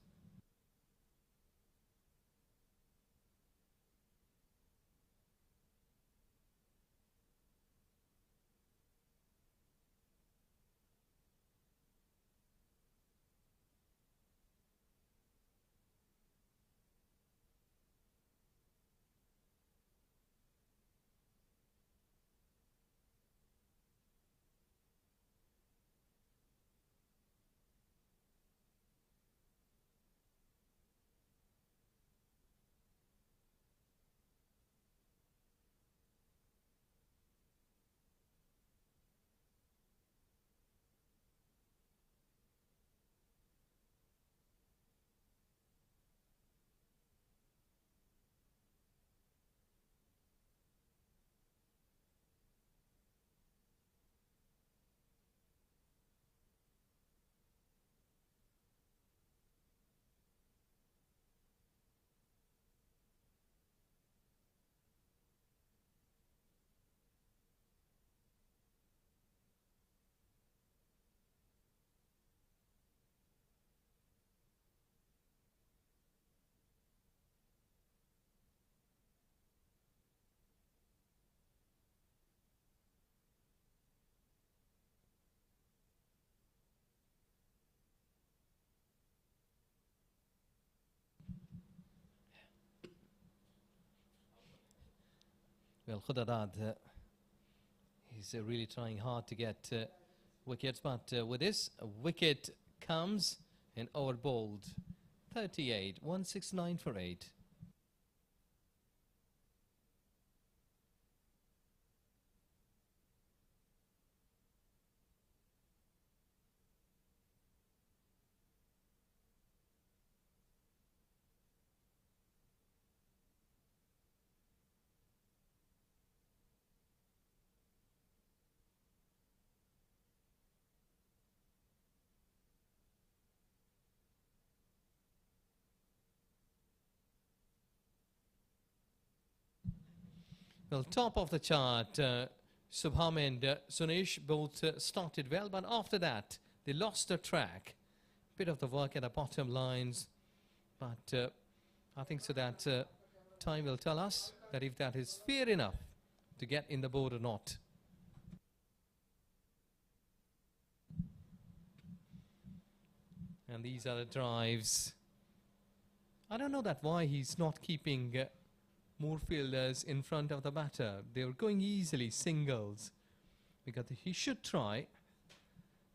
Well, Khudadad is really trying hard to get wickets, but with this, a wicket comes and overbowled. 38, 169 for 8. Well, top of the chart, Subham and Sunesh both started well, but after that, they lost the track. Bit of the work at the bottom lines, but I think so that time will tell us that if that is fair enough to get in the board or not. And these are the drives. I don't know that why he's not keeping more fielders in front of the batter. They were going easily, singles, because he should try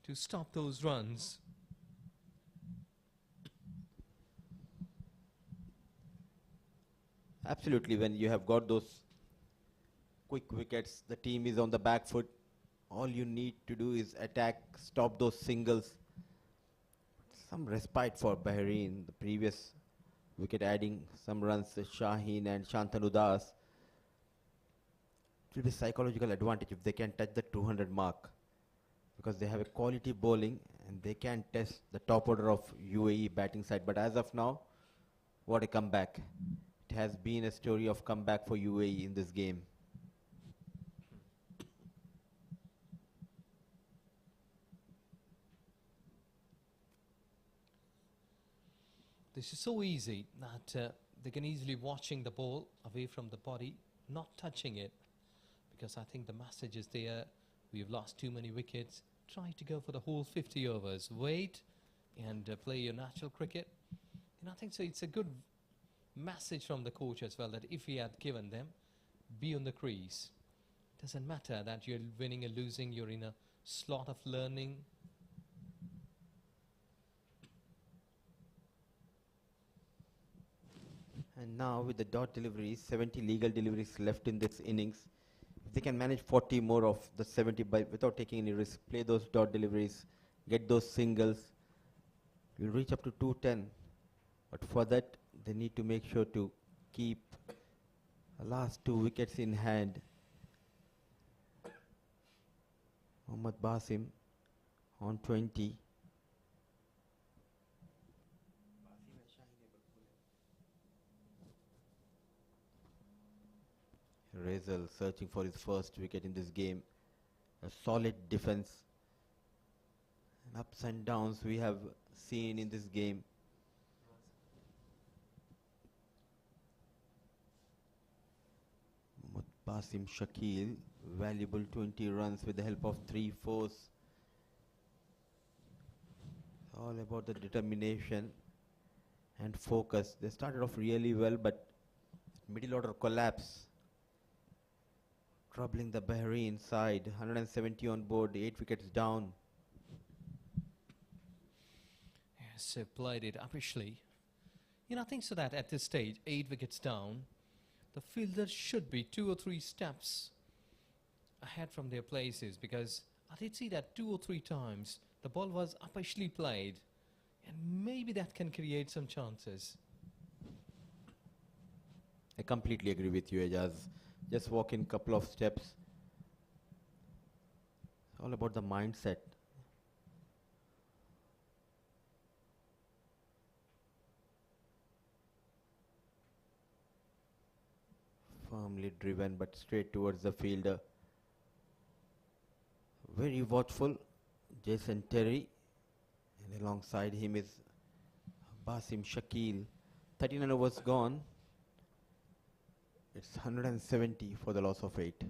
to stop those runs. Absolutely, when you have got those quick wickets, the team is on the back foot. All you need to do is attack, stop those singles. Some respite for Bahrain. The previous wicket adding some runs, Shaheen and Shantanu Das. It will be psychological advantage if they can touch the 200 mark, because they have a quality bowling and they can test the top order of UAE batting side. But as of now, what a comeback. It has been a story of comeback for UAE in this game. This is so easy that they can easily watching the ball away from the body, not touching it, because I think the message is there. We've lost too many wickets. Try to go for the whole 50 overs. Wait and play your natural cricket. And I think so. It's a good message from the coach as well, that if he had given them, be on the crease. Doesn't matter that you're winning or losing. You're in a slot of learning. And now with the dot deliveries, 70 legal deliveries left in this innings. If they can manage 40 more of the 70 without taking any risk, play those dot deliveries, get those singles, you'll reach up to 210. But for that, they need to make sure to keep the last 2 wickets in hand. Mohammad Basim on 20. Razel searching for his first wicket in this game. A solid defense. And ups and downs we have seen in this game. Basim Shakil, valuable 20 runs with the help of 3 fours. All about the determination and focus. They started off really well, but middle order collapse, troubling the Bahrain side. 170 on board, 8 wickets down. Yes, played it upishly. I think so that at this stage, 8 wickets down, the fielders should be 2 or 3 steps ahead from their places, because I did see that 2 or 3 times the ball was upishly played, and maybe that can create some chances. I completely agree with you, Ajaz. Just walk in couple of steps. It's all about the mindset. Firmly driven, but straight towards the fielder. Very watchful, Jason Terry, and alongside him is Basim Shakil. 39 overs gone. It's 170 for the loss of 8.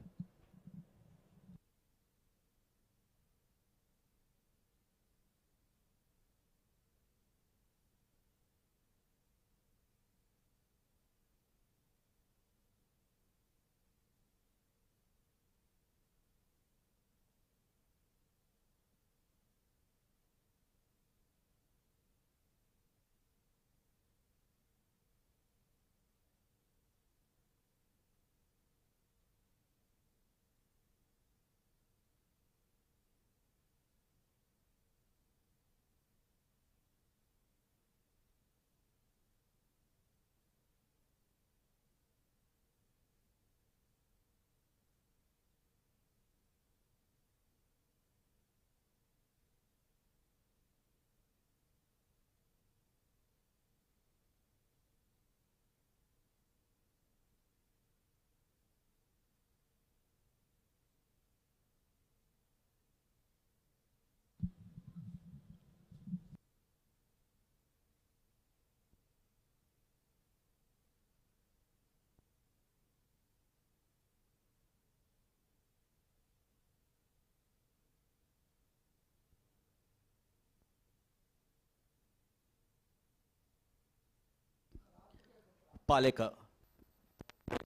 Paleka,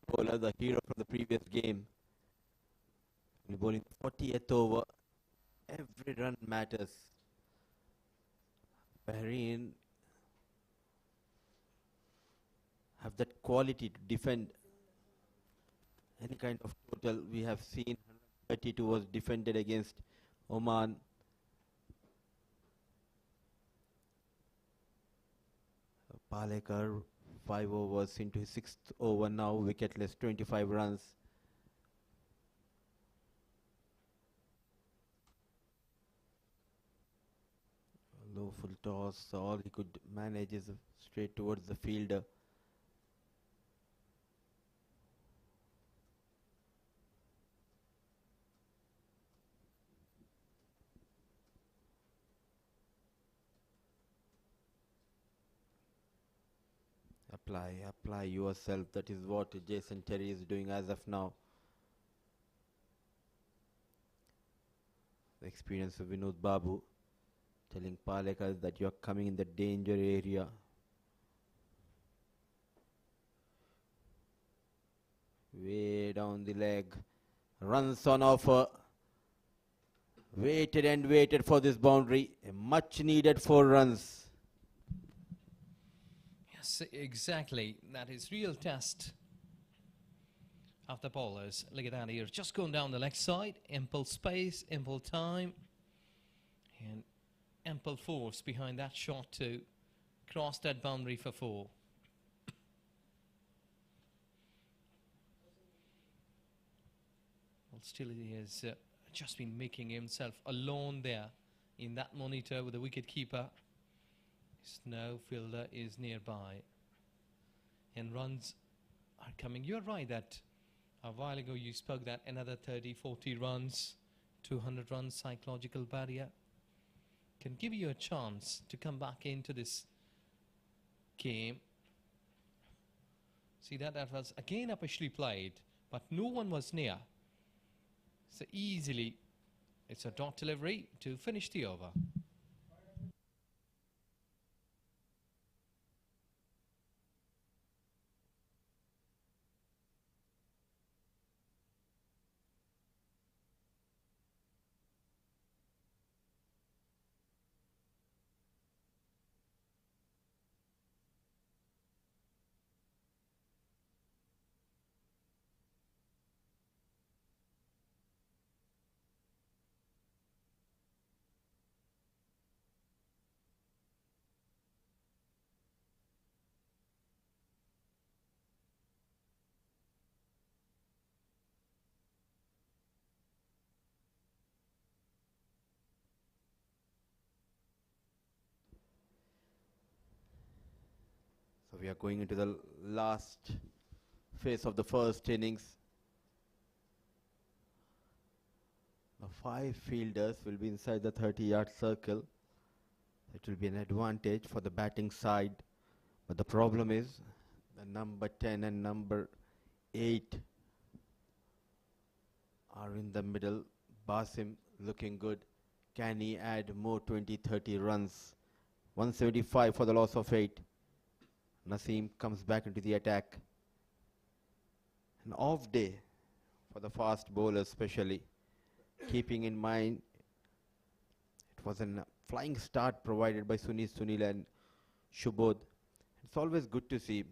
bowler, the hero from the previous game. Bowling 40th over. Every run matters. Bahrain have that quality to defend any kind of total. We have seen 132 was defended against Oman. Palekar 5 overs into his 6th over now, wicketless, 25 runs. Full toss, all he could manage is straight towards the fielder. Apply yourself. That is what Jason Terry is doing as of now. The experience of Vinod Babu telling Palekar that you are coming in the danger area. Way down the leg. Runs on offer. Waited and waited for this boundary. A much needed 4 runs. Yes, exactly. That is real test of the bowlers. Look at that here. Just going down the leg side. Ample space, ample time. And ample force behind that shot to cross that boundary for 4. Well, still he has just been making himself alone there in that monitor with the wicket keeper. His no fielder is nearby. And runs are coming. You're right that a while ago you spoke that another 30, 40 runs, 200 runs psychological barrier can give you a chance to come back into this game. See that was again officially played, but no one was near. So easily, it's a dot delivery to finish the over. So we are going into the last phase of the first innings. The 5 fielders will be inside the 30-yard circle. It will be an advantage for the batting side. But the problem is the number 10 and number 8 are in the middle. Basim looking good. Can he add more 20-30 runs? 175 for the loss of 8. Naseem comes back into the attack. An off day for the fast bowlers especially. Keeping in mind it was a flying start provided by Sunil and Shubodh. It's always good to see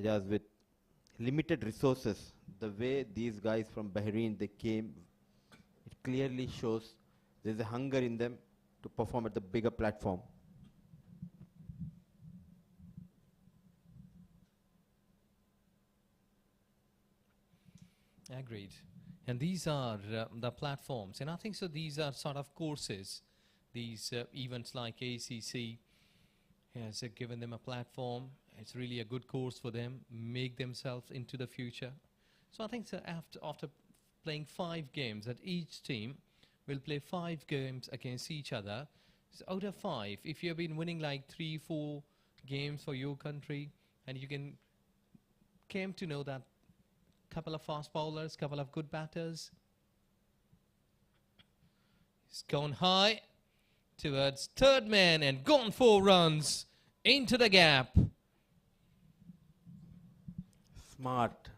Ijaz with limited resources. The way these guys from Bahrain they came, it clearly shows there's a hunger in them to perform at the bigger platform. Agreed. And these are the platforms. And I think so these are sort of courses. These events like ACC has given them a platform. It's really a good course for them. Make themselves into the future. So I think so after playing 5 games, that each team will play 5 games against each other. So out of 5, if you've been winning like 3, 4 games for your country, and you came to know that couple of fast bowlers, couple of good batters. He's gone high towards third man and gone 4 runs into the gap. Smart,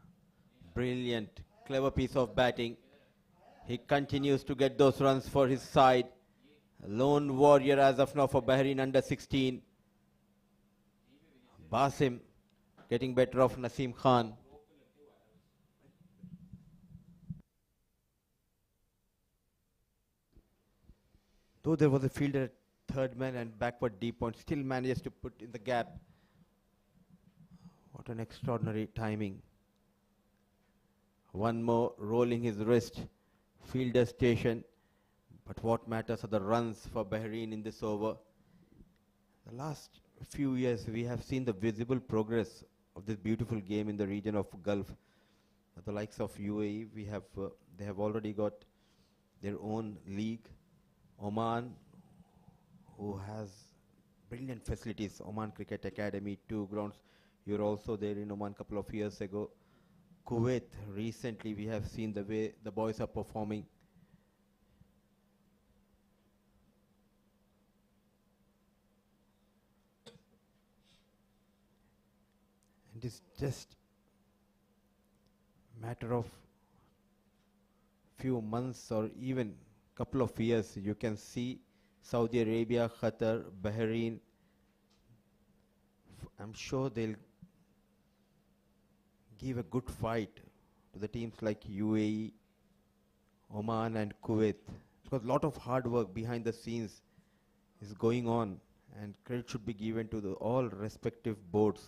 brilliant, clever piece of batting. He continues to get those runs for his side. A lone warrior as of now for Bahrain under 16. Basim getting better of Naseem Khan. Though there was a fielder at third man and backward deep point, still manages to put in the gap. What an extraordinary timing. One more, rolling his wrist. Fielder station. But what matters are the runs for Bahrain in this over. The last few years, we have seen the visible progress of this beautiful game in the region of Gulf. The likes of UAE, they have already got their own league. Oman, who has brilliant facilities, Oman Cricket Academy, 2 grounds. You were also there in Oman a couple of years ago. Kuwait, recently we have seen the way the boys are performing. And it's just matter of few months or even couple of years, you can see Saudi Arabia, Qatar, Bahrain. I'm sure they'll give a good fight to the teams like UAE, Oman and Kuwait, because a lot of hard work behind the scenes is going on, and credit should be given to all respective boards,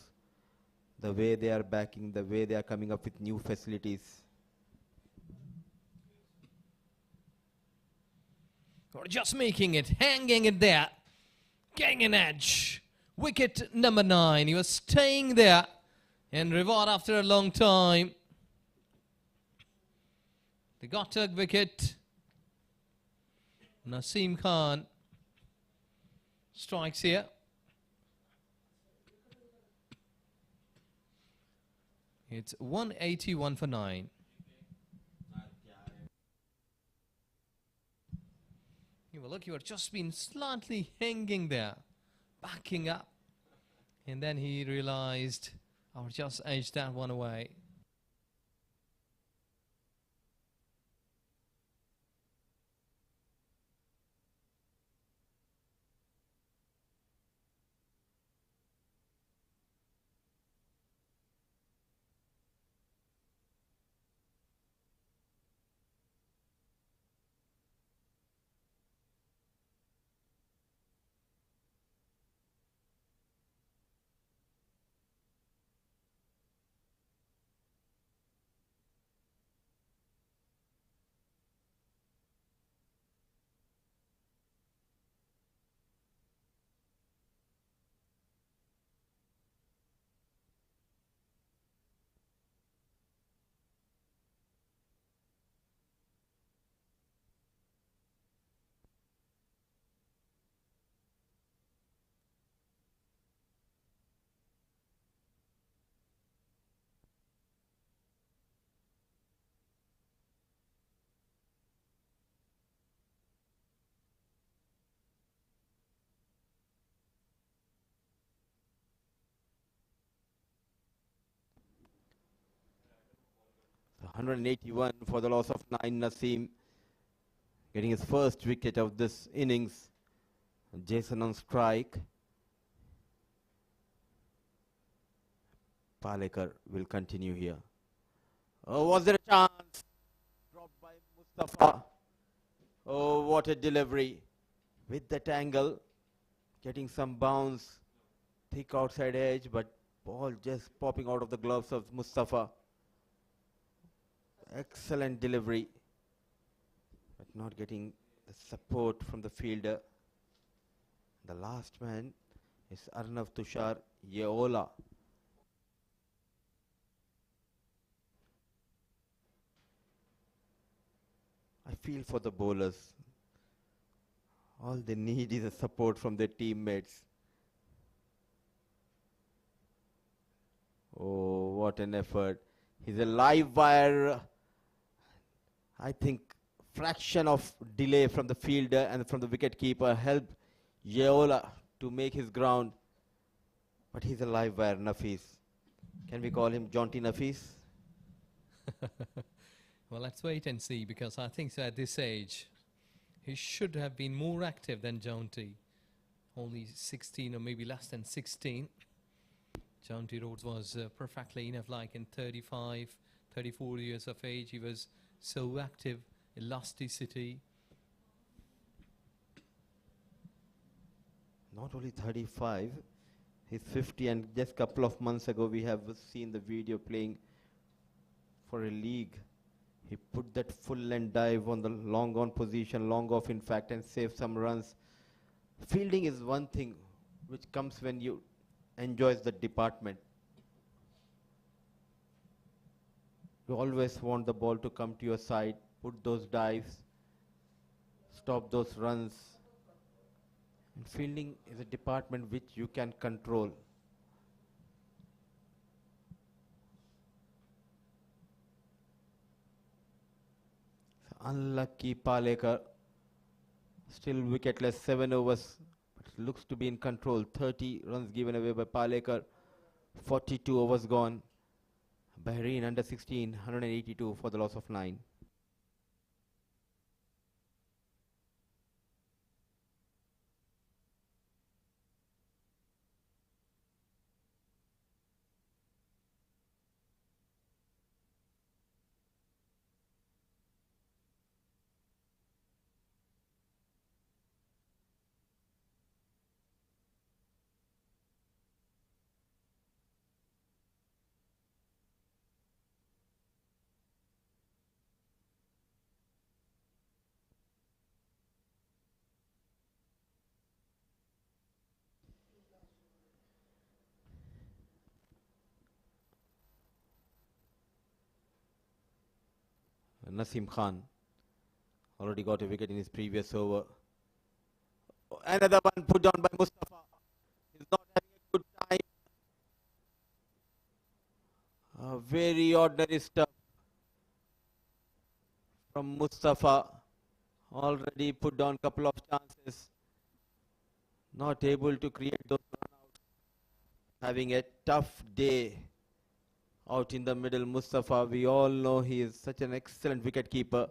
the way they are backing, the way they are coming up with new facilities. Or just making it, hanging it there, getting an edge. Wicket number 9, he was staying there in reward after a long time. The Ghatak wicket. Naseem Khan strikes here. It's 181 for 9. Well, look, you had just been slightly hanging there, backing up. And then he realized, I'll just edge that one away. So 181 for the loss of 9. Naseem getting his first wicket of this innings. Jason on strike. Palekar will continue here. Oh, was there a chance? Dropped by Mustafa. Oh, what a delivery. With that angle, getting some bounce. Thick outside edge, but ball just popping out of the gloves of Mustafa. Excellent delivery, but not getting the support from the fielder. The last man is Arnav Tushar Yeola. I feel for the bowlers. All they need is a support from their teammates. Oh, what an effort. He's a live wire. I think fraction of delay from the fielder and from the wicket keeper helped Yeola to make his ground. But he's a live wire, Nafis. Can we call him Jaunty Nafis? Well, let's wait and see, because I think so at this age, he should have been more active than Jaunty. Only 16 or maybe less than 16. Jaunty Rhodes was perfectly enough, like in 35, 34 years of age. He was so active, elasticity. Not only 35, he's 50, and just a couple of months ago we have seen the video playing for a league. He put that full length dive on the long on position, long off in fact, and saved some runs. Fielding is one thing which comes when you enjoys the department. You always want the ball to come to your side, put those dives, stop those runs. And fielding is a department which you can control. So unlucky Palekar, still wicketless, 7 overs, but looks to be in control. 30 runs given away by Palekar, 42 overs gone. Bahrain under 16, 182 for the loss of 9. Naseem Khan already got a wicket in his previous over. Another one put down by Mustafa. He's not having a good time. Very ordinary stuff from Mustafa. Already put down a couple of chances. Not able to create those runouts. Having a tough day out in the middle. Mustafa, we all know he is such an excellent wicket keeper.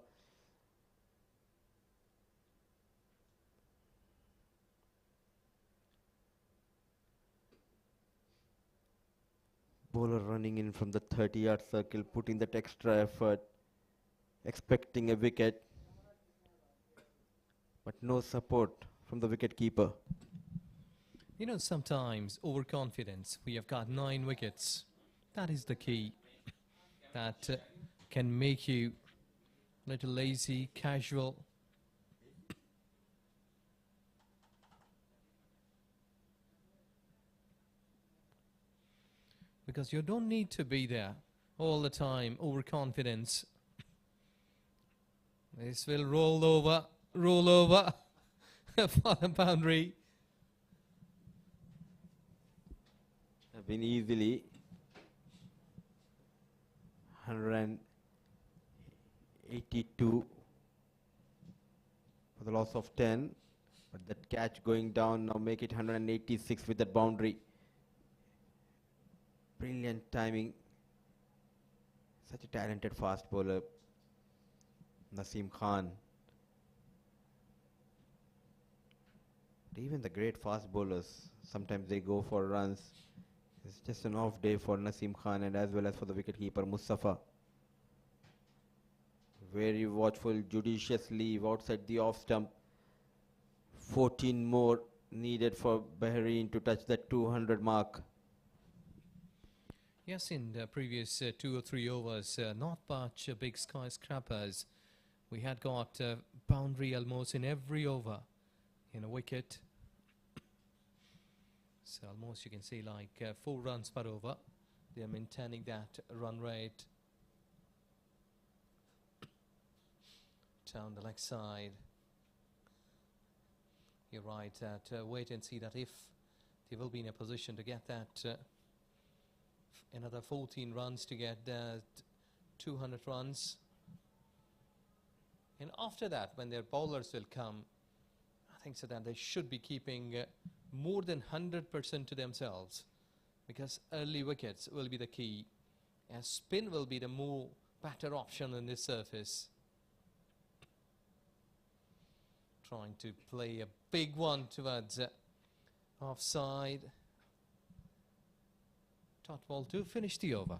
Bowler running in from the 30-yard circle, putting that extra effort, expecting a wicket, but no support from the wicket keeper. You know, sometimes overconfidence. We have got 9 wickets. That is the key. That can make you a little lazy, casual. Because you don't need to be there all the time, overconfidence. This will roll over for the boundary. Have been easily 182 for the loss of 10, but that catch going down now make it 186 with that boundary. Brilliant timing. Such a talented fast bowler, Naseem Khan. Even the great fast bowlers, sometimes they go for runs. It's just an off day for Naseem Khan and as well as for the wicketkeeper Mustafa. Very watchful, judicious leave outside the off stump. 14 more needed for Bahrain to touch that 200 mark. Yes, in the previous 2 or 3 overs, not much big skyscrapers. We had got boundary almost in every over in a wicket. So almost you can say like 4 runs per over. They are maintaining that run rate. Down the leg side. You're right, wait and see that if they will be in a position to get that another 14 runs to get 200 runs. And after that, when their bowlers will come, I think so that they should be keeping more than 100% to themselves, because early wickets will be the key, and spin will be the more better option on this surface. Trying to play a big one towards offside. Dot ball to finish the over.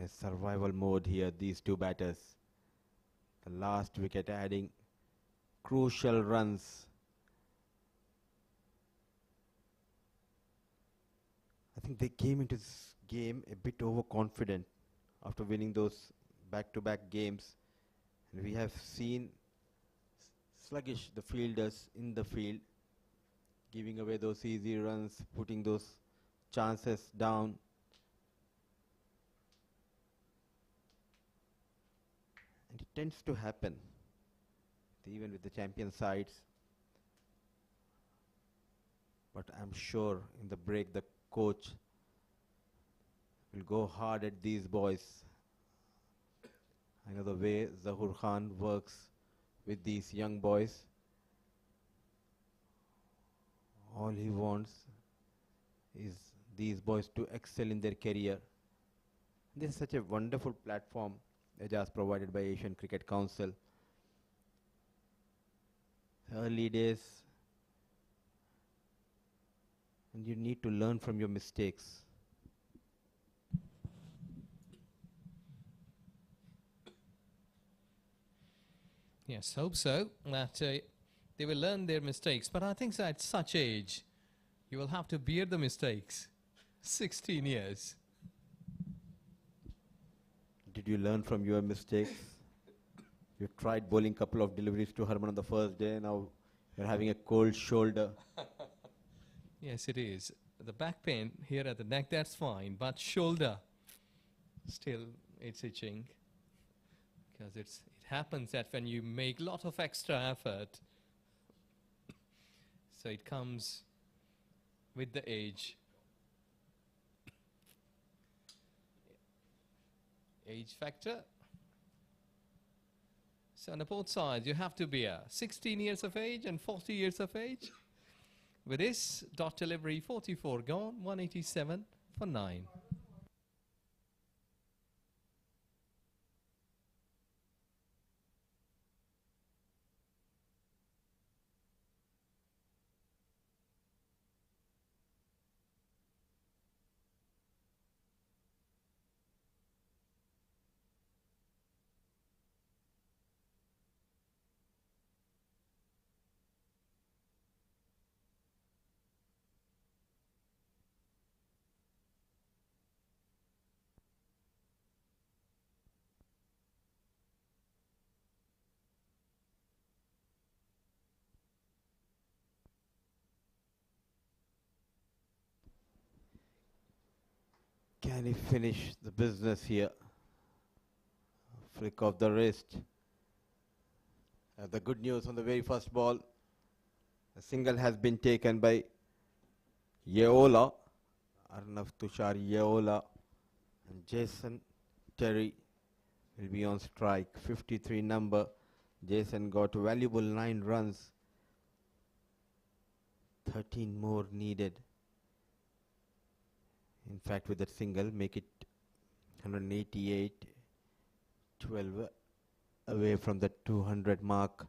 in a survival mode here, these two batters. The last wicket adding crucial runs. I think they came into this game a bit overconfident after winning those back-to-back games. And we have seen sluggish the fielders in the field, giving away those easy runs, putting those chances down. And it tends to happen, even with the champion sides. But I'm sure in the break the coach will go hard at these boys. I know the way Zahur Khan works with these young boys. All he wants is these boys to excel in their career. This is such a wonderful platform Ajaz provided by Asian Cricket Council. Early days, and you need to learn from your mistakes. Yes, hope so, that they will learn their mistakes. But I think that at such age, you will have to bear the mistakes. 16 years. Did you learn from your mistakes? You tried bowling a couple of deliveries to Harman on the first day. Now you're having a cold shoulder. Yes, it is. The back pain here at the neck, that's fine. But shoulder, still it's itching. Because it happens that when you make a lot of extra effort, so it comes with the age. Age factor. So on both sides, you have to be 16 years of age and 40 years of age. With this, dot delivery 44 gone, 187 for 9. Can he finish the business here? Flick of the wrist. The good news on the very first ball. A single has been taken by Yeola. Arnav Tushar Yeola. And Jason Terry will be on strike. 53 number. Jason got valuable 9 runs. 13 more needed. In fact, with that single, make it 188, 12 away from the 200 mark.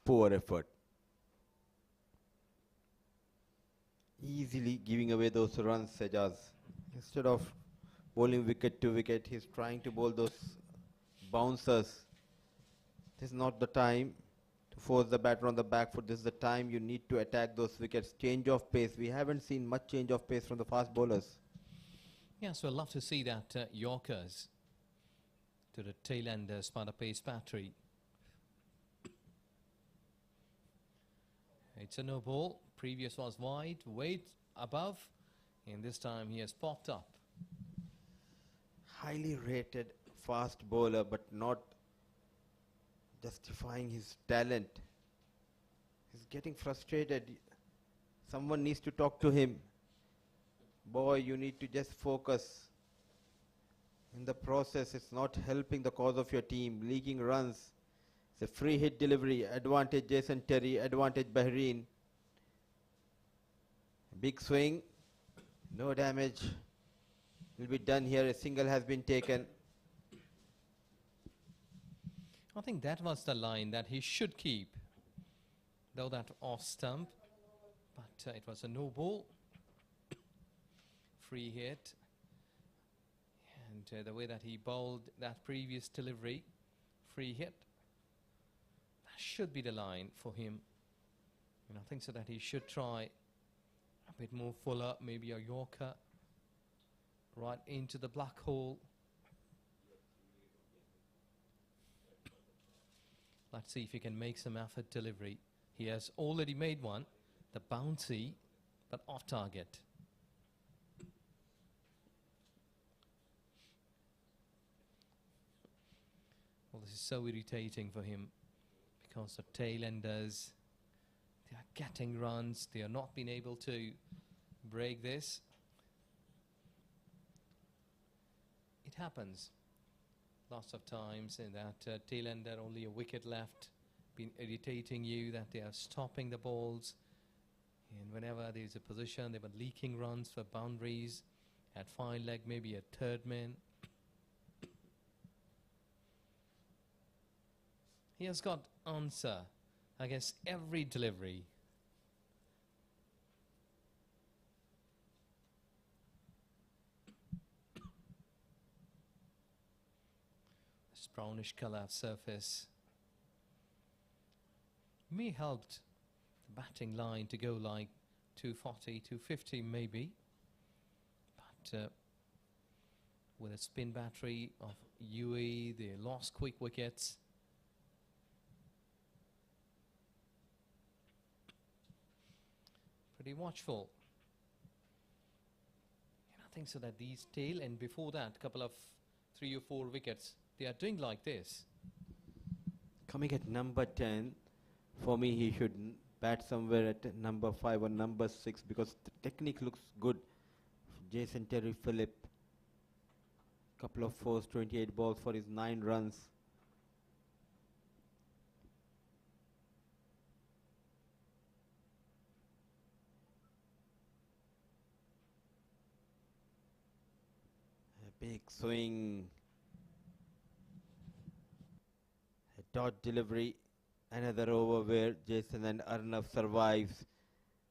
Poor effort. Easily giving away those runs, Sajaz. Instead of bowling wicket to wicket, he's trying to bowl those bouncers. This is not the time to force the batter on the back foot. This is the time you need to attack those wickets. Change of pace. We haven't seen much change of pace from the fast bowlers. Yeah, so I'd love to see that Yorkers to the tail end as part of pace battery. It's a no ball. Previous was wide, weight above, and this time he has popped up. Highly rated fast bowler, but not justifying his talent. He's getting frustrated. Someone needs to talk to him. Boy, you need to just focus. In the process, it's not helping the cause of your team. Leaking runs. It's a free hit delivery. Advantage Jason Terry. Advantage Bahrain. Big swing. No damage will be done here. A single has been taken. I think that was the line that he should keep, though that off stump, but it was a no ball. Free hit. And the way that he bowled that previous delivery, free hit, that should be the line for him. And I think so that he should try a bit more fuller, maybe a Yorker, right into the black hole. Let's see if he can make some effort delivery. He has already made one, the bouncy, but off target. Well, this is so irritating for him because the tail-enders, they are getting runs. They are not being able to break this. It happens lots of times in that tail-ender, only a wicket left, been irritating you, that they are stopping the balls. And whenever there's a position, they were leaking runs for boundaries. At fine leg, maybe a third man. He has got answer, I guess, every delivery. This brownish color surface may helped the batting line to go like 240, 250 maybe. But with a spin battery of UAE, they lost quick wickets. Pretty watchful. And I think so that these tail, and before that, couple of 3 or 4 wickets, they are doing like this. Coming at number 10, for me he should bat somewhere at number 5 or number 6 because the technique looks good. Jason Terry Phillip, couple of fours, 28 balls for his 9 runs. A big swing. A dot delivery. Another over where Jason and Arnav survives.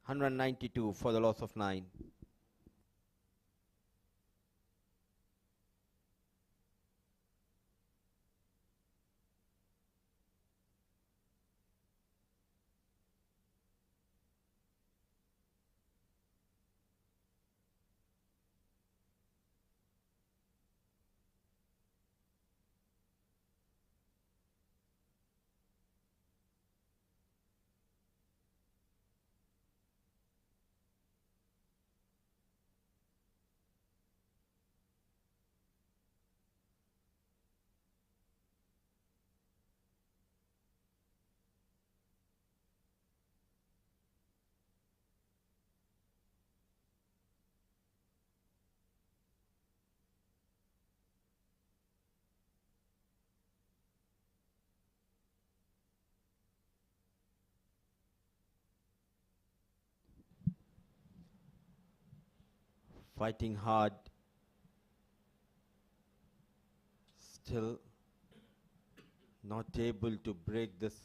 192 for the loss of 9. Fighting hard. Still not able to break this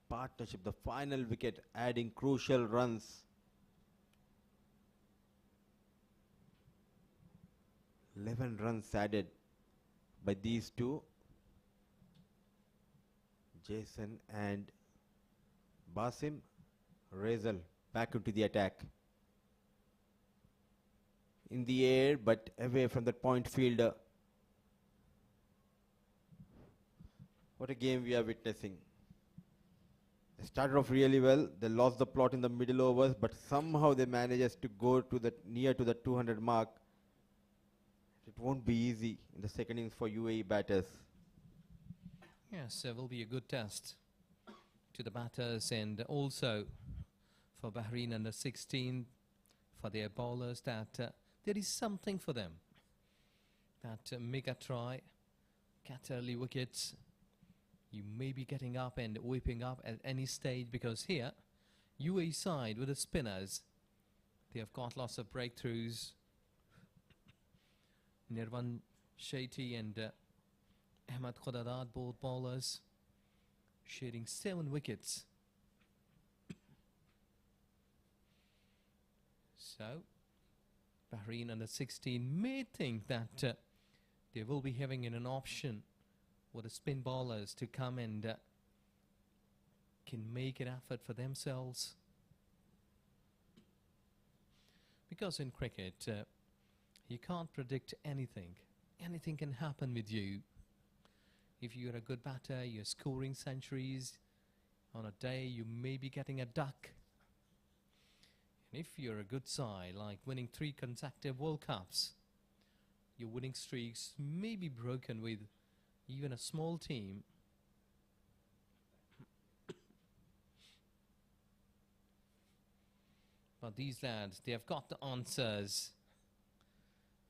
partnership. The final wicket adding crucial runs. 11 runs added by these two. Jason and Basim. Razel back into the attack. In the air, but away from that point fielder. What a game we are witnessing. They started off really well. They lost the plot in the middle overs, but somehow they managed to go to the near to the 200 mark. It won't be easy in the second innings for UAE batters. Yes, it will be a good test to the batters and also for BAHRAIN U16, for their bowlers, that there is something for them. That make a try, catch early wickets. You may be getting up and whipping up at any stage, because here, UAE side with the spinners, they have got lots of breakthroughs. Nirvan Shetty and Ahmed Khudadad, both bowlers, sharing 7 wickets. So, Bahrain under 16 may think that they will be having an option with the spin bowlers to come and can make an effort for themselves. Because in cricket, you can't predict anything. Anything can happen with you. If you're a good batter, you're scoring centuries. On a day, you may be getting a duck. And if you're a good side, like winning 3 consecutive World Cups, your winning streaks may be broken with even a small team. But these lads, they have got the answers.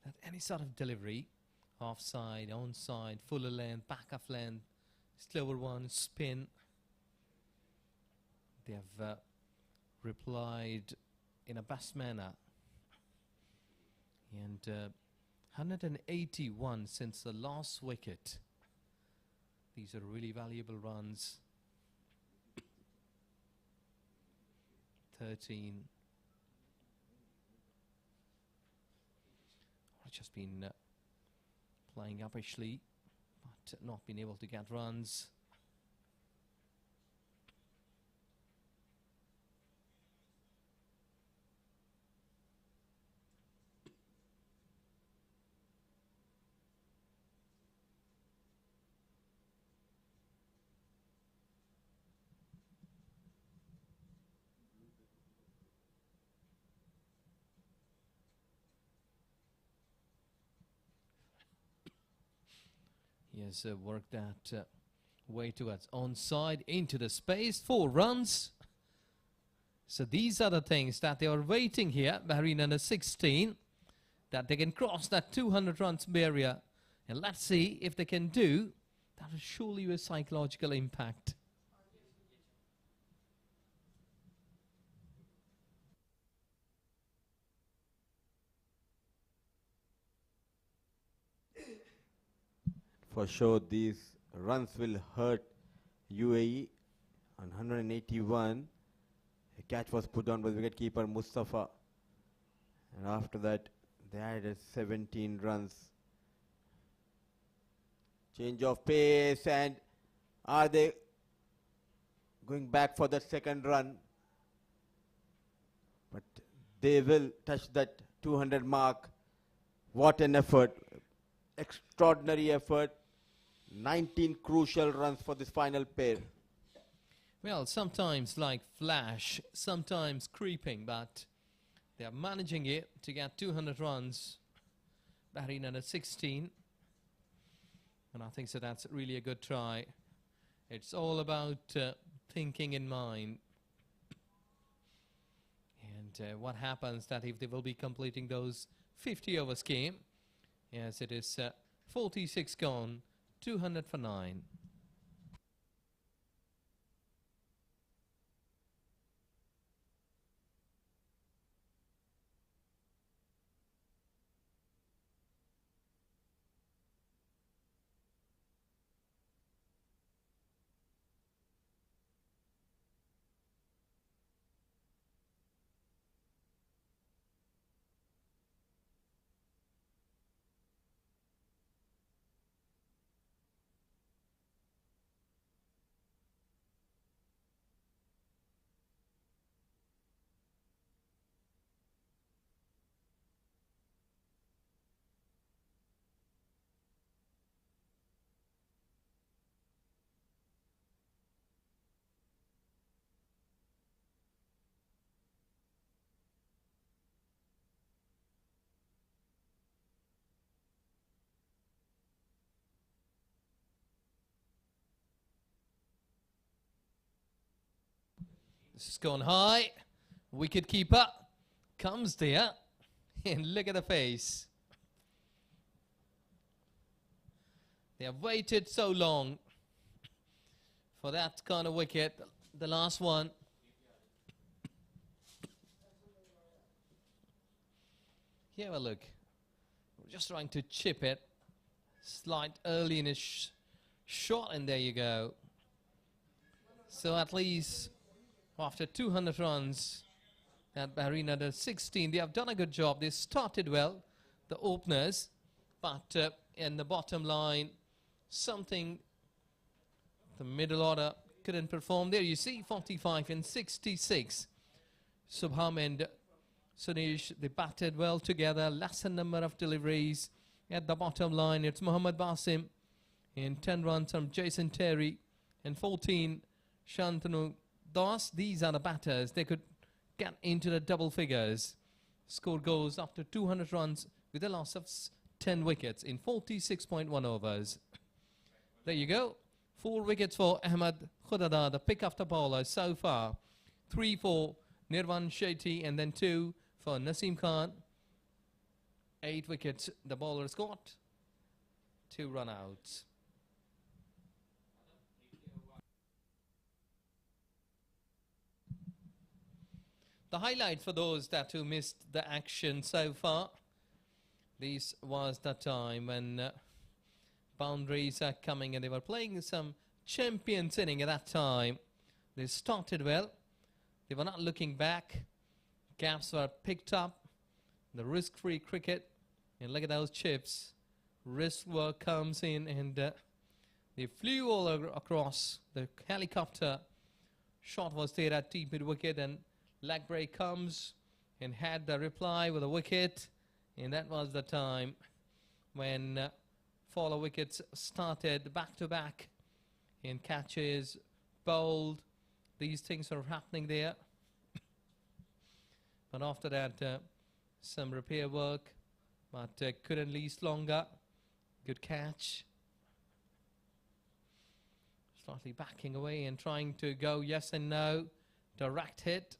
That any sort of delivery, offside, onside, fuller length, back of length, slower one, spin, they have replied in a best manner. And 181 since the last wicket. These are really valuable runs. 13. I've just been playing uppishly, but not been able to get runs. He has worked that way towards onside into the space. 4 runs. So these are the things that they are waiting here. Bahrain under 16, that they can cross that 200 runs barrier. And let's see if they can do. That will surely have a psychological impact. For sure, these runs will hurt UAE. On 181, a catch was put on by the wicketkeeper Mustafa. And after that, they added 17 runs. Change of pace, and are they going back for the second run? But they will touch that 200 mark. What an effort. Extraordinary effort. 19 crucial runs for this final pair. Well, sometimes like flash, sometimes creeping, but they are managing it to get 200 runs. Bahrain under 16. And I think so that's really a good try. It's all about thinking in mind. And what happens that if they will be completing those 50 over scheme, yes, it is 46 gone, 200 for 9. This has gone high. Wicket keeper comes there. And look at the face. They have waited so long for that kind of wicket. The last one. Here a look. We're just trying to chip it. Slight early in his shot, and there you go. So at least after 200 runs at BAHRAIN U16, they have done a good job. They started well, the openers, but in the bottom line, something the middle order couldn't perform. There you see 45 and 66. Subham and Sunish, they batted well together. Lesser number of deliveries. At the bottom line, it's Muhammad Basim in 10 runs from Jason Terry and 14 Shantanu Das. These are the batters. They could get into the double figures. Score goes up to 200 runs with a loss of 10 wickets in 46.1 overs. There you go. 4 wickets for Ahmad Khudada, the pick of the bowler so far. 3 for Nirvan Shetty and then 2 for Naseem Khan. 8 wickets the bowlers got. 2 run-outs. The highlight for those who missed the action so far. This was the time when boundaries are coming and they were playing some champions inning at that time. They started well. They were not looking back. Gaps were picked up. The risk-free cricket. And look at those chips. Risk work comes in and they flew all across. The helicopter shot was there at deep mid-wicket and leg break comes and had the reply with a wicket. And that was the time when follow wickets started back-to-back in catches, bowled. These things are happening there. But after that, some repair work, but couldn't last longer. Good catch. Slightly backing away and trying to go yes and no. Direct hit,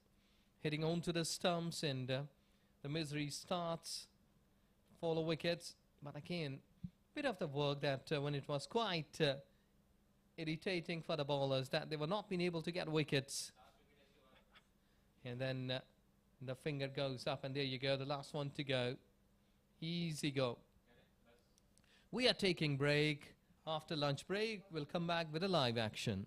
hitting onto the stumps, and the misery starts. Follow wickets, but again, bit of the work that when it was quite irritating for the bowlers that they were not being able to get wickets. And then the finger goes up and there you go, the last one to go. Easy go. We are taking break. After lunch break, we'll come back with a live action.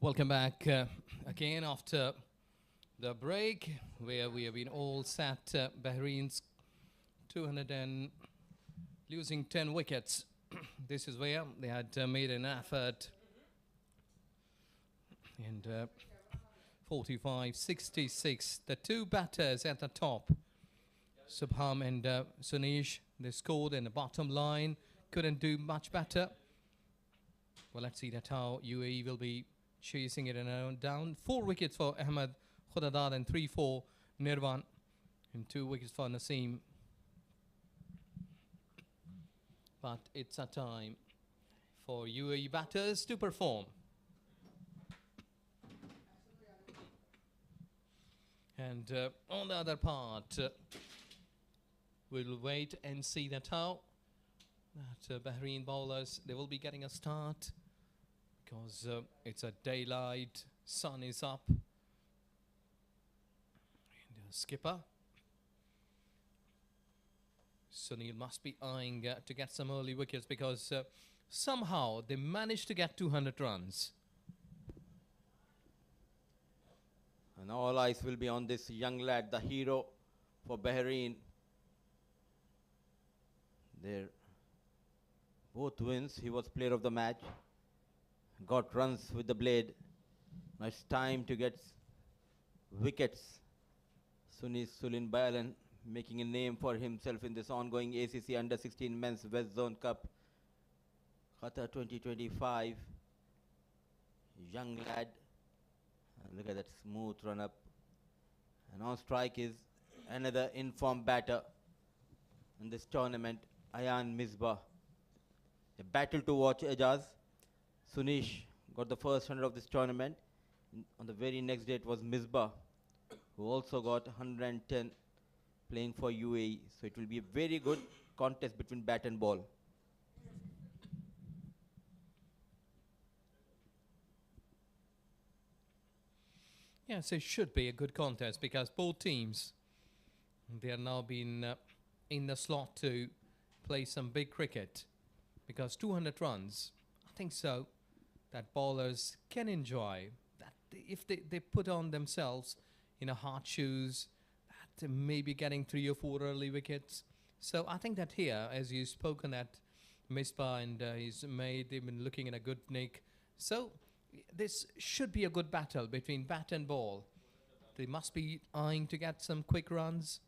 Welcome back again after the break, where we have been all sat. Bahrain's 200 and losing 10 wickets. This is where they had made an effort. And 45-66. The two batters at the top, Subham and Sunish, they scored in the bottom line. Couldn't do much better. Well, let's see that how UAE will be chasing it and down. 4 wickets for Ahmed Khudadad and 3 for Nirvan. And 2 wickets for Naseem. But it's a time for UAE batters to perform. And on the other part, we'll wait and see that how that Bahrain bowlers, they will be getting a start. Because it's a daylight, sun is up. And the skipper, Sunil, must be eyeing to get some early wickets, because somehow they managed to get 200 runs. And all eyes will be on this young lad, the hero for Bahrain. Their both wins, he was player of the match. Got runs with the blade. Now it's time to get wickets. Sulin Balan making a name for himself in this ongoing ACC Under-16 Men's West Zone Cup Qatar 2025. Young lad. And look at that smooth run up. And on strike is another informed batter in this tournament, Ayan Misbah. A battle to watch, Ajaz. Sunish got the first 100 of this tournament. On the very next day it was Misbah, who also got 110 playing for UAE. So it will be a very good contest between bat and ball. Yes, it should be a good contest, because both teams, they are now been in the slot to play some big cricket. Because 200 runs, I think so, that bowlers can enjoy. That if they put on themselves, hard shoes, that maybe getting 3 or 4 early wickets. So I think that here, as you've spoken, that Misbah and his mate, they've been looking in a good nick. So this should be a good battle between bat and ball. They must be eyeing to get some quick runs.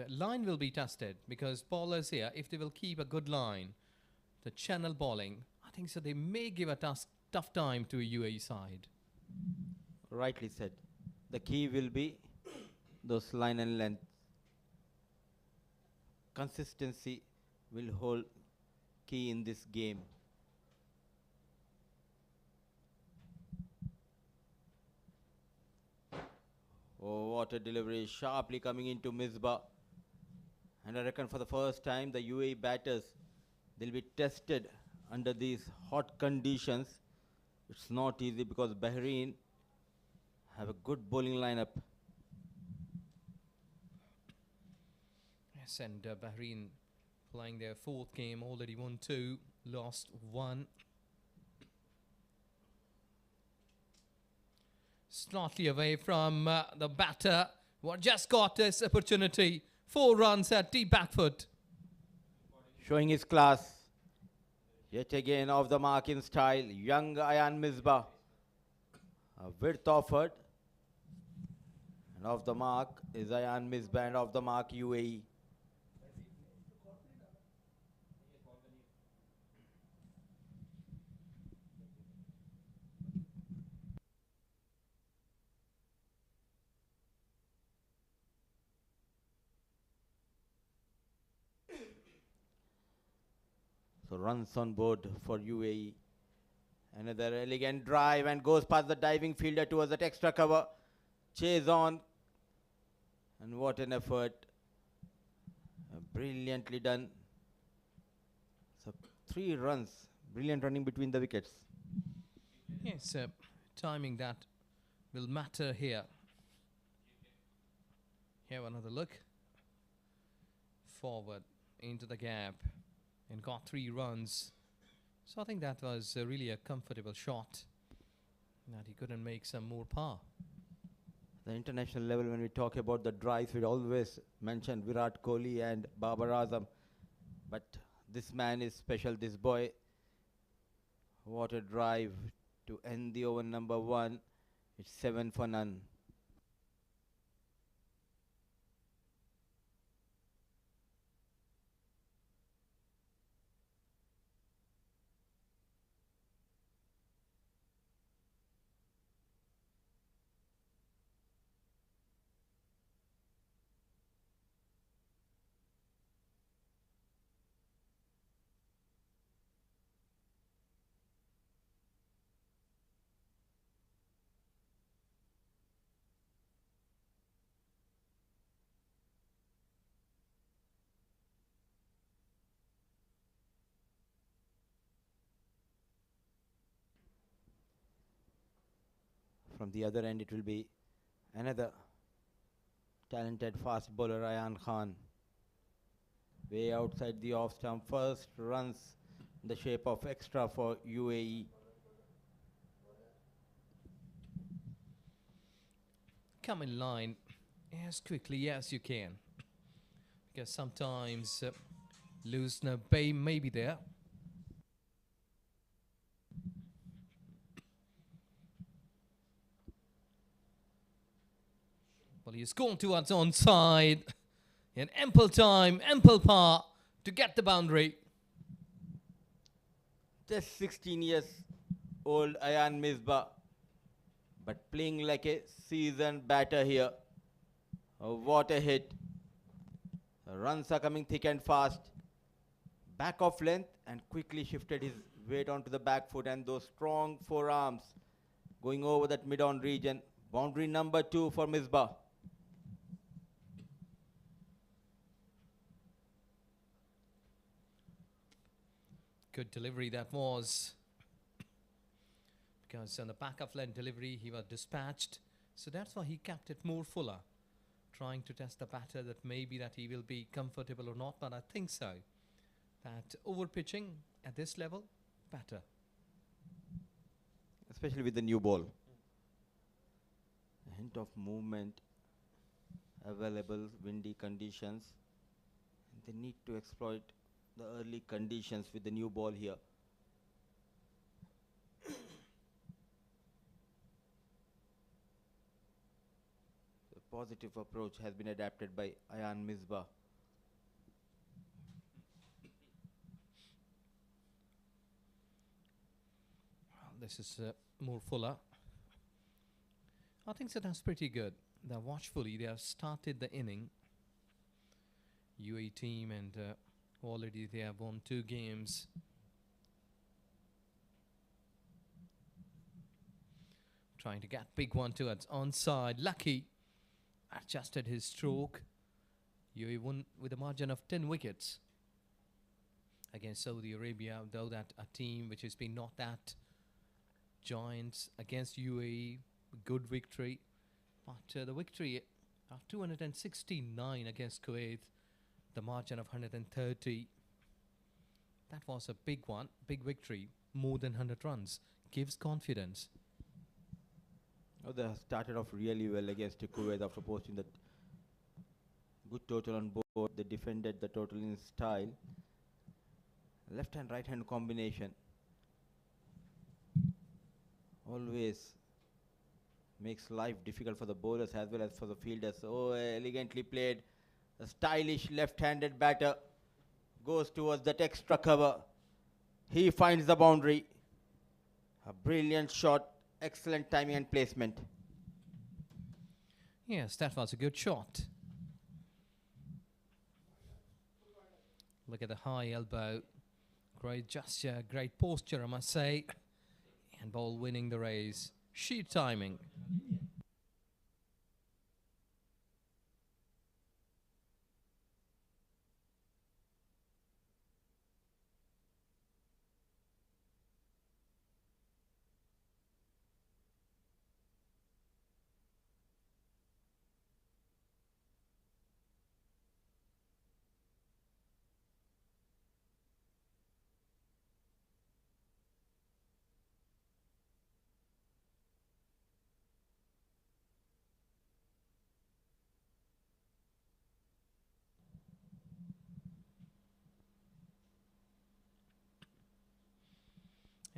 Line will be tested, because bowlers here, if they will keep a good line, the channel bowling, I think so they may give a tough time to a UAE side. Rightly said. The key will be those line and length. Consistency will hold key in this game. Oh, what a delivery, sharply coming into Misbah. And I reckon for the first time, the UAE batters, they'll be tested under these hot conditions. It's not easy, because Bahrain have a good bowling lineup. Yes, and Bahrain playing their 4th game, already won 2, lost 1. Slightly away from the batter, who just got this opportunity. 4 runs at deep back foot. Showing his class. Yet again off the mark in style. Young Ayan Misbah. A width offered. And off the mark is Ayan Misbah, and off the mark UAE. So runs on board for UAE. Another elegant drive, and goes past the diving fielder towards that extra cover. Chase on. And what an effort. Brilliantly done. So 3 runs. Brilliant running between the wickets. Yes, timing that will matter here. Have another look. Forward into the gap, and got 3 runs. So I think that was really a comfortable shot that he couldn't make some more par. The international level, when we talk about the drives, we always mention Virat Kohli and Babar Azam. But this man is special, this boy. What a drive to end the over number 1. It's 7 for none. From the other end, it will be another talented fast bowler, Ayan Khan. Way outside the off stump, first runs in the shape of extra for UAE. Come in line as quickly as you can, because sometimes loosener bay may be there. Well, he's gone towards onside. In ample time, ample power to get the boundary. Just 16 years old Ayan Misbah, but playing like a seasoned batter here. Oh, what a hit. The runs are coming thick and fast. Back of length and quickly shifted his weight onto the back foot, and those strong forearms going over that mid-on region. Boundary number 2 for Misbah. Good delivery that was, because on the back of length delivery he was dispatched, so that's why he kept it more fuller, trying to test the batter that maybe that he will be comfortable or not. But I think so, that over pitching at this level, better. Especially with the new ball. A hint of movement available, windy conditions. And they need to exploit the early conditions with the new ball here. The positive approach has been adapted by Ayan Misbah. Well, this is more fuller. I think so that's pretty good. They're watchfully, they have started the inning, UAE team, and already they have won 2 games. Trying to get big one towards onside. Lucky adjusted his stroke. UAE won with a margin of 10 wickets against Saudi Arabia, though that a team which has been not that giants against UAE. Good victory. But the victory of 269 against Kuwait, the margin of 130. That was a big one, big victory, more than 100 runs. Gives confidence. Oh, they started off really well against Kuwait after posting that good total on board. They defended the total in style. Left hand, right hand combination always makes life difficult for the bowlers as well as for the fielders. Oh, elegantly played. A stylish left-handed batter goes towards that extra cover. He finds the boundary. A brilliant shot, excellent timing and placement. Yes, that was a good shot. Look at the high elbow. Great gesture, great posture, I must say. And ball winning the race. Sheer timing.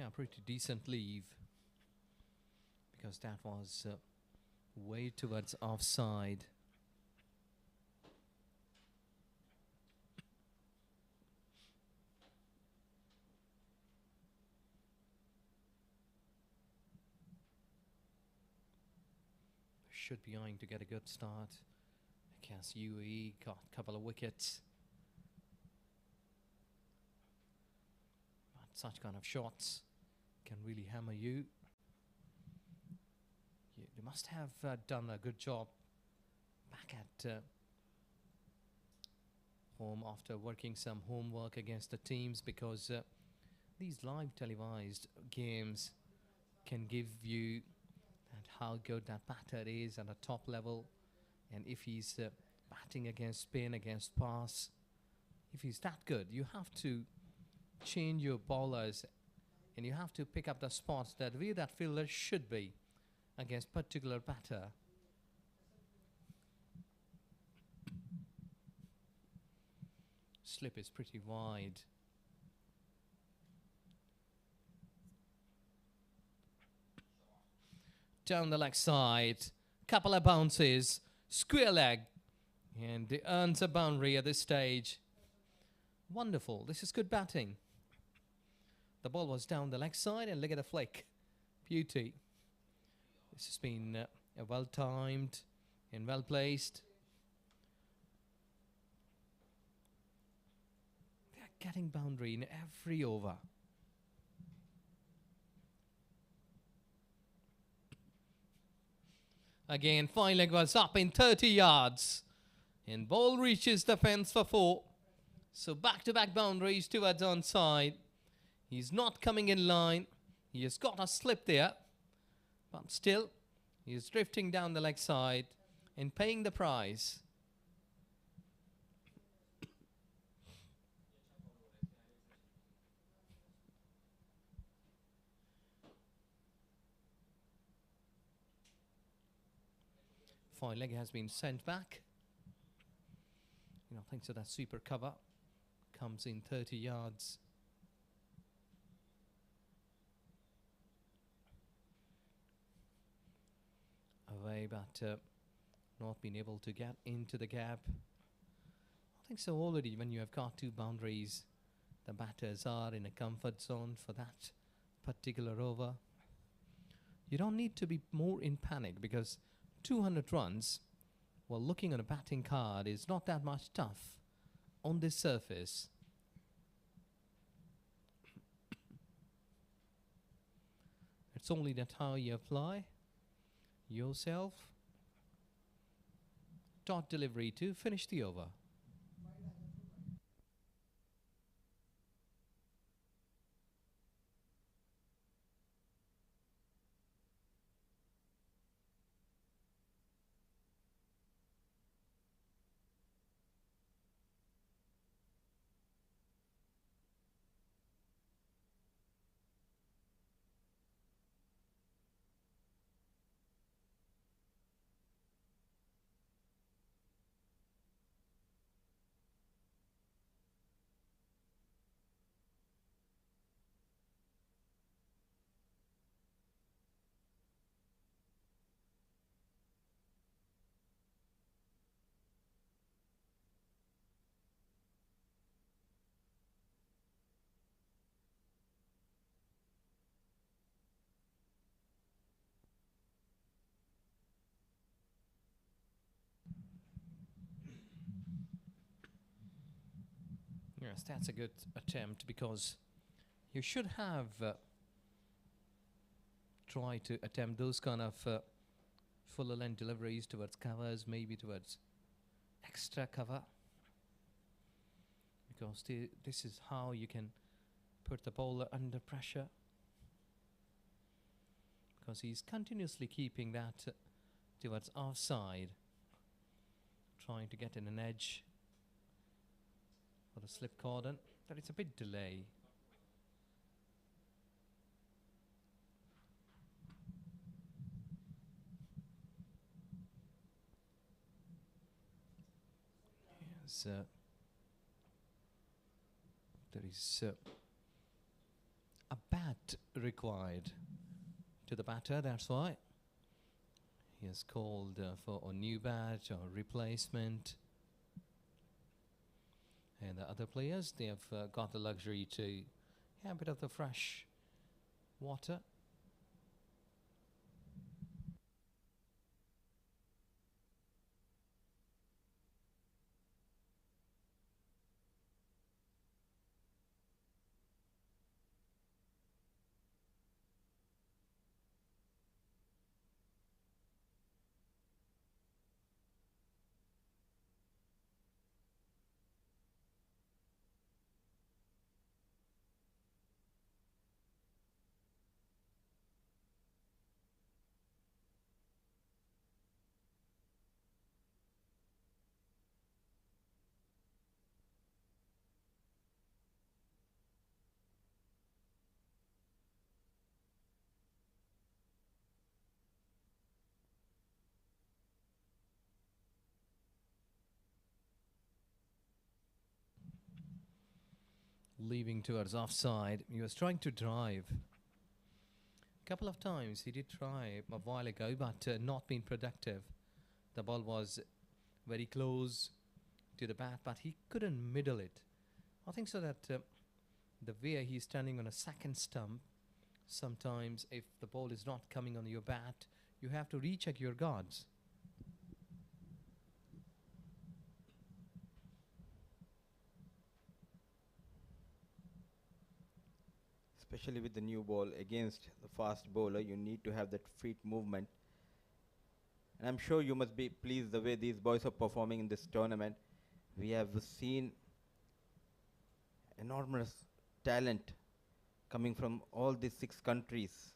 Yeah, pretty decent leave, because that was way towards offside. Should be going to get a good start. I guess UAE got a couple of wickets. But such kind of shots can really hammer you. They must have done a good job back at home after working some homework against the teams, because these live televised games can give you and how good that batter is at a top level. And if he's batting against spin, against pass, if he's that good, you have to change your bowlers and you have to pick up the spots that way that fielder should be against particular batter. Slip is pretty wide. Down the leg side, couple of bounces, square leg, and he earns a boundary at this stage. Wonderful, this is good batting. The ball was down the leg side and look at the flick. Beauty. This has been well timed and well placed. They are getting boundary in every over. Again, fine leg was up in 30 yards. And ball reaches the fence for 4. So back-to-back boundaries towards onside. He's not coming in line. He has got a slip there. But still, he is drifting down the leg side and paying the price. Fine leg has been sent back. Thanks to that super cover. Comes in 30 yards. Away, but not been able to get into the gap. I think so already when you have got 2 boundaries, the batters are in a comfort zone for that particular over. You don't need to be more in panic, because 200 runs, while looking on a batting card, is not that much tough on this surface. It's only that how you apply yourself. Dot delivery to finish the over. Yes, that's a good attempt, because you should have tried to attempt those kind of fuller length deliveries towards covers, maybe towards extra cover, because this is how you can put the bowler under pressure, because he's continuously keeping that towards offside, trying to get in an edge for the slip cordon. That it's a bit delay. Yes, there is a bat required to the batter. That's why he has called for a new bat or replacement. And the other players, they have got the luxury to have a bit of the fresh water. Leaving towards offside. He was trying to drive. A couple of times he did try a while ago, but not been productive. The ball was very close to the bat, but he couldn't middle it. I think so that the way he's standing on a second stump, sometimes if the ball is not coming on your bat, you have to recheck your guards. Especially with the new ball against the fast bowler, you need to have that feet movement. And I'm sure you must be pleased the way these boys are performing in this tournament. We have seen enormous talent coming from all these 6 countries.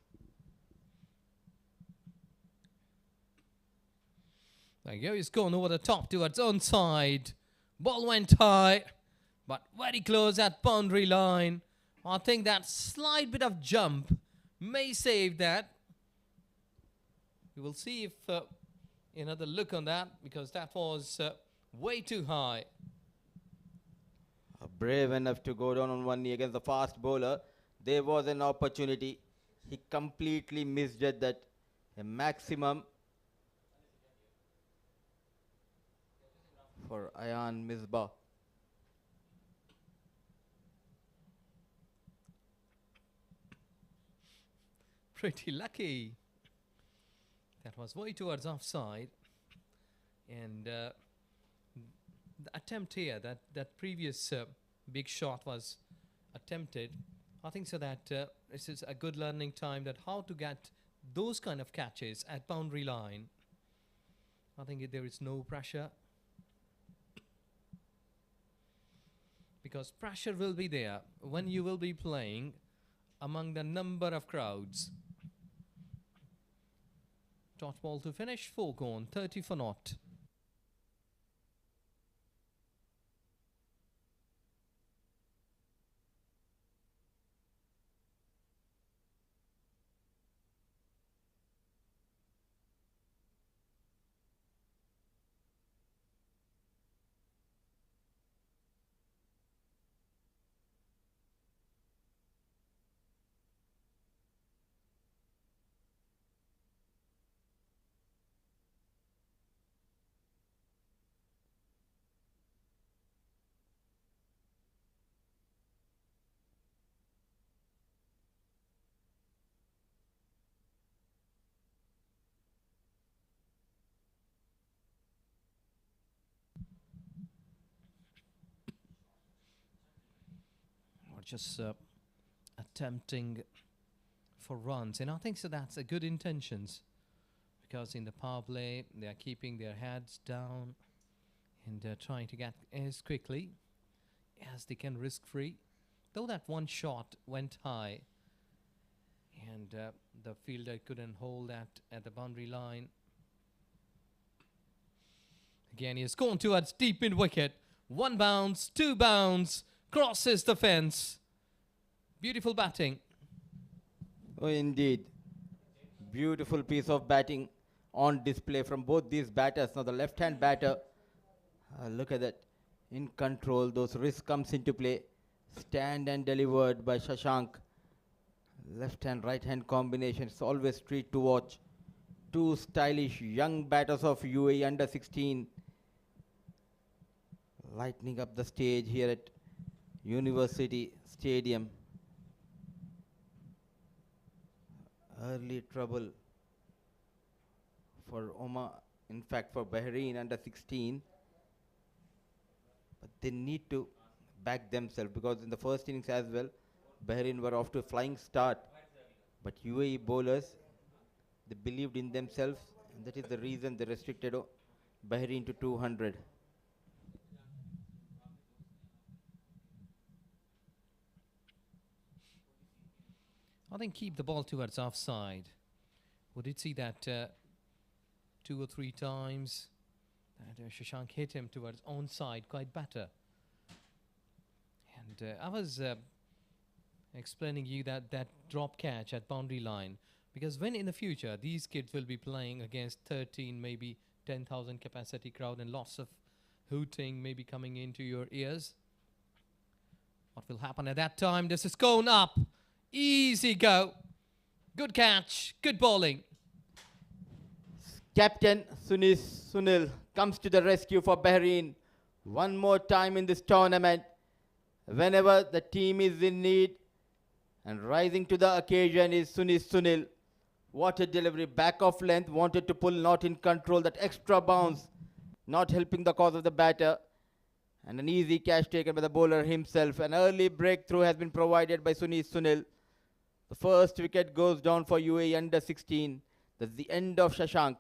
There you go, he's gone over the top towards onside. Ball went high, but very close at boundary line. I think that slight bit of jump may save that. We will see if another look on that, because that was way too high. Brave enough to go down on one knee against the fast bowler. There was an opportunity. He completely misjudged that. A maximum for Ayan Misbah. Pretty lucky. That was way towards offside. And the attempt here, that previous big shot was attempted. I think so that this is a good learning time, that how to get those kind of catches at boundary line. I think there is no pressure, because pressure will be there when you will be playing among the number of crowds. Dot ball to finish, 4 gone, 30 for naught. Just attempting for runs, and I think so that's a good intentions, because in the power play they are keeping their heads down and trying to get as quickly as they can risk free. Though that one shot went high and the fielder couldn't hold that at the boundary line. Again, he has gone towards deep mid wicket. 1 bounce, 2 bounce, crosses the fence. Beautiful batting. Oh, indeed. Beautiful piece of batting on display from both these batters. Now the left-hand batter, look at that, in control. Those risks comes into play. Stand and delivered by Shashank. Left hand, right hand combination. It's always treat to watch. Two stylish young batters of UAE under 16. Lighting up the stage here at University Stadium. Early trouble for Oman, in fact for Bahrain under 16. But they need to back themselves, because in the first innings as well, Bahrain were off to a flying start. But UAE bowlers, they believed in themselves, and that is the reason they restricted Bahrain to 200. I think keep the ball towards offside. We did see that 2 or 3 times that Shashank hit him towards onside quite better. And I was explaining you that drop catch at boundary line, because when in the future these kids will be playing against 13, maybe 10,000 capacity crowd and lots of hooting maybe coming into your ears, what will happen at that time? This is going up. Easy go. Good catch. Good bowling. Captain Sunil comes to the rescue for Bahrain one more time in this tournament. Whenever the team is in need, and rising to the occasion is Sunil. What a delivery. Back of length, wanted to pull, not in control. That extra bounce, not helping the cause of the batter. And an easy catch taken by the bowler himself. An early breakthrough has been provided by Sunil. The first wicket goes down for UAE under 16. That's the end of Shashank.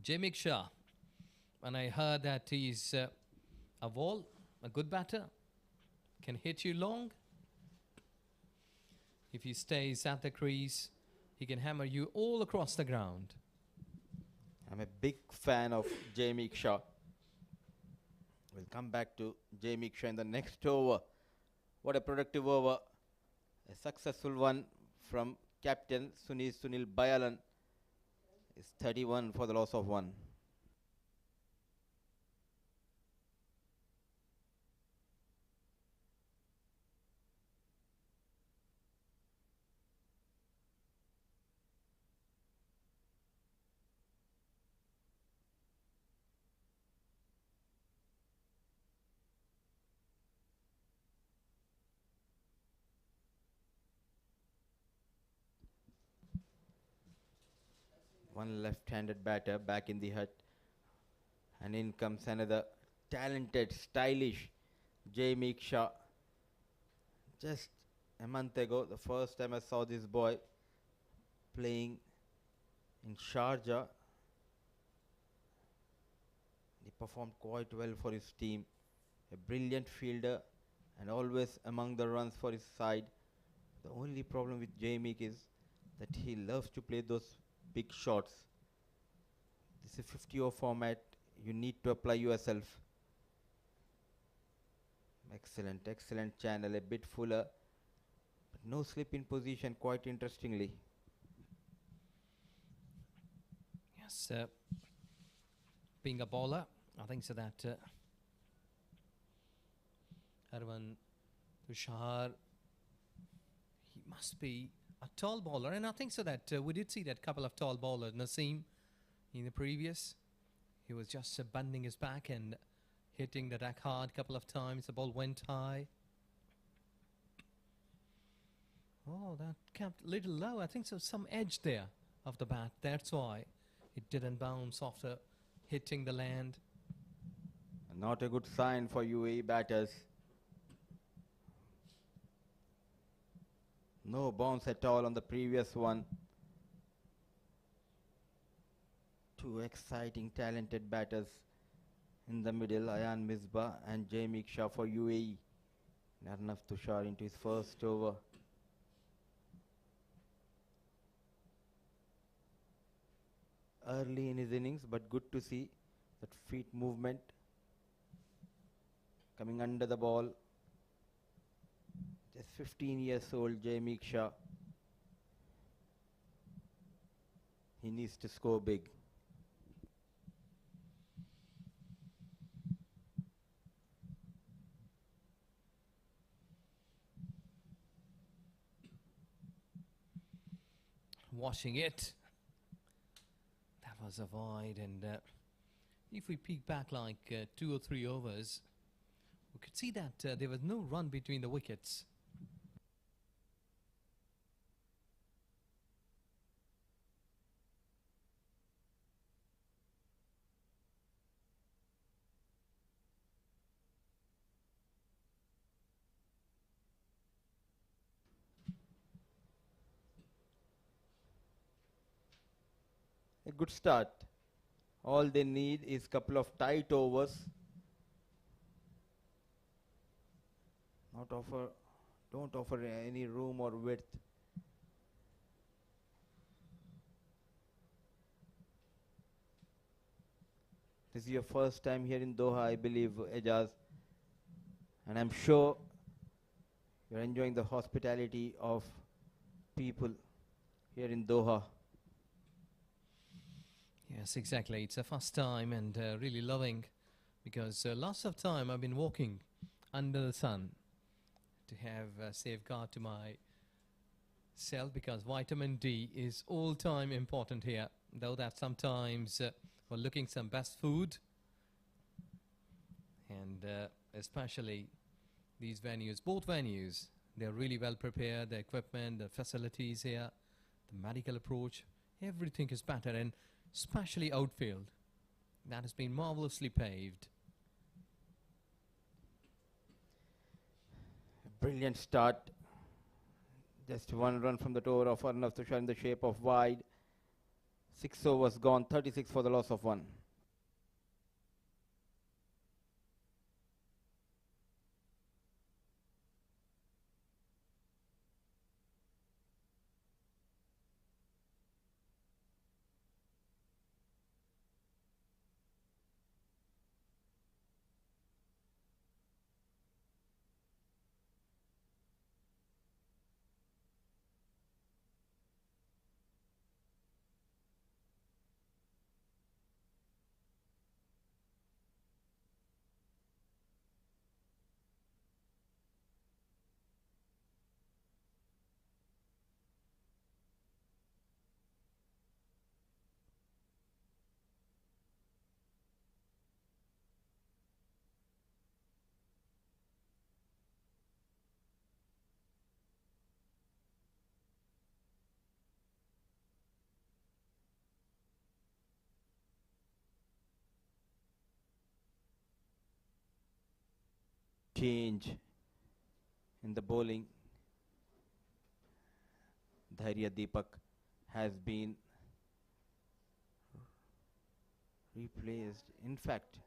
Jamik Shah. And I heard that he's a wall, a good batter. Can hit you long. If he stays at the crease, he can hammer you all across the ground. I'm a big fan of Jamik Shah. We'll come back to Jamik Shah in the next over. What a productive over. A successful one from captain Sunil Bayalan. Is 31 for the loss of 1. One left-handed batter back in the hut. And in comes another talented, stylish Jamik Shah. Just a month ago, the first time I saw this boy playing in Sharjah. He performed quite well for his team. A brilliant fielder and always among the runs for his side. The only problem with Jamik is that he loves to play those big shots. This is a 50-over format. You need to apply yourself. Excellent channel. A bit fuller, but no slip in position, quite interestingly. Yes, being a bowler, I think so that Arvan Tushar, he must be a tall bowler, and I think so that we did see that couple of tall bowlers. Naseem in the previous, he was just bending his back and hitting the deck hard a couple of times. The ball went high. Oh, that kept a little low. I think so. Some edge there of the bat. That's why it didn't bounce after hitting the land. Not a good sign for UAE batters. No bounce at all on the previous one. Two exciting, talented batters in the middle, Ayan Misbah and Jamie Shah for UAE. Narnav Tushar into his first over. Early in his innings, but good to see that feet movement coming under the ball. Just 15 years old, Jamie Shah. He needs to score big. Watching it. That was a wide, and if we peek back like 2 or 3 overs, we could see that there was no run between the wickets. A good start. All they need is couple of tight overs. Don't offer any room or width. This is your first time here in Doha, I believe, Ejaz. And I'm sure you're enjoying the hospitality of people here in Doha. Yes, exactly. It's the first time, and really loving, because lots of time I've been walking under the sun to have a safeguard to myself, because vitamin D is all time important here, though that sometimes we're looking some best food, and especially these venues, both venues, they're really well prepared, the equipment, the facilities here, the medical approach, everything is better, and especially outfield, that has been marvelously paved. Brilliant start. Just one run from the over of Arnav Tushar in the shape of wide. 6 overs gone, 36 for the loss of 1. Change in the bowling. Dhairya Deepak has been replaced. In fact,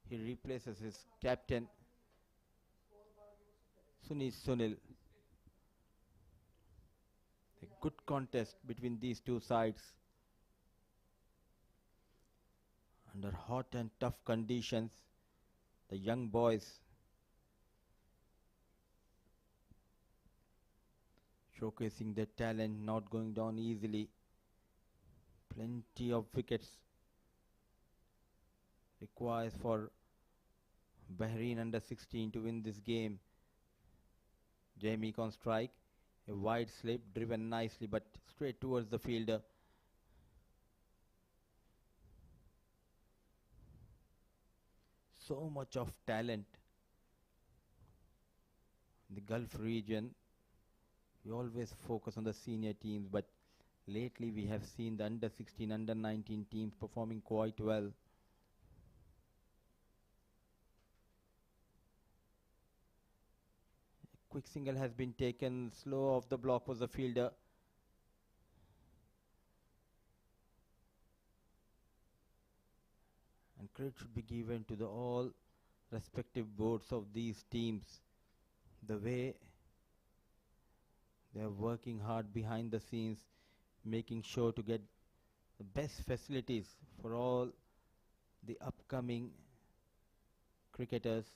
he replaces his captain, Sunil. A good contest between these two sides. Under hot and tough conditions, the young boys showcasing their talent, not going down easily. Plenty of wickets requires for Bahrain under 16 to win this game. Jamie on strike, a wide slip driven nicely but straight towards the fielder. So much of talent in the Gulf region. We always focus on the senior teams, but lately we have seen the under 16, under 19 teams performing quite well. Quick single has been taken. Slow off the block was the fielder. And credit should be given to the all respective boards of these teams. The way they are working hard behind the scenes, making sure to get the best facilities for all the upcoming cricketers.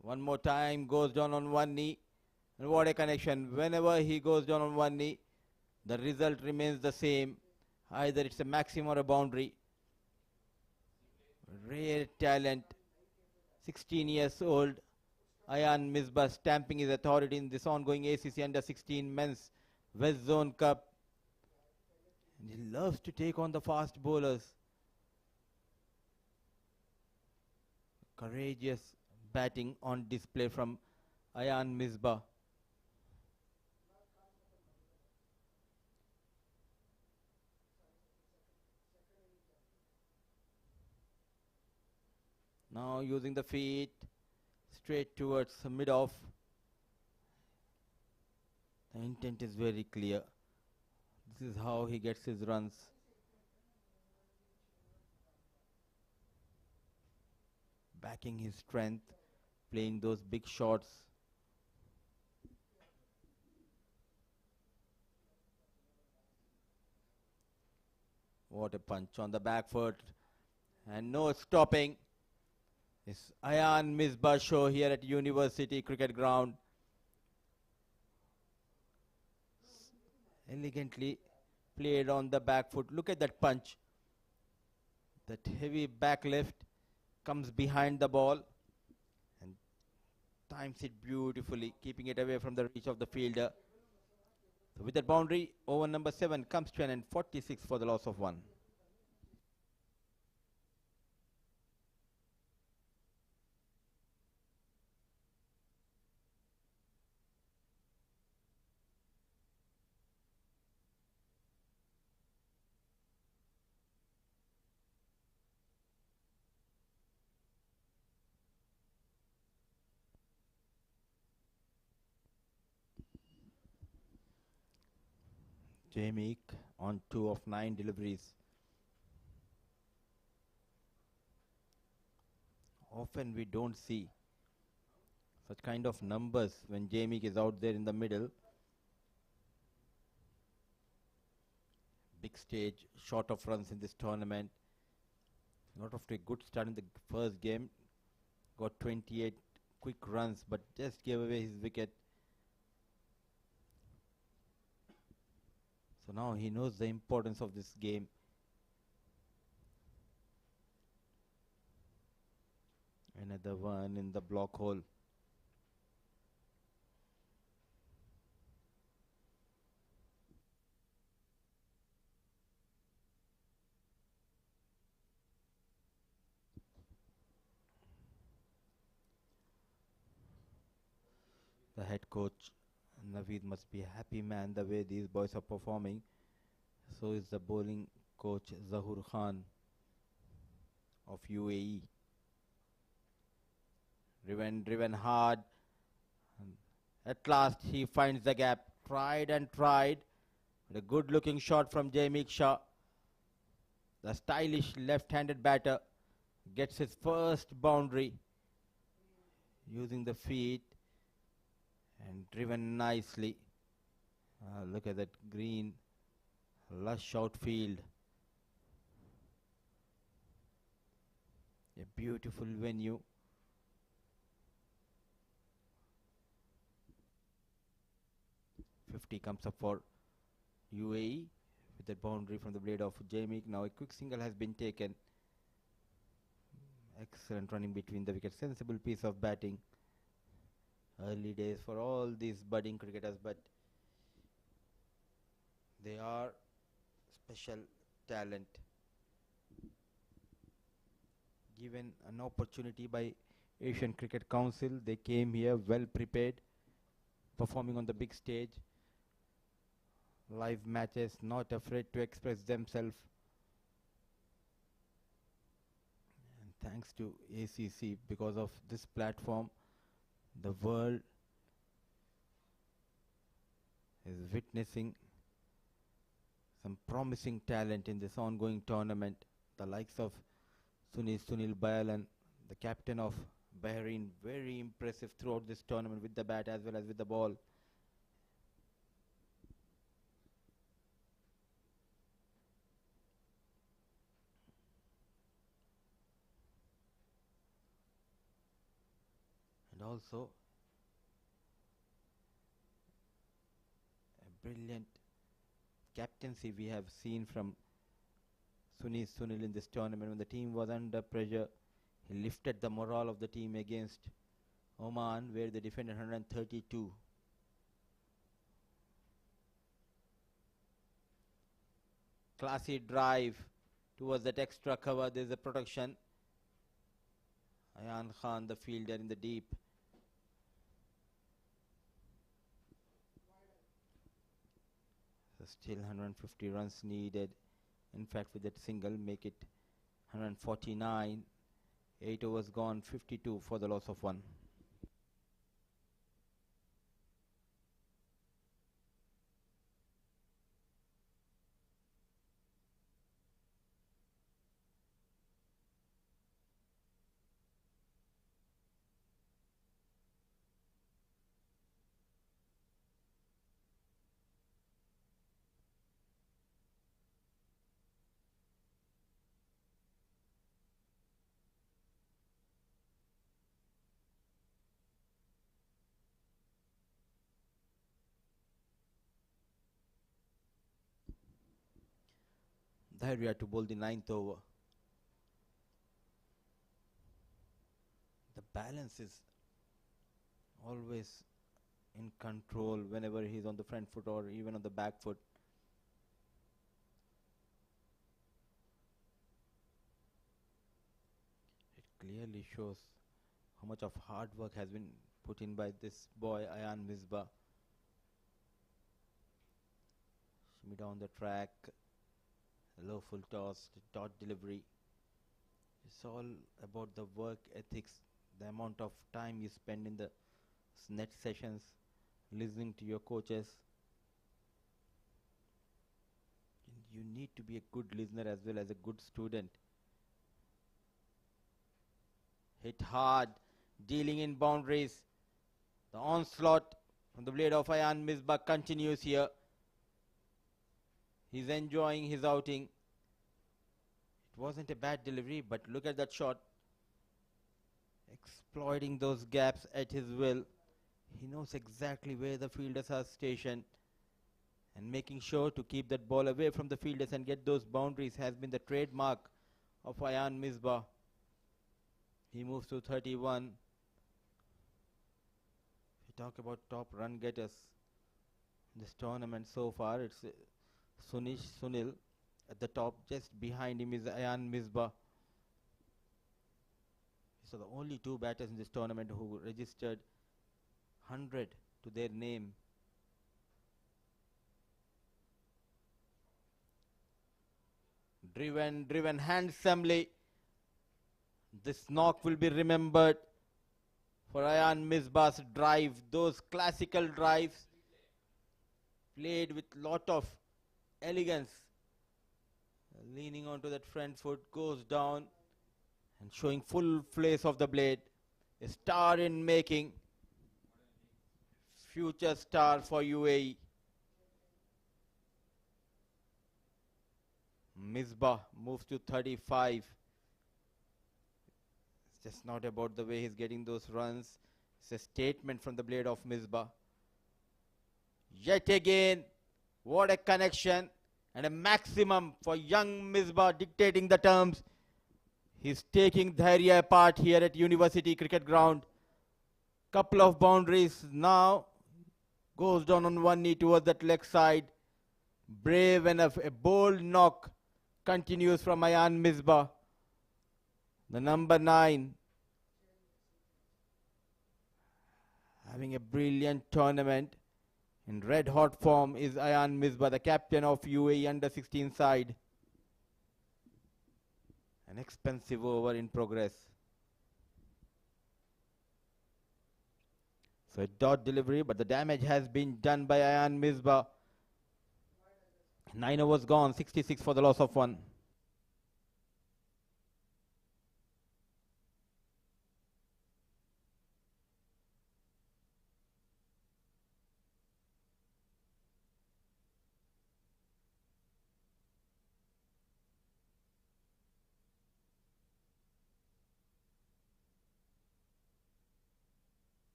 One more time, goes down on one knee. And what a connection. Whenever he goes down on one knee, the result remains the same. Either it's a maximum or a boundary. Rare talent. 16 years old. Ayan Misbah stamping his authority in this ongoing ACC Under 16 Men's West Zone Cup. And he loves to take on the fast bowlers. Courageous batting on display from Ayan Misbah. Now using the feet straight towards the mid-off. The intent is very clear. This is how he gets his runs. Backing his strength, playing those big shots. What a punch on the back foot. And no stopping. It's Ayan Misbah show here at University Cricket Ground. Elegantly played on the back foot. Look at that punch. That heavy back lift comes behind the ball and times it beautifully, keeping it away from the reach of the fielder. So with that boundary, over number 7 comes to an end, 46 for the loss of 1. Jamie on 2 of 9 deliveries. Often we don't see such kind of numbers when Jamie is out there in the middle. Big stage, short of runs in this tournament. Not off to a good start in the first game. Got 28 quick runs, but just gave away his wicket. So now he knows the importance of this game. Another one in the block hole. The head coach Naveed must be a happy man the way these boys are performing. So is the bowling coach Zahur Khan of UAE. Driven hard. And at last he finds the gap. Tried and tried. A good looking shot from Jamie Shah. The stylish left-handed batter gets his first boundary using the feet and driven nicely. Look at that green, lush outfield. A beautiful venue. .50 comes up for UAE with that boundary from the blade of Jamie. Now a quick single has been taken. Excellent running between the wickets. Sensible piece of batting. Early days for all these budding cricketers, but they are special talent. given an opportunity by Asian Cricket Council. They came here well prepared, performing on the big stage. Live matches, not afraid to express themselves. And thanks to ACC, because of this platform, the world is witnessing some promising talent in this ongoing tournament. The likes of Sunil Bayalan, the captain of Bahrain, very impressive throughout this tournament with the bat as well as with the ball. And also a brilliant captaincy we have seen from Sunil in this tournament. When the team was under pressure, he lifted the morale of the team against Oman, where they defended 132. Classy drive towards that extra cover. There's a protection. Ayan Khan, the fielder in the deep. So still 150 runs needed. In fact, with that single, make it 149. 8 overs gone, 52 for the loss of 1. There we are to bowl the 9th over. The balance is always in control whenever he's on the front foot or even on the back foot. It clearly shows how much of hard work has been put in by this boy, Ayan Misbah. Shimmy down the track. Low full toss, dot delivery. It's all about the work ethics, the amount of time you spend in the net sessions, listening to your coaches. You need to be a good listener as well as a good student. Hit hard, dealing in boundaries. The onslaught from the blade of Ayan Misbah continues here. He's enjoying his outing. It wasn't a bad delivery, but look at that shot. Exploiting those gaps at his will. He knows exactly where the fielders are stationed. And making sure to keep that ball away from the fielders and get those boundaries has been the trademark of Ayan Misbah. He moves to 31. We talk about top run getters in this tournament so far. It's Sunil at the top. Just behind him is Ayan Misbah. So the only two batters in this tournament who registered 100 to their name. Driven handsomely. This knock will be remembered for Ayan Misbah's drive. Those classical drives played with lot of elegance. Leaning onto that front foot, goes down and showing full flash of the blade. A star in making. Future star for UAE. Misbah moves to 35. It's just not about the way he's getting those runs. It's a statement from the blade of Misbah. Yet again, what a connection and a maximum for young Misbah dictating the terms. He's taking Dhairya apart here at University Cricket Ground. Couple of boundaries now. Goes down on one knee towards that leg side. Brave enough, a bold knock continues from Ayan Misbah. The number 9, having a brilliant tournament in red hot form, is Ayan Misbah, the captain of UAE under-16 side. An expensive over in progress. So a dot delivery, but the damage has been done by Ayan Misbah. 9 overs gone, 66 for the loss of 1.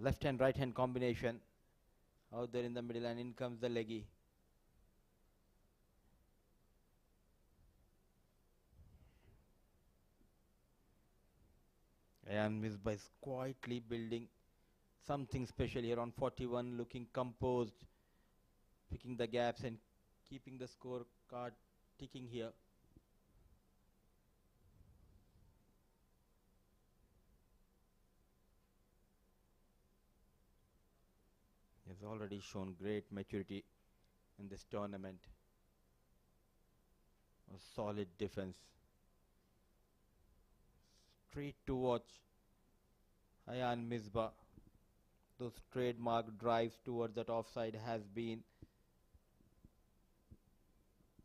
Left hand, right hand combination. Out there in the middle, and in comes the leggy. And Misbah is quietly building something special here on 41, looking composed, picking the gaps and keeping the score card ticking here. He has already shown great maturity in this tournament. A solid defense. Straight to watch Ayan Misbah. Those trademark drives towards that offside has been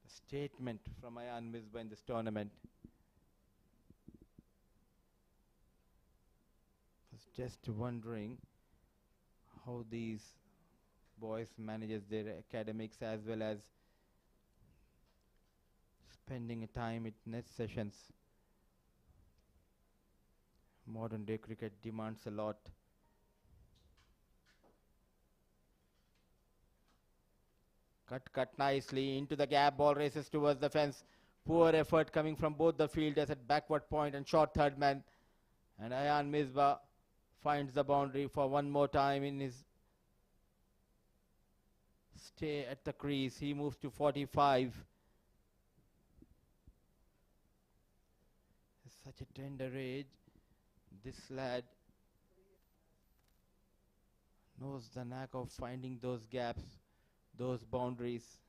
a statement from Ayan Misbah in this tournament. I was just wondering how these boys manages their academics as well as spending time at net sessions. Modern day cricket demands a lot. Cut nicely into the gap. Ball races towards the fence. Poor effort coming from both the fielders at backward point and short third man. And Ayan Misbah finds the boundary for one more time in his stay at the crease. He moves to 45. At such a tender age, this lad knows the knack of finding those gaps, those boundaries.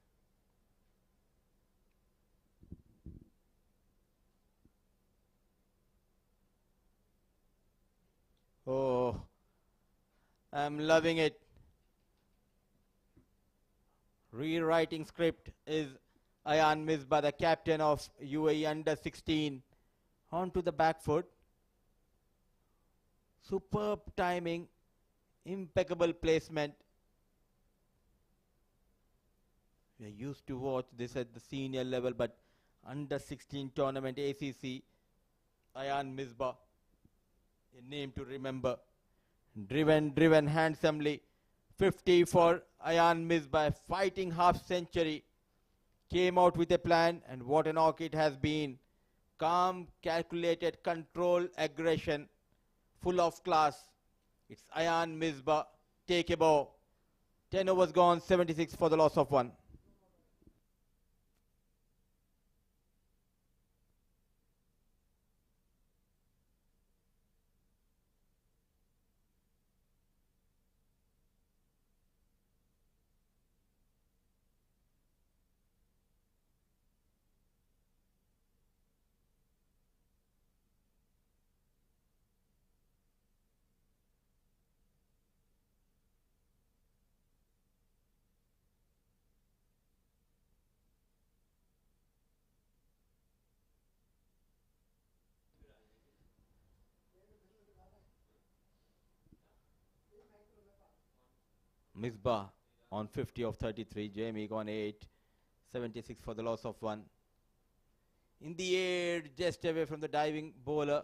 Oh, I'm loving it. Rewriting script is Ayan Misbah, the captain of UAE under-16. On to the back foot. Superb timing, impeccable placement. We are used to watch this at the senior level, but under-16 tournament ACC, Ayan Misbah, a name to remember. Driven handsomely. 50 for Ayan Misbah, fighting half century. Came out with a plan, and what a knock it has been. Calm, calculated, control, aggression, full of class. It's Ayan Misbah. Take a bow. 10 overs gone, 76 for the loss of 1. Misbah on 50 of 33. Jamie on 8. 76 for the loss of 1. In the air, just away from the diving bowler.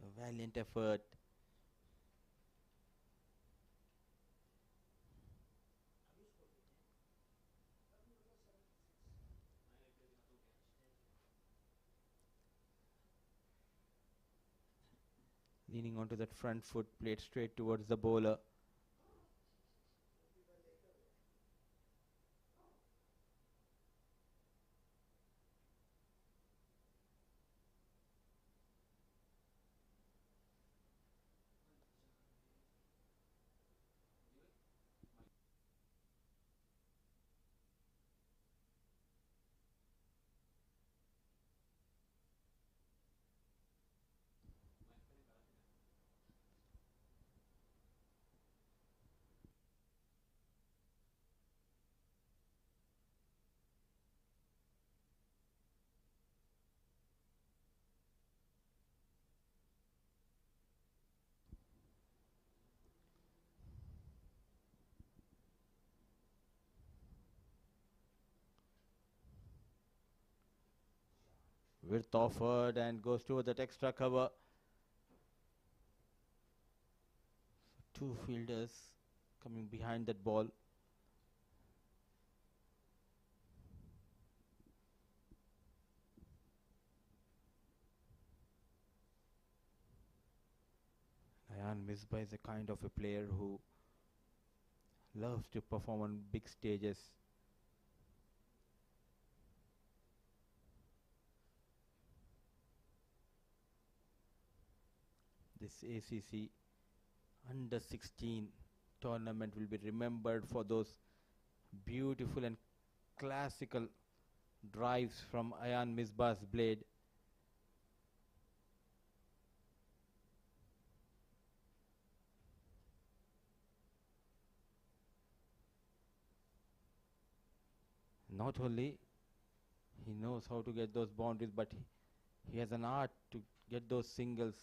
A valiant effort. Leaning onto that front foot, played straight towards the bowler. Width offered and goes toward that extra cover. Two fielders coming behind that ball. Ayan Misbah is a kind of a player who loves to perform on big stages. This ACC under 16 tournament will be remembered for those beautiful and classical drives from Ayan Misbah's blade. Not only he knows how to get those boundaries, but he has an art to get those singles.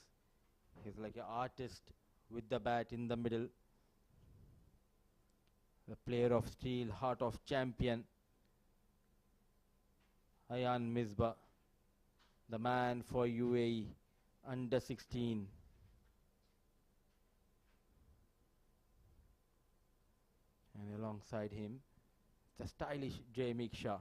He's like an artist with the bat in the middle. The player of steel, heart of champion, Ayan Misbah, the man for UAE under 16. And alongside him, the stylish Jamik Shah.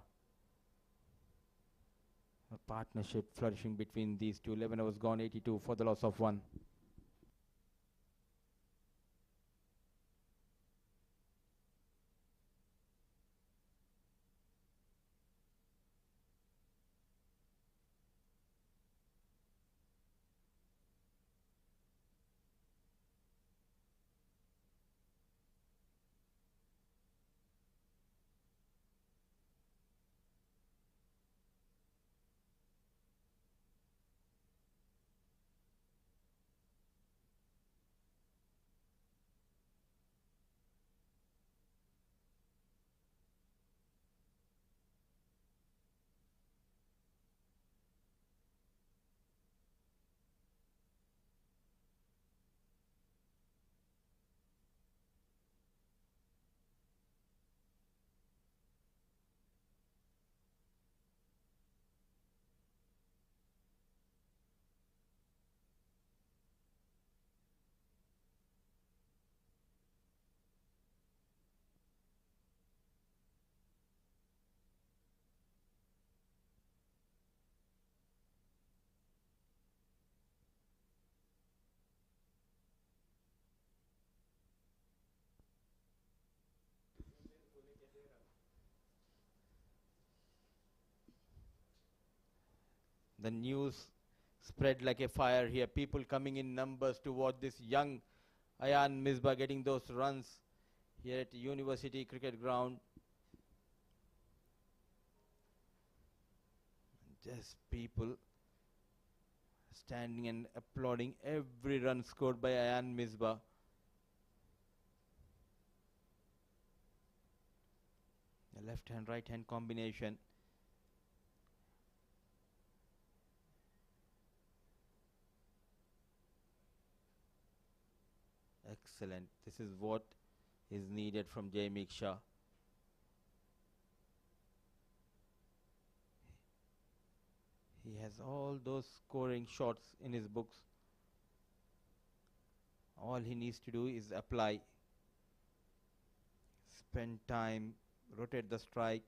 A partnership flourishing between these two. 11 overs gone, 82 for the loss of 1. The news spread like a fire here. People coming in numbers to watch this young Ayan Misbah getting those runs here at University Cricket Ground. Just people standing and applauding every run scored by Ayan Misbah. The left hand, right hand combination. Excellent. This is what is needed from Jamik Shah. He has all those scoring shots in his books. All he needs to do is apply, spend time, rotate the strike.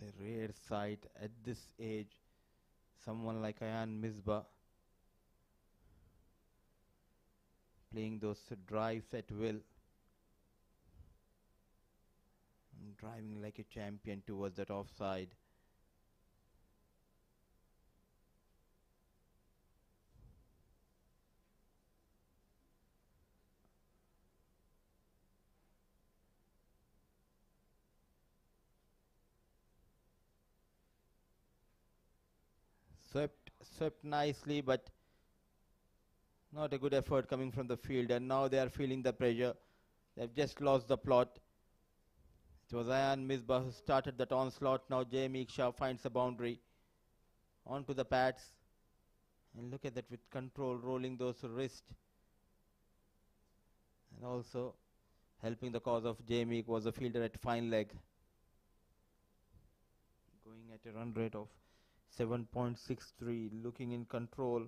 It's a rare sight at this age. Someone like Ayan Misbah playing those drives at will, and driving like a champion towards that offside. Swept nicely, but not a good effort coming from the field, and now they are feeling the pressure. They've just lost the plot. It was Ayan Misbah who started that onslaught. Now Jamie Shah finds a boundary onto the pads. And look at that, with control, rolling those wrists. And also helping the cause of Jamie was a fielder at fine leg, going at a run rate of 7.63, looking in control.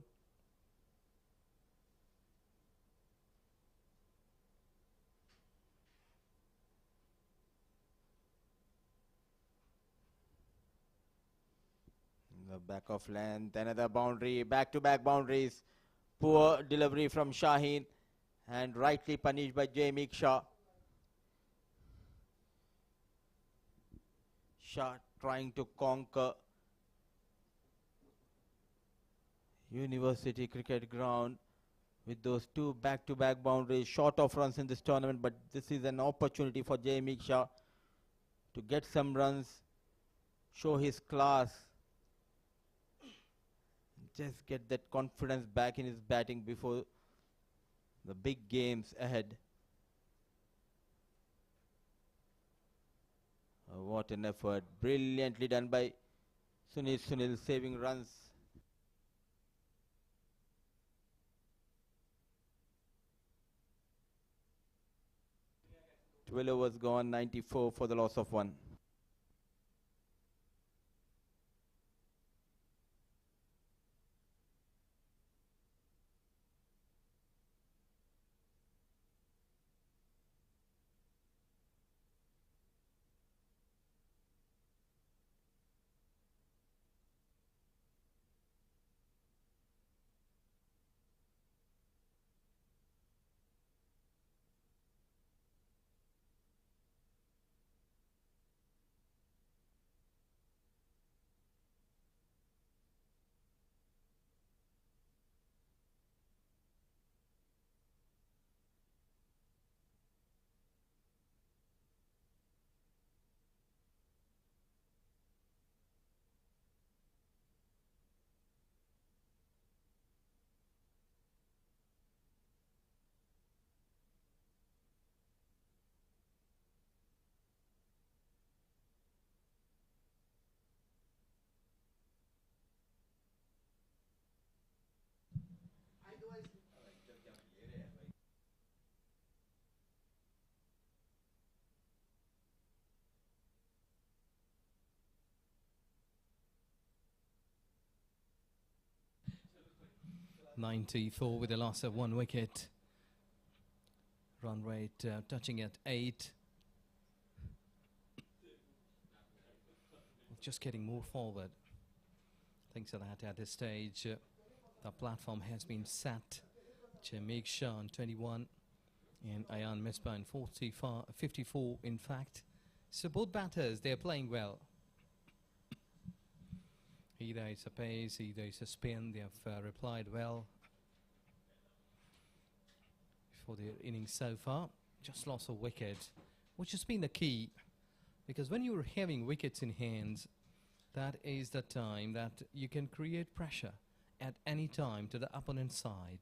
In the back of length, another boundary, back-to-back boundaries. Poor delivery from Shaheen, and rightly punished by Jamie Shah. Shah trying to conquer University Cricket Ground with those two back-to-back boundaries, short of runs in this tournament, but this is an opportunity for Jamie Shah to get some runs, show his class, just get that confidence back in his batting before the big games ahead. What an effort, brilliantly done by Sunil, saving runs. 12 overs gone, 94 for the loss of 1. .94 with a loss of 1 wicket. Run rate touching at 8. Just getting more forward. Thinks that at this stage the platform has been set. Jamie Shah on 21 and Ayan Misbah in 54 in fact. So both batters, they're playing well. Either it's a pace, either it's a spin. They have replied well for their innings so far. Just lost a wicket, which has been the key, because when you're having wickets in hands, that is the time that you can create pressure at any time to the opponent's side.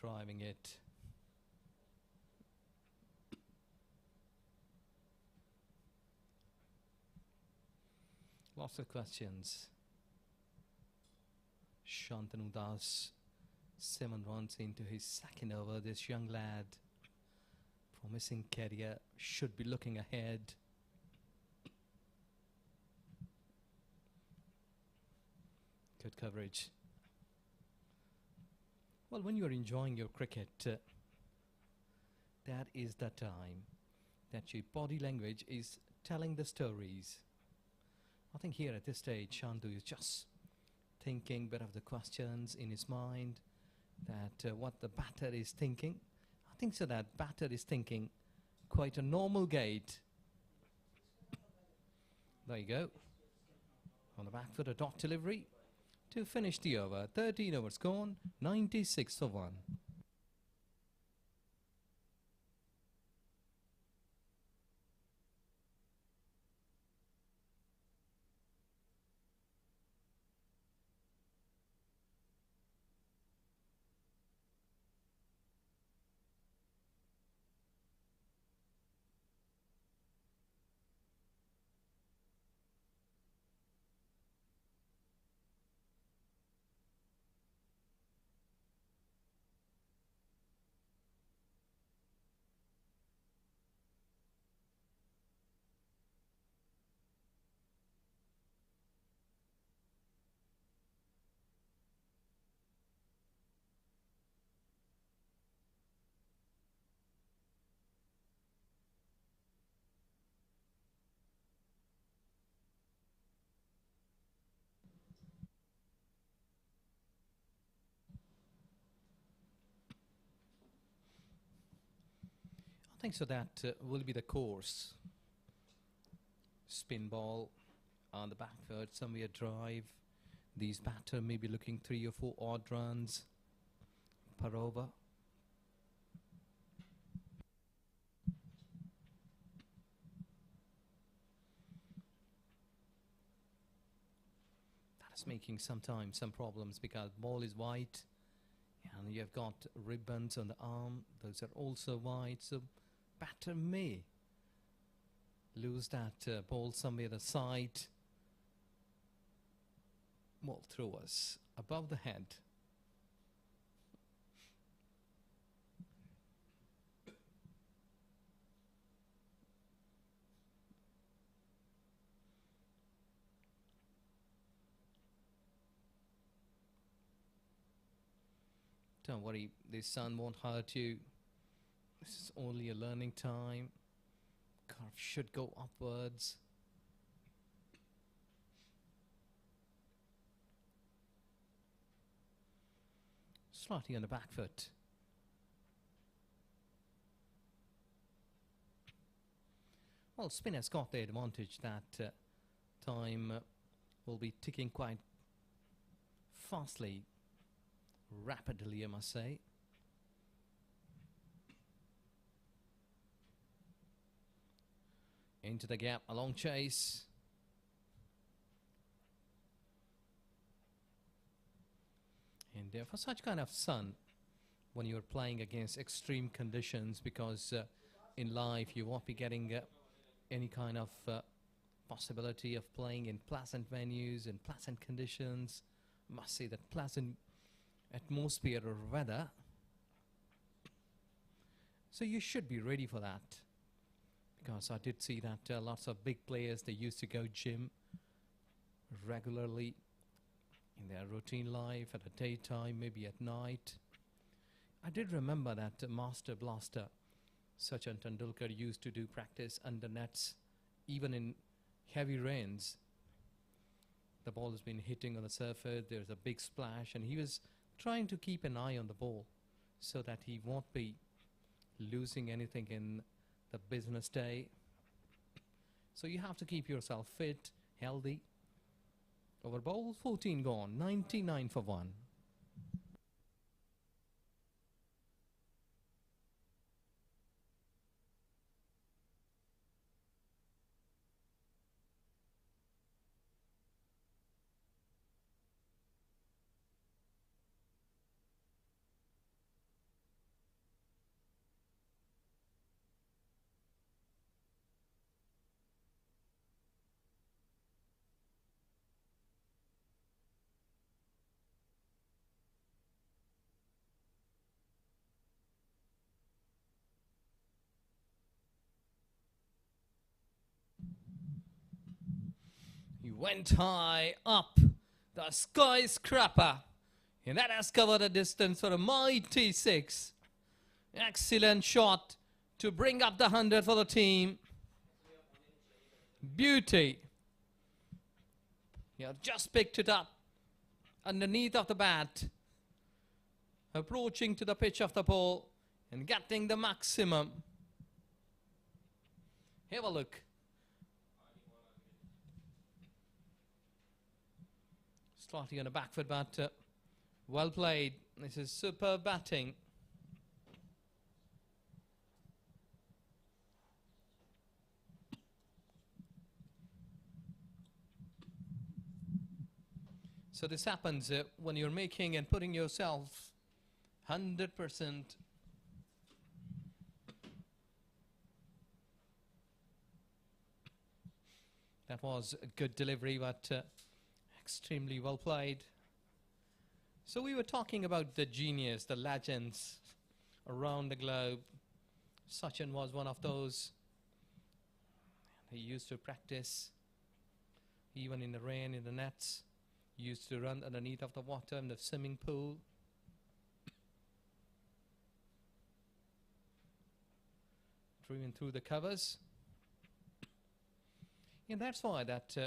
Driving it Lots of questions. Shantanu Das, 7 runs into his second over. This young lad, promising career, should be looking ahead. Good coverage. Well, when you're enjoying your cricket, that is the time that your body language is telling the stories. I think here at this stage, Shantu is just thinking bit of the questions in his mind, that what the batter is thinking. I think so that batter is thinking quite a normal gait. There you go. On the back foot, a dot delivery to finish the over. 13 overs gone, 96 for 1. I think so that will be the course. Spin ball on the back foot, somewhere drive. These batter may be looking 3 or 4 odd runs per over. That is making sometimes some problems because ball is white and you've got ribbons on the arm. Those are also white, so batter may lose that ball somewhere the side. Ball through us above the head. Don't worry, the sun won't hurt you. This is only a learning time. Curve should go upwards. Slightly on the back foot. Well, spin has got the advantage that time will be ticking quite fastly, rapidly, I must say. Into the gap, a long chase. And for such kind of sun, when you're playing against extreme conditions, because in life you won't be getting any kind of possibility of playing in pleasant venues and pleasant conditions. Must say that pleasant atmosphere or weather. So you should be ready for that. Because I did see that lots of big players, they used to go gym regularly in their routine life, at the daytime, maybe at night. I did remember that Master Blaster Sachin Tendulkar used to do practice under nets, even in heavy rains. The ball has been hitting on the surface, there's a big splash, and he was trying to keep an eye on the ball so that he won't be losing anything in the business day. So you have to keep yourself fit, healthy. Over ball 14 gone, 99 for 1. He went high up the skyscraper, and that has covered a distance for a mighty 6. Excellent shot to bring up the 100 for the team. Beauty. You have just picked it up underneath of the bat, approaching to the pitch of the ball and getting the maximum. Have a look. Slightly on the back foot, but well played. This is superb batting. So this happens when you're making and putting yourself 100%. That was a good delivery, but extremely well played. So we were talking about the genius, the legends around the globe. Sachin was one of those. He used to practice even in the rain, in the nets. He used to run underneath of the water in the swimming pool. Driven through the covers. And that's why that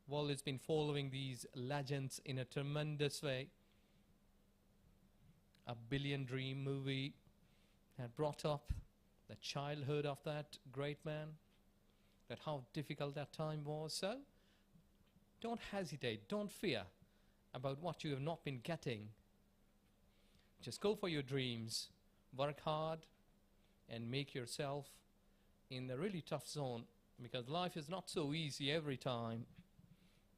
world has been following these legends in a tremendous way. A Billion Dream movie that brought up the childhood of that great man, that how difficult that time was. So don't hesitate, don't fear about what you have not been getting. Just go for your dreams, work hard, and make yourself in a really tough zone, because life is not so easy every time.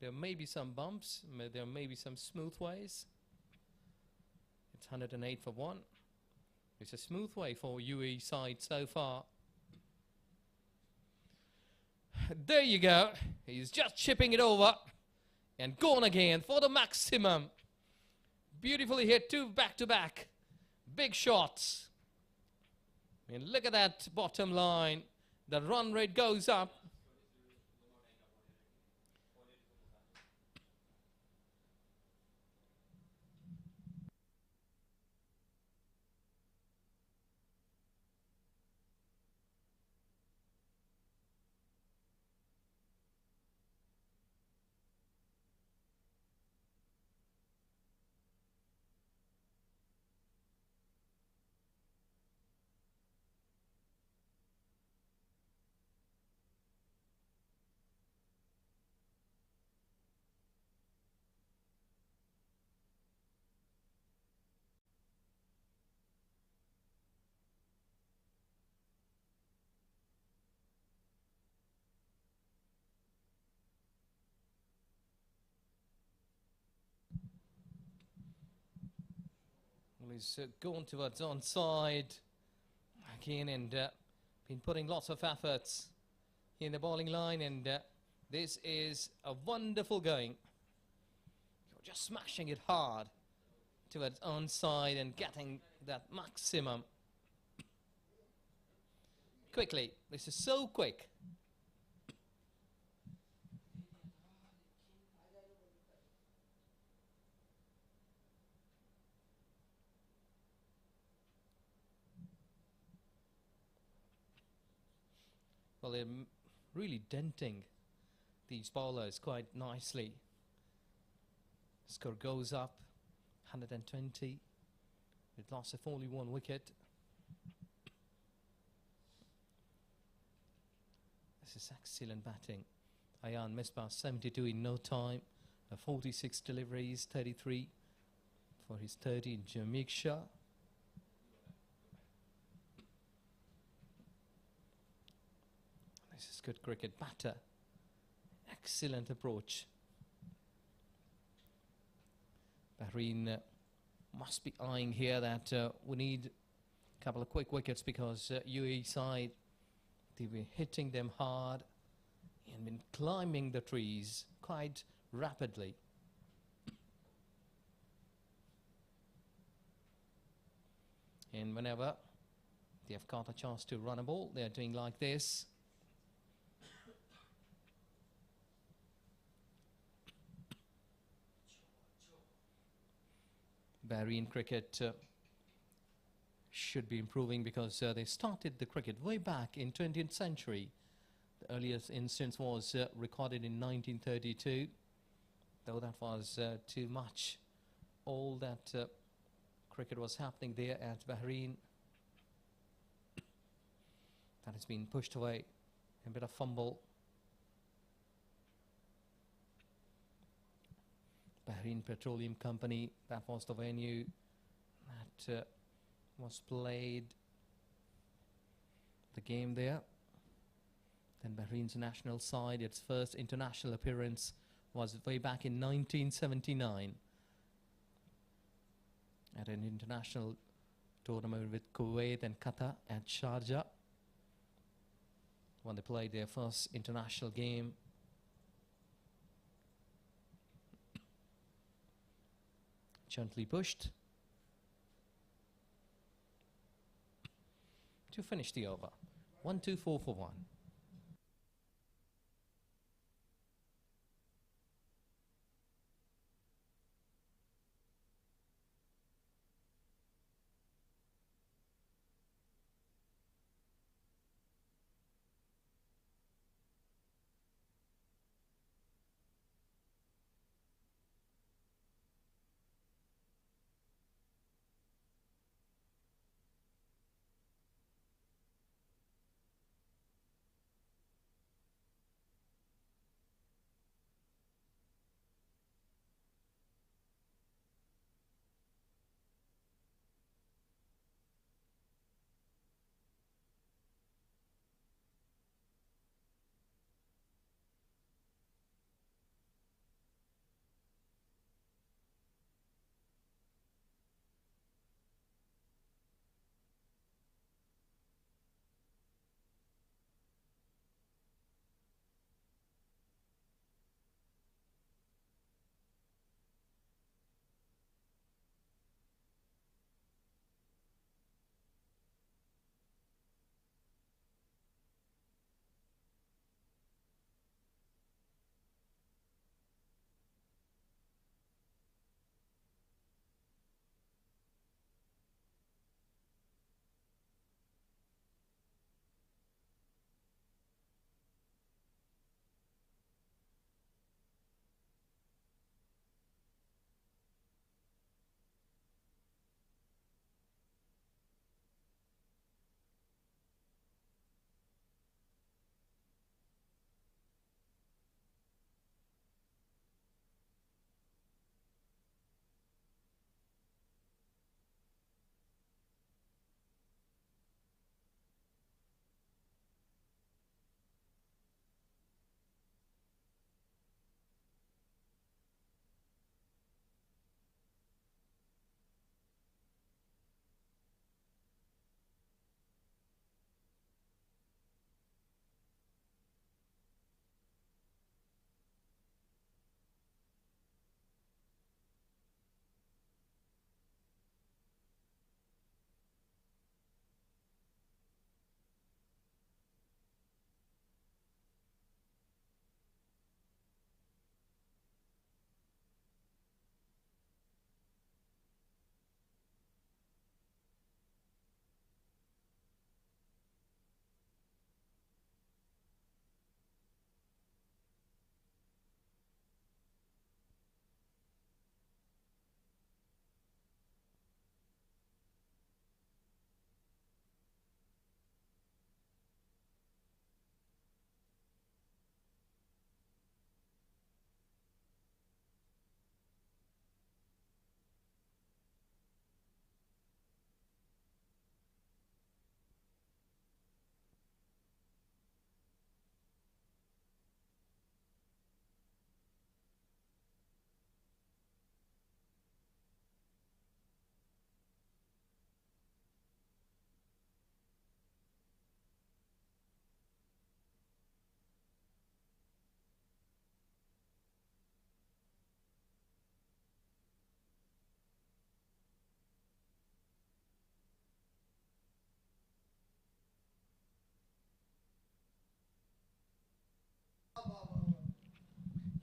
There may be some bumps, there may be some smooth ways. It's 108 for 1. It's a smooth way for UAE side so far. There you go. He's just chipping it over and gone again for the maximum. Beautifully hit, 2 back-to-back. Big shots. And look at that bottom line. The run rate goes up. Well, he's gone towards onside again, and been putting lots of efforts in the bowling line, and this is a wonderful going. You're just smashing it hard towards onside and getting that maximum. Quickly, this is so quick. Well, they're really denting these bowlers quite nicely. Score goes up, 120, with loss of only 1 wicket. This is excellent batting. Ayan Misbah 72 in no time, 46 deliveries, 33 for his 30 in Jamaica. This is good cricket. Batter. Excellent approach. Bahrain must be eyeing here that we need a couple of quick wickets, because UAE side, they've been hitting them hard and been climbing the trees quite rapidly. And whenever they have got a chance to run a ball, they're doing like this. Bahrain cricket should be improving because they started the cricket way back in 20th century. The earliest instance was recorded in 1932, though that was too much. All that cricket was happening there at Bahrain, that has been pushed away. A bit of fumble. Bahrain Petroleum Company, that was the venue that was played the game there. Then Bahrain's national side, its first international appearance was way back in 1979 at an international tournament with Kuwait and Qatar at Sharjah, when they played their first international game. Gently pushed to finish the over. 1-2-4 for 1.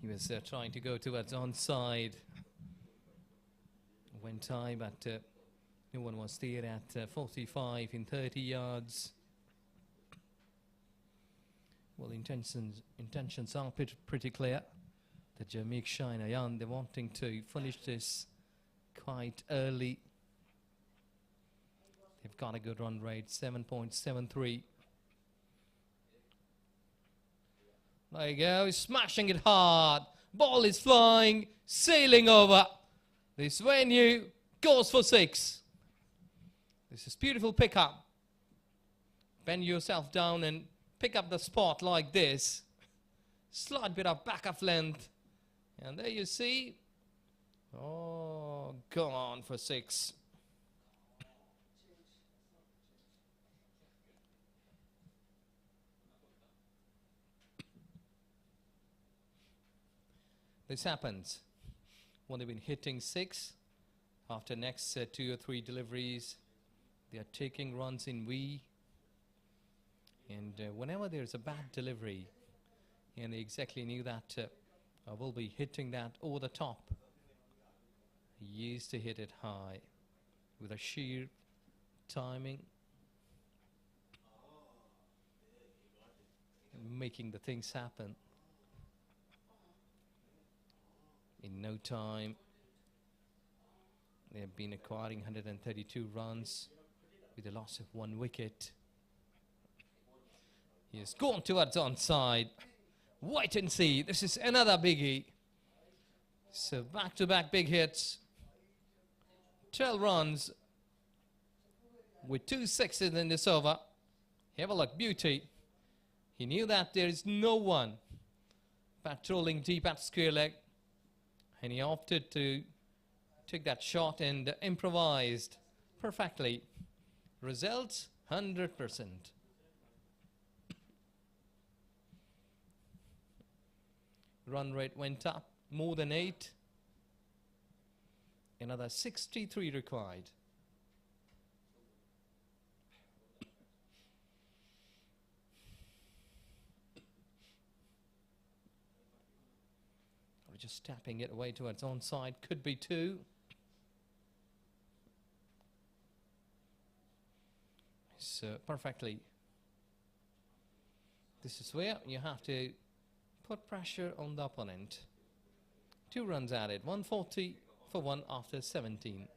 He was trying to go towards onside went high, but no one was there at 45 in 30 yards. Well, intentions are pretty clear. The Jamaic Shine Ayan, they're wanting to finish this quite early. They've got a good run rate, 7.73. There you go, smashing it hard. Ball is flying, sailing over. This venue goes for 6. This is beautiful pickup. Bend yourself down and pick up the spot like this. Slight bit of back of length. And there you see. Oh, gone for 6. This happens when they've been hitting 6. After next 2 or 3 deliveries, they are taking runs in V. And whenever there's a bad delivery, and they exactly knew that I will be hitting that over the top, he used to hit it high with a sheer timing, making the things happen. In no time, they have been acquiring 132 runs with a loss of 1 wicket. He has gone towards onside. Wait and see. This is another biggie. So back-to-back big hits. 12 runs with 2 6s in this over. Have a look, beauty. He knew that there is no one patrolling deep at square leg, and he opted to take that shot and improvised perfectly. Results 100%. Run rate went up more than 8. Another 63 required. We're just tapping it away towards onside. Could be 2. So perfectly. This is where you have to put pressure on the opponent. 2 runs added, 140 for 1 after 17.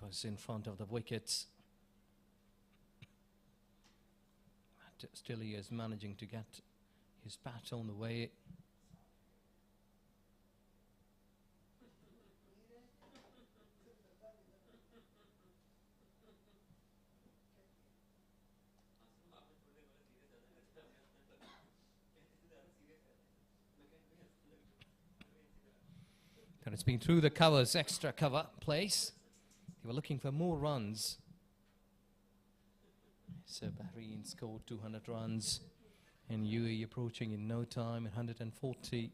Was in front of the wickets. But still he is managing to get his bat on the way. And it's been through the covers, extra cover place. They were looking for more runs. So Bahrain scored 200 runs and UAE approaching in no time, 140.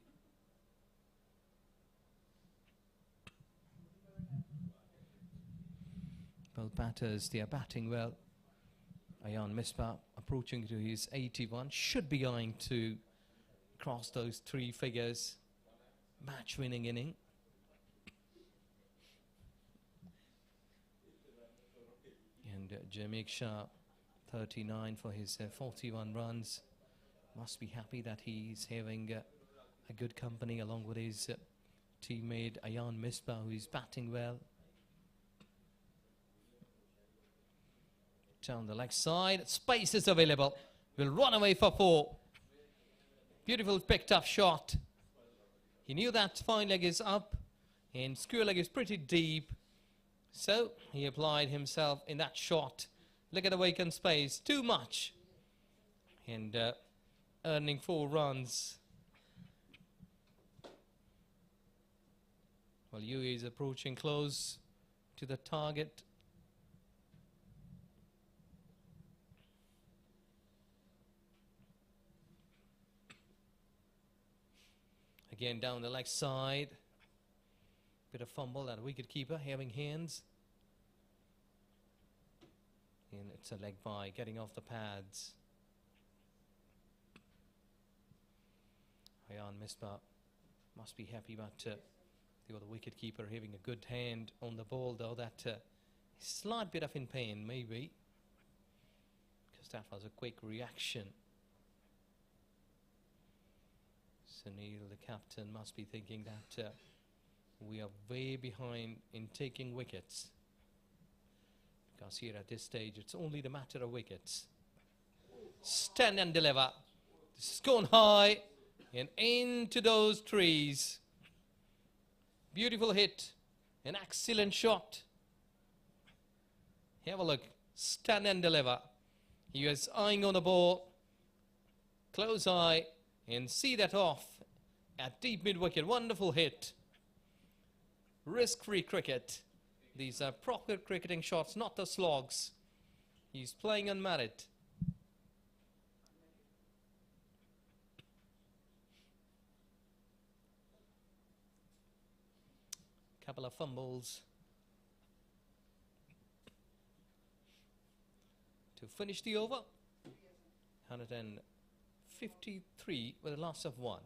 Both batters, they are batting well. Ayan Misbah approaching to his 81, should be going to cross those 3 figures. Match-winning inning. And Jamik Shah, 39 for his 41 runs. Must be happy that he's having a good company along with his teammate Ayan Misbah, who is batting well. Down the leg side, space is available. Will run away for 4. Beautiful picked up shot. He knew that fine leg is up and square leg is pretty deep. So he applied himself in that shot. Look at the vacant space, too much. And earning 4 runs. Well, UAE is approaching close to the target. Again down the leg side. Bit of fumble at wicketkeeper having hands. And it's a leg bye, getting off the pads. Ayan Misbah must be happy, but the other wicketkeeper having a good hand on the ball, though that slight bit of in pain maybe, because that was a quick reaction. Sunil, the captain, must be thinking that we are way behind in taking wickets, because here at this stage it's only the matter of wickets. Stand and deliver. This is gone high and into those trees. Beautiful hit, an excellent shot. Have a look. Stand and deliver. He was eyeing on the ball. Close eye and see that off at deep mid-wicket. Wonderful hit. Risk-free cricket. These are proper cricketing shots, not the slogs. He's playing on merit. Couple of fumbles to finish the over. 153 with a loss of 1.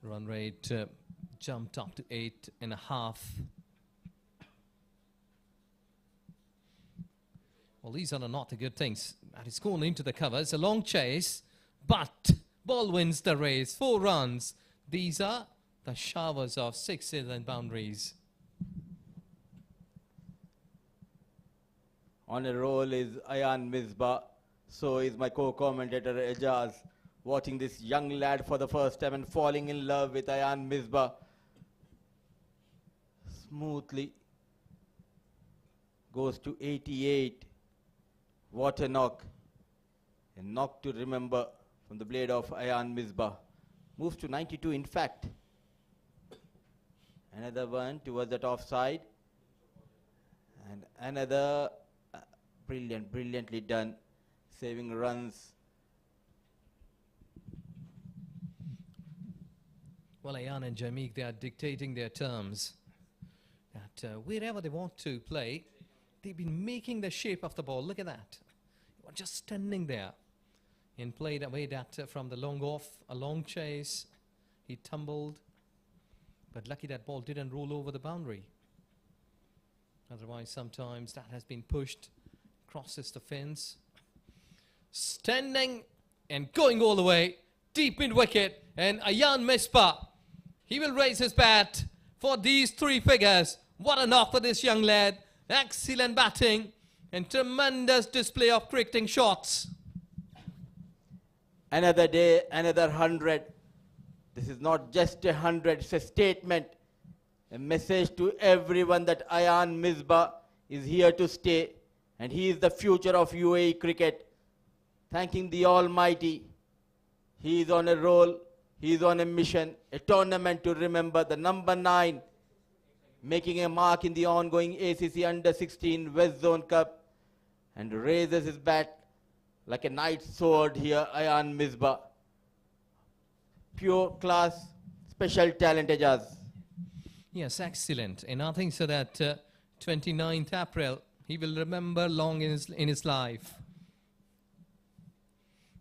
Run rate jumped up to 8.5. Well, these are not the good things. That is gone into the cover. It's a long chase, but ball wins the race. 4 runs. These are the showers of 6s and boundaries. On a roll is Ayan Misbah. So is my co-commentator Ejaz, watching this young lad for the first time and falling in love with Ayan Misbah. Smoothly goes to 88. What a knock. A knock to remember from the blade of Ayan Misbah. Moves to 92 in fact. Another one towards that offside. And another brilliantly done. Saving runs. Well, Ayan and Jamik, they are dictating their terms. That wherever they want to play, they've been making the shape of the ball. Look at that. You're just standing there. And played away that from the long off, a long chase. He tumbled. But lucky that ball didn't roll over the boundary. Otherwise, sometimes that has been pushed, crosses the fence. Standing and going all the way, deep in wicket. And Ayan Misbah, he will raise his bat for these three figures. What a knock for this young lad. Excellent batting and tremendous display of cricketing shots. Another day, another 100. This is not just a 100, it's a statement, a message to everyone that Ayan Misbah is here to stay and he is the future of UAE cricket. Thanking the Almighty. He is on a roll, he is on a mission, a tournament to remember, the number 9, making a mark in the ongoing ACC Under-16 West Zone Cup, and raises his bat like a knight's sword here, Ayan Misbah. Pure class, special talent, Ajaz. Yes, excellent. And I think so that 29th April, he will remember long in his life.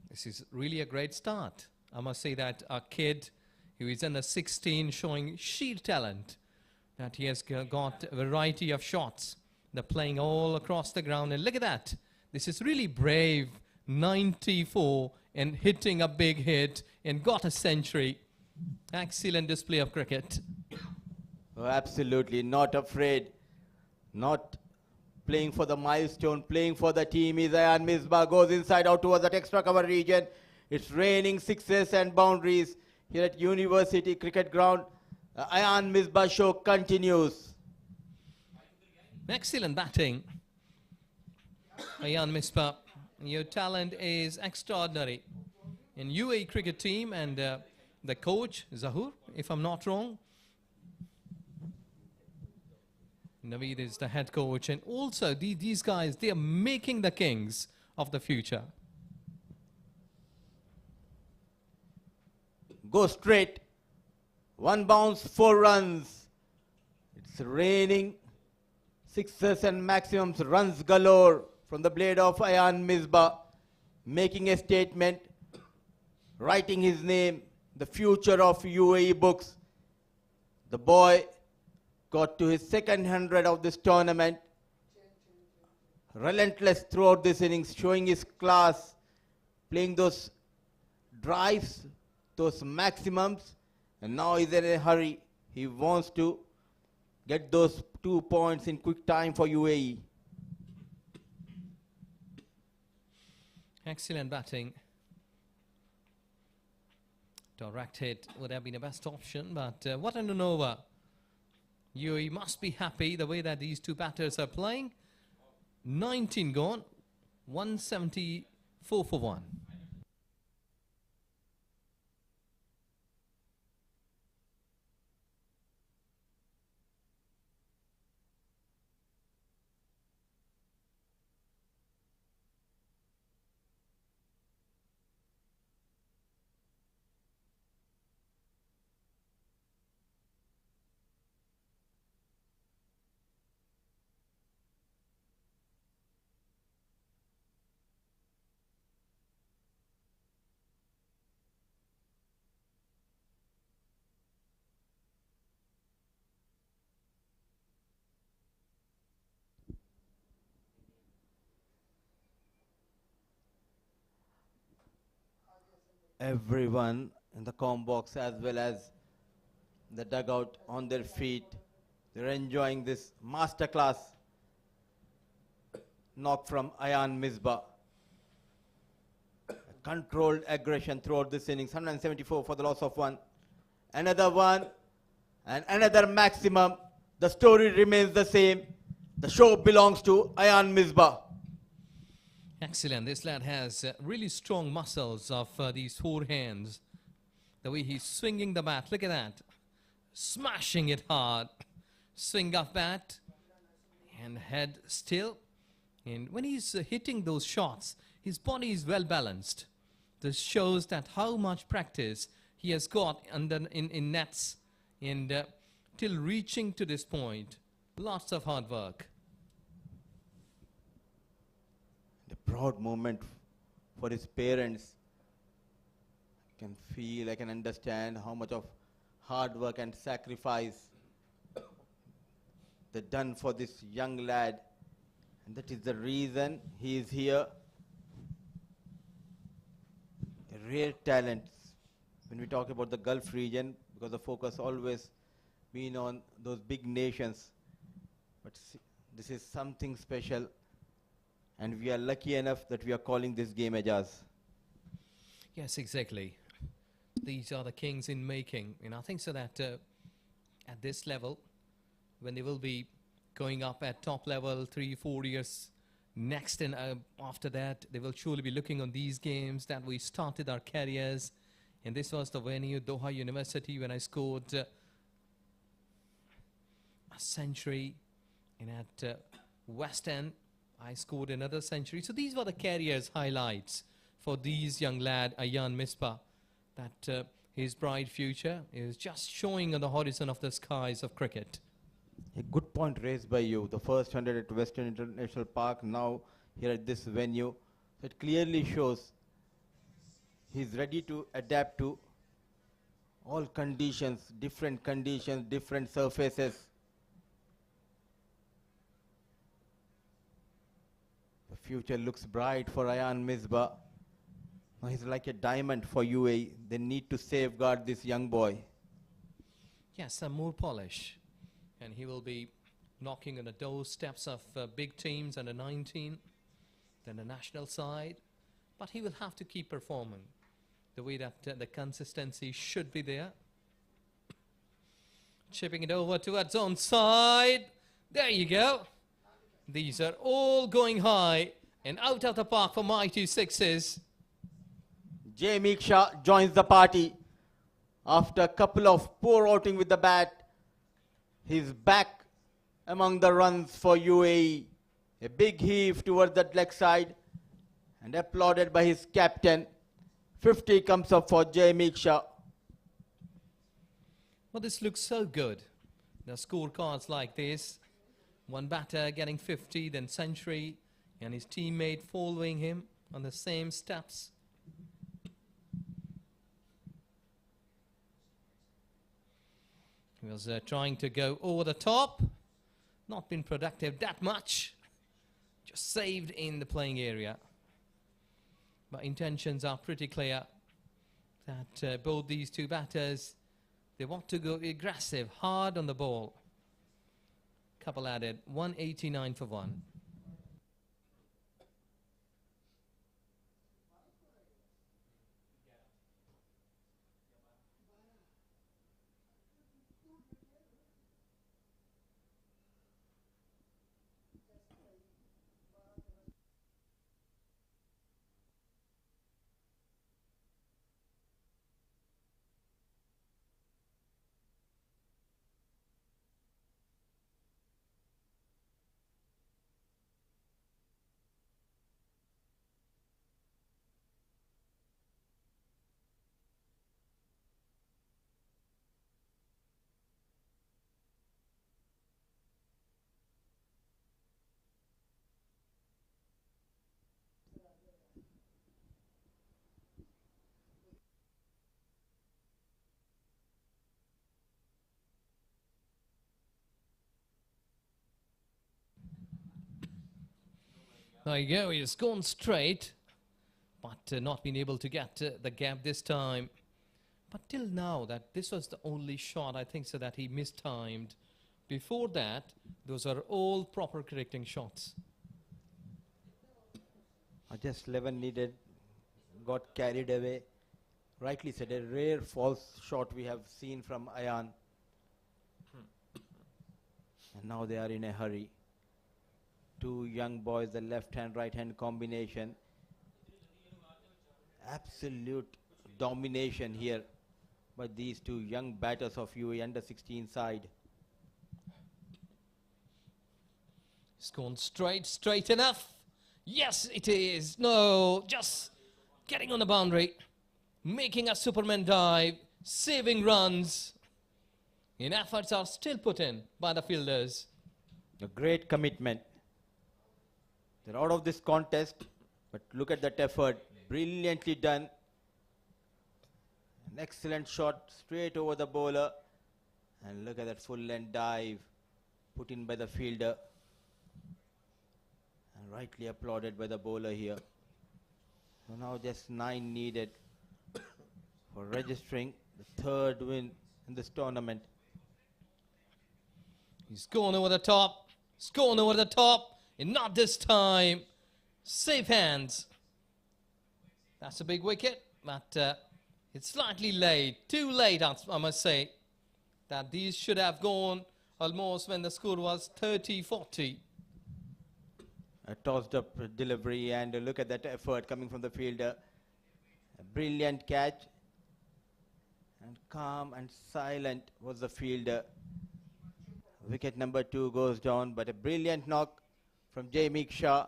This is really a great start. I must say that a kid who is under 16 showing sheer talent, that he has got a variety of shots. They're playing all across the ground. And look at that. This is really brave. 94 and hitting a big hit and got a century. Excellent display of cricket. Oh, absolutely, not afraid. Not playing for the milestone, playing for the team. Is Ayan Misbah, goes inside out towards that extra cover region. It's raining sixes and boundaries here at University Cricket Ground. Ayan Misbah show continues. Excellent batting. Ayan Misbah, your talent is extraordinary. In UAE cricket team and the coach, Zahur, if I'm not wrong. Naveed is the head coach, and also these guys, they are making the kings of the future. Go straight. One bounce, 4 runs. It's raining. Sixes and maximums, runs galore from the blade of Ayan Misbah, making a statement, writing his name, the future of UAE books. The boy got to his second 100 of this tournament. Relentless throughout this innings, showing his class, playing those drives, those maximums, and now he's in a hurry. He wants to get those 2 points in quick time for UAE. Excellent batting. Direct hit would have been the best option, but what an over. UAE must be happy the way that these two batters are playing. 19 gone, 174 for 1. Everyone in the comm box as well as the dugout on their feet. They're enjoying this masterclass knock from Ayan Misbah. Controlled aggression throughout this innings. 174 for the loss of 1. Another 1 and another maximum. The story remains the same. The show belongs to Ayan Misbah. Excellent. This lad has really strong muscles of these 4 hands. The way he's swinging the bat. Look at that. Smashing it hard. Swing of bat and head still. And when he's hitting those shots, his body is well balanced. This shows that how much practice he has got in nets and till reaching to this point. Lots of hard work. The proud moment for his parents. I can feel, I can understand how much of hard work and sacrifice they've done for this young lad. And that is the reason he is here. A rare talent. When we talk about the Gulf region, because the focus always been on those big nations. But this is something special. And we are lucky enough that we are calling this game Ajaz. Yes, exactly. These are the kings in making. And I think so that at this level, when they will be going up at top level 3-4 years next, and after that, they will surely be looking on these games that we started our careers. And this was the venue, Doha University, when I scored a century. And at West End, I scored another century. So these were the careers highlights for these young lad, Ayan Misbah, that his bright future is just showing on the horizon of the skies of cricket. A good point raised by you. The first 100 at Western International Park, now here at this venue. It clearly shows he's ready to adapt to all conditions, different surfaces. The future looks bright for Ayan Misbah. Now he's like a diamond for UAE. They need to safeguard this young boy. Yes, some more polish. And he will be knocking on the doorsteps of big teams under 19, then the national side. But he will have to keep performing the way that the consistency should be there. Chipping it over towards onside. There you go. These are all going high and out of the park for mighty sixes. Jamie Shah joins the party. After a couple of poor outing with the bat, he's back among the runs for UAE. A big heave towards that leg side and applauded by his captain. 50 comes up for Jamie Shah. Well, this looks so good. The scorecards like this. One batter getting 50, then century, and his teammate following him on the same steps. He was trying to go over the top. Not been productive that much. Just saved in the playing area. But intentions are pretty clear that both these two batters, they want to go aggressive, hard on the ball. Couple added, 189 for one. There you go, he's gone straight, but not been able to get the gap this time. But till now, that this was the only shot, I think, so that he mistimed. Before that, those are all proper correcting shots. Just 11 needed, got carried away. Rightly said, a rare false shot we have seen from Ayan. And now they are in a hurry. Two young boys, the left-hand, right-hand combination. Absolute domination here by these two young batters of UAE under-16 side. It's gone straight enough. Yes, it is. No, just getting on the boundary, making a Superman dive, saving runs. And efforts are still put in by the fielders. A great commitment. They're out of this contest, but look at that effort. Brilliantly done. An excellent shot straight over the bowler. And look at that full length dive. put in by the fielder and rightly applauded by the bowler here. So now just 9 needed for registering the 3rd win in this tournament. He's gone over the top. He's gone over the top. And not this time. Safe hands. That's a big wicket. But it's slightly late. Too late, I must say. That these should have gone almost when the score was 30-40. A tossed up delivery, and look at that effort coming from the fielder. A brilliant catch. And calm and silent was the fielder. Wicket number 2 goes down, but a brilliant knock from Jamie Shah.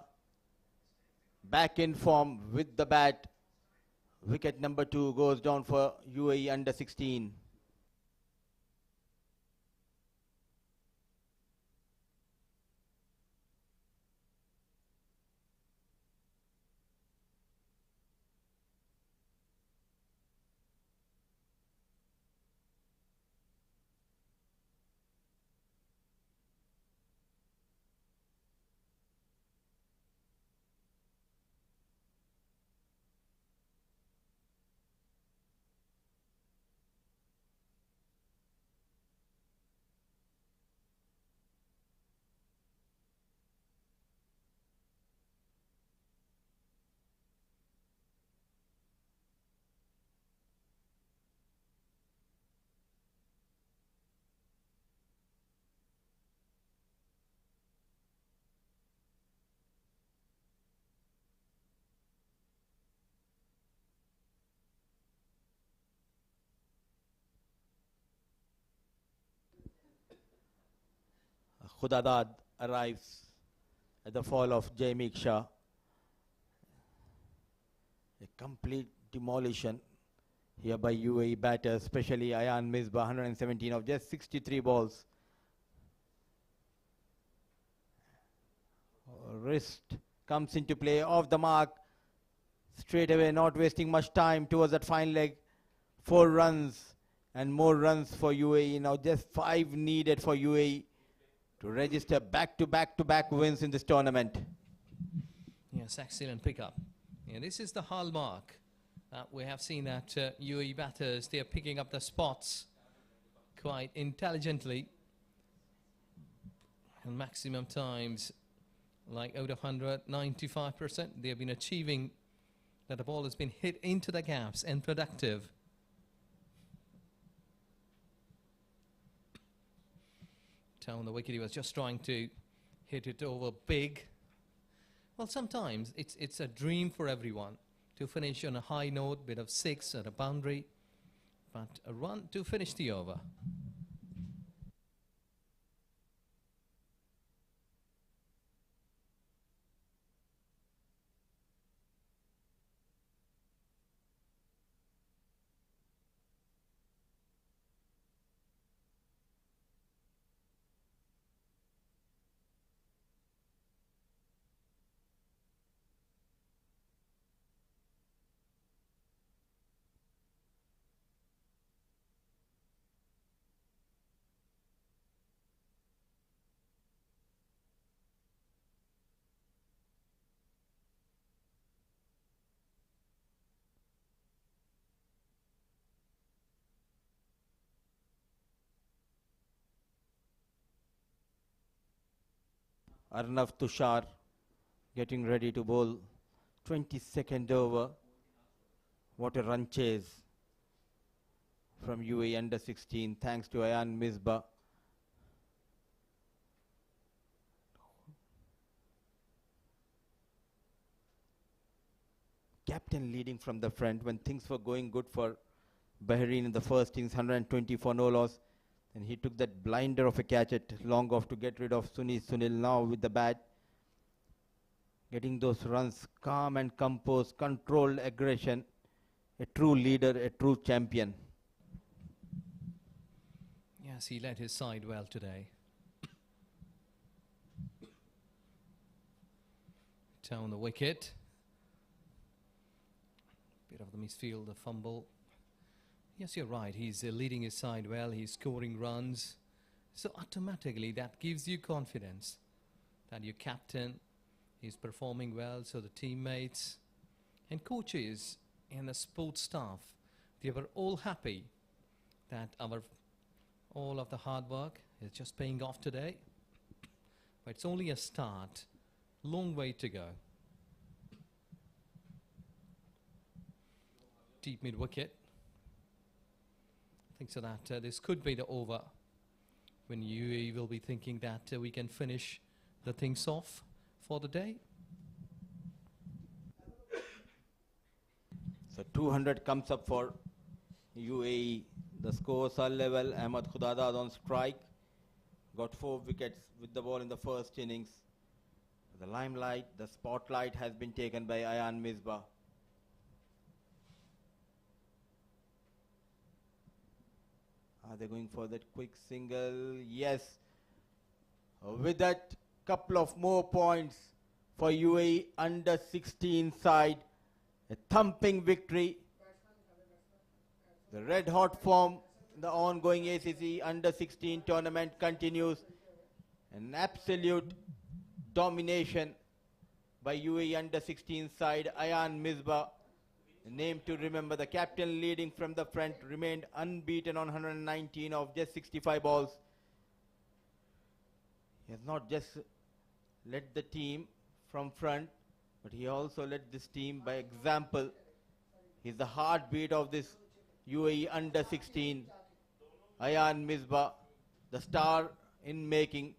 Back in form with the bat. Wicket number 2 goes down for UAE under 16. Khudadad arrives at the fall of Jamie Shah. A complete demolition here by UAE batters, especially Ayan Misbah, 117 of just 63 balls. Wrist comes into play, off the mark, straight away, not wasting much time towards that fine leg. 4 runs and more runs for UAE. Now just 5 needed for UAE to register back-to-back wins in this tournament. Yes, excellent pickup. Yeah, this is the hallmark. We have seen that UAE batters, they are picking up the spots quite intelligently. And maximum times, like out of 100, 95%, they have been achieving that the ball has been hit into the gaps and productive. On the wicket, he was just trying to hit it over big. Well, sometimes it's a dream for everyone to finish on a high note, bit of 6 at a boundary, but a run to finish the over. Arnav Tushar getting ready to bowl. 22nd over. What a run chase from UAE under 16, thanks to Ayan Misbah. Captain leading from the front when things were going good for Bahrain in the first innings, 124 no loss. And he took that blinder of a catch at long off to get rid of Sunil. Now with the bat, getting those runs, calm and composed, controlled aggression. A true leader, a true champion. Yes, he led his side well today. Down the wicket. Bit of the misfield, the fumble. Yes, you're right. He's leading his side well. He's scoring runs. So automatically that gives you confidence that your captain is performing well, so the teammates and coaches and the sports staff, they were all happy that all of the hard work is just paying off today. But it's only a start, long way to go. Deep mid wicket. I think so that this could be the over when UAE will be thinking that we can finish the things off for the day. So 200 comes up for UAE. The scores are level. Ahmad Khudadad on strike. Got 4 wickets with the ball in the first innings. The limelight, the spotlight has been taken by Ayan Misbah. Are they going for that quick single? Yes. With that, couple of more points for UAE under 16 side. A thumping victory. The red hot form in the ongoing ACC under 16 tournament continues. An absolute domination by UAE under 16 side. Ayan Misbah, the name to remember. The captain leading from the front, remained unbeaten on 119 of just 65 balls. He has not just led the team from front, but he also led this team by example. He's the heartbeat of this UAE under 16. Ayan Misbah, the star in making,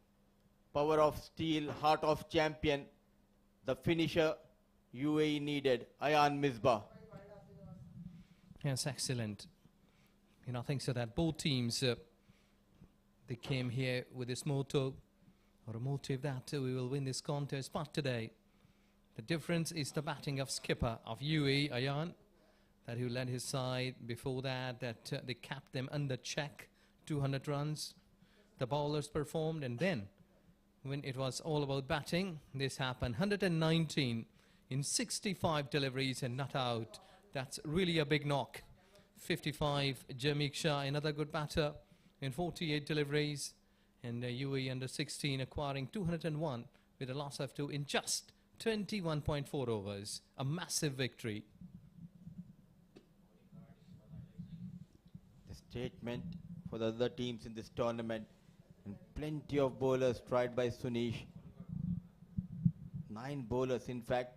power of steel, heart of champion, the finisher UAE needed. Ayan Misbah. Yes, excellent. I think so that both teams, they came here with this motto, or a motive that we will win this contest. But today, the difference is the batting of skipper of UAE, Ayan, that who led his side before that, they kept them under check, 200 runs. The bowlers performed, and then when it was all about batting, this happened. 119 in 65 deliveries and not out. That's really a big knock. 55, Jameek Shah, another good batter, in 48 deliveries. And UAE under 16 acquiring 201 with a loss of 2 in just 21.4 overs. A massive victory. The statement for the other teams in this tournament. And plenty of bowlers tried by Sunish. 9 bowlers, in fact.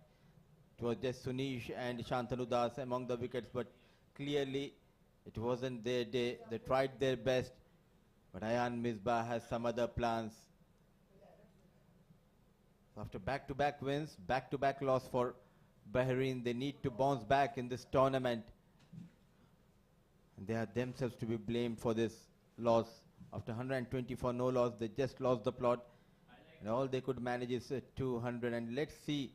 It was just Sunish and Shantanu Das among the wickets, but clearly it wasn't their day. They tried their best, but Ayan Misbah has some other plans. After back-to-back wins, back-to-back loss for Bahrain, they need to bounce back in this tournament. And they are themselves to be blamed for this loss. After 124 no loss, they just lost the plot. And all they could manage is 200. And let's see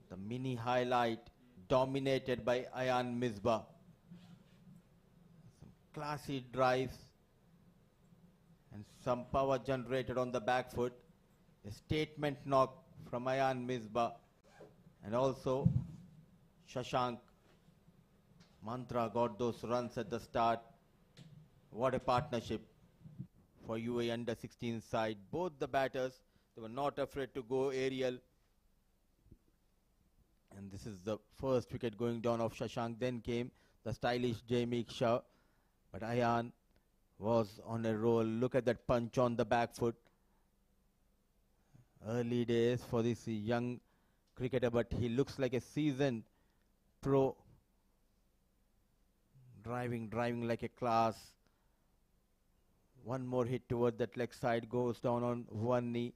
the mini highlight dominated by Ayan Misbah. Some classy drives and some power generated on the back foot. A statement knock from Ayan Misbah. And also Shashank Mantra got those runs at the start. What a partnership for UAE under 16 side. Both the batters, they were not afraid to go aerial. And this is the first wicket going down of Shashank. Then came the stylish Jameek Shah. But Ayan was on a roll. Look at that punch on the back foot. Early days for this young cricketer, but he looks like a seasoned pro. Driving like a class. One more hit toward that leg side, goes down on one knee.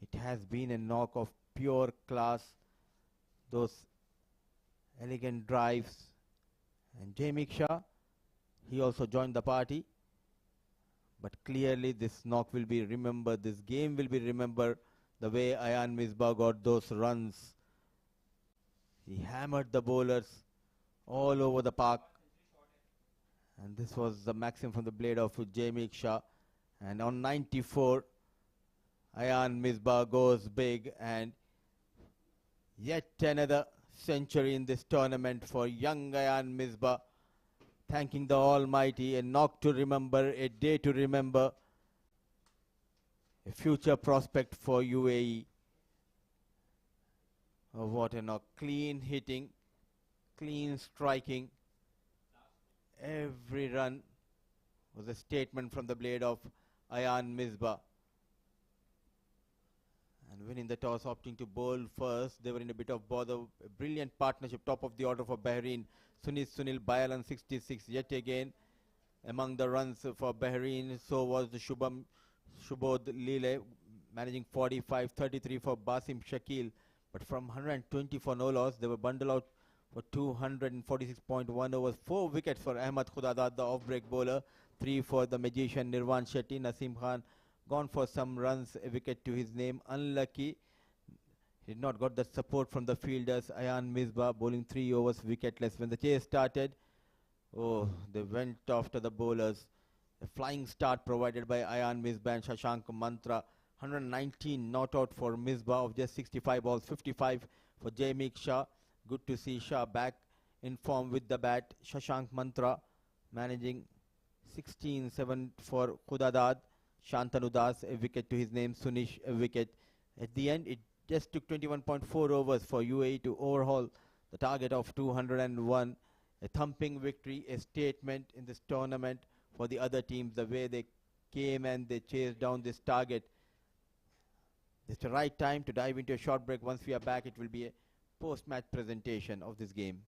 It has been a knock of pure class. Those elegant drives. And Jameek Shah, he also joined the party. But clearly this knock will be remembered, this game will be remembered, the way Ayan Misbah got those runs. He hammered the bowlers all over the park. And this was the maximum from the blade of Jameek Shah. And on 94, Ayan Misbah goes big, and yet another century in this tournament for young Ayan Misbah. thanking the Almighty, a knock to remember, a day to remember, a future prospect for UAE. Oh, what a knock. Clean hitting, clean striking. Every run was a statement from the blade of Ayan Misbah. And winning the toss, opting to bowl first. They were in a bit of bother. A brilliant partnership, top of the order for Bahrain. Sunil Bayal on 66 yet again. Among the runs for Bahrain, so was the Shubodh Lile, managing 45, 33 for Basim Shakil. But from 120 for no loss, they were bundled out for 246.1 overs. 4 wickets for Ahmad Khudadad, the off-break bowler. 3 for the magician Nirvan Shetty. Naseem Khan gone for some runs, a wicket to his name. Unlucky. He did not got the support from the fielders. Ayan Misbah bowling 3 overs wicketless. When the chase started, oh, they went after the bowlers. A flying start provided by Ayan Misbah and Shashank Mantra. 119 not out for Misbah of just 65 balls. 55 for Jaimik Shah. Good to see Shah back in form with the bat. Shashank Mantra managing 16-7 for Khudadad. Shantanu Das, a wicket to his name. Sunish, a wicket. At the end, it just took 21.4 overs for UAE to overhaul the target of 201. A thumping victory, a statement in this tournament for the other teams, the way they came and they chased down this target. It's the right time to dive into a short break. Once we are back, it will be a post-match presentation of this game.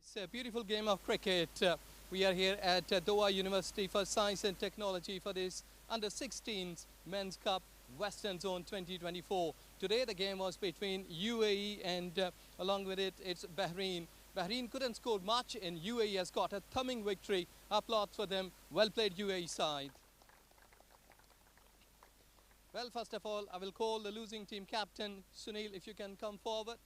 It's a beautiful game of cricket. We are here at Doha University for Science and Technology for this Under-16s Men's Cup Western Zone 2024. Today the game was between UAE and along with it, it's Bahrain. Bahrain couldn't score much and UAE has got a thumbing victory. Applause for them. Well played UAE side. Well, first of all, I will call the losing team captain, Sunil, if you can come forward.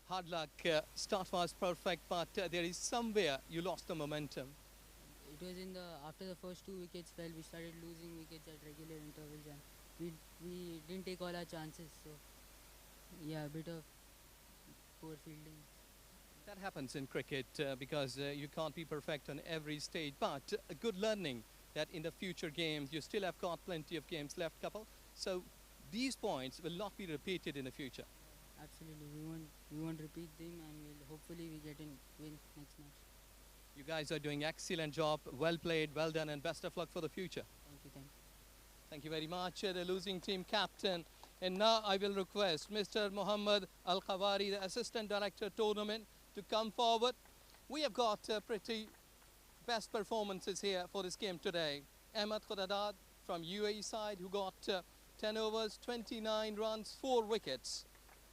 Hard luck, start was perfect, but there is somewhere you lost the momentum. It was after the first 2 wickets fell, we started losing wickets at regular intervals and we didn't take all our chances. So yeah, a bit of poor fielding. That happens in cricket because you can't be perfect on every stage, but a good learning that in the future games you still have got plenty of games left, couple. So these points will not be repeated in the future. Absolutely, we won't repeat them, and hopefully we get in win next match. You guys are doing excellent job. Well played, well done, and best of luck for the future. Thank you, thank you. Thank you very much, the losing team captain. And now I will request Mr. Mohammad Al-Khawari, the Assistant Director Tournament, to come forward. We have got pretty best performances here for this game today. Ahmed Khudadad from UAE side, who got 10 overs, 29 runs, 4 wickets.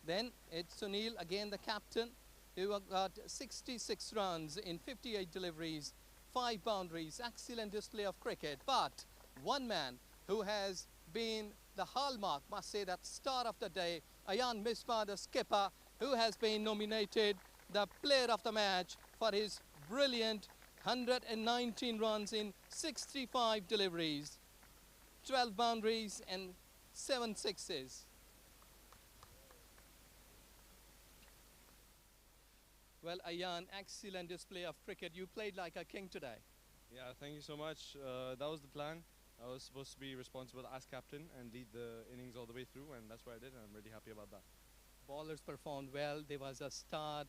Then it's Sunil, again the captain, who got 66 runs in 58 deliveries, 5 boundaries, excellent display of cricket. But one man who has been the hallmark, must say that star of the day, Ayan Misbah, the skipper, who has been nominated the player of the match for his brilliant 119 runs in 65 deliveries, 12 boundaries and 7 sixes. Well, Ayan, excellent display of cricket. You played like a king today. Yeah, thank you so much. That was the plan. I was supposed to be responsible as captain and lead the innings all the way through, and that's what I did, and I'm really happy about that. Bowlers performed well. There was a start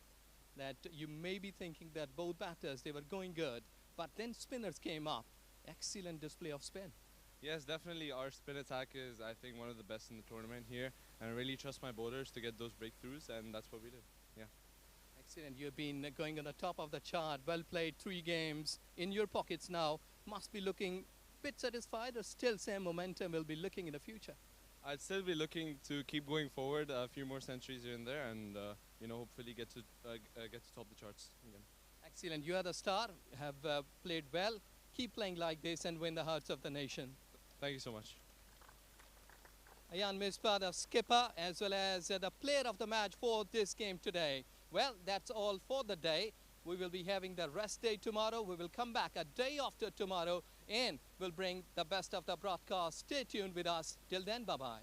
that you may be thinking that both batters, they were going good, but then spinners came up. Excellent display of spin. Yes, definitely our spin attack is, I think, one of the best in the tournament here, and I really trust my bowlers to get those breakthroughs, and that's what we did. Yeah. Excellent. You've been going on the top of the chart. Well played, 3 games in your pockets now. Must be looking a bit satisfied, or still same momentum will be looking in the future? I'd still be looking to keep going forward, a few more centuries here and there, and hopefully get to top the charts again. Excellent. You are the star. Have played well. Keep playing like this and win the hearts of the nation. Thank you so much. Ayan Misbah, the skipper, as well as the player of the match for this game today. Well, that's all for the day. We will be having the rest day tomorrow. We will come back a day after tomorrow and we'll bring the best of the broadcast. Stay tuned with us. Till then, bye-bye.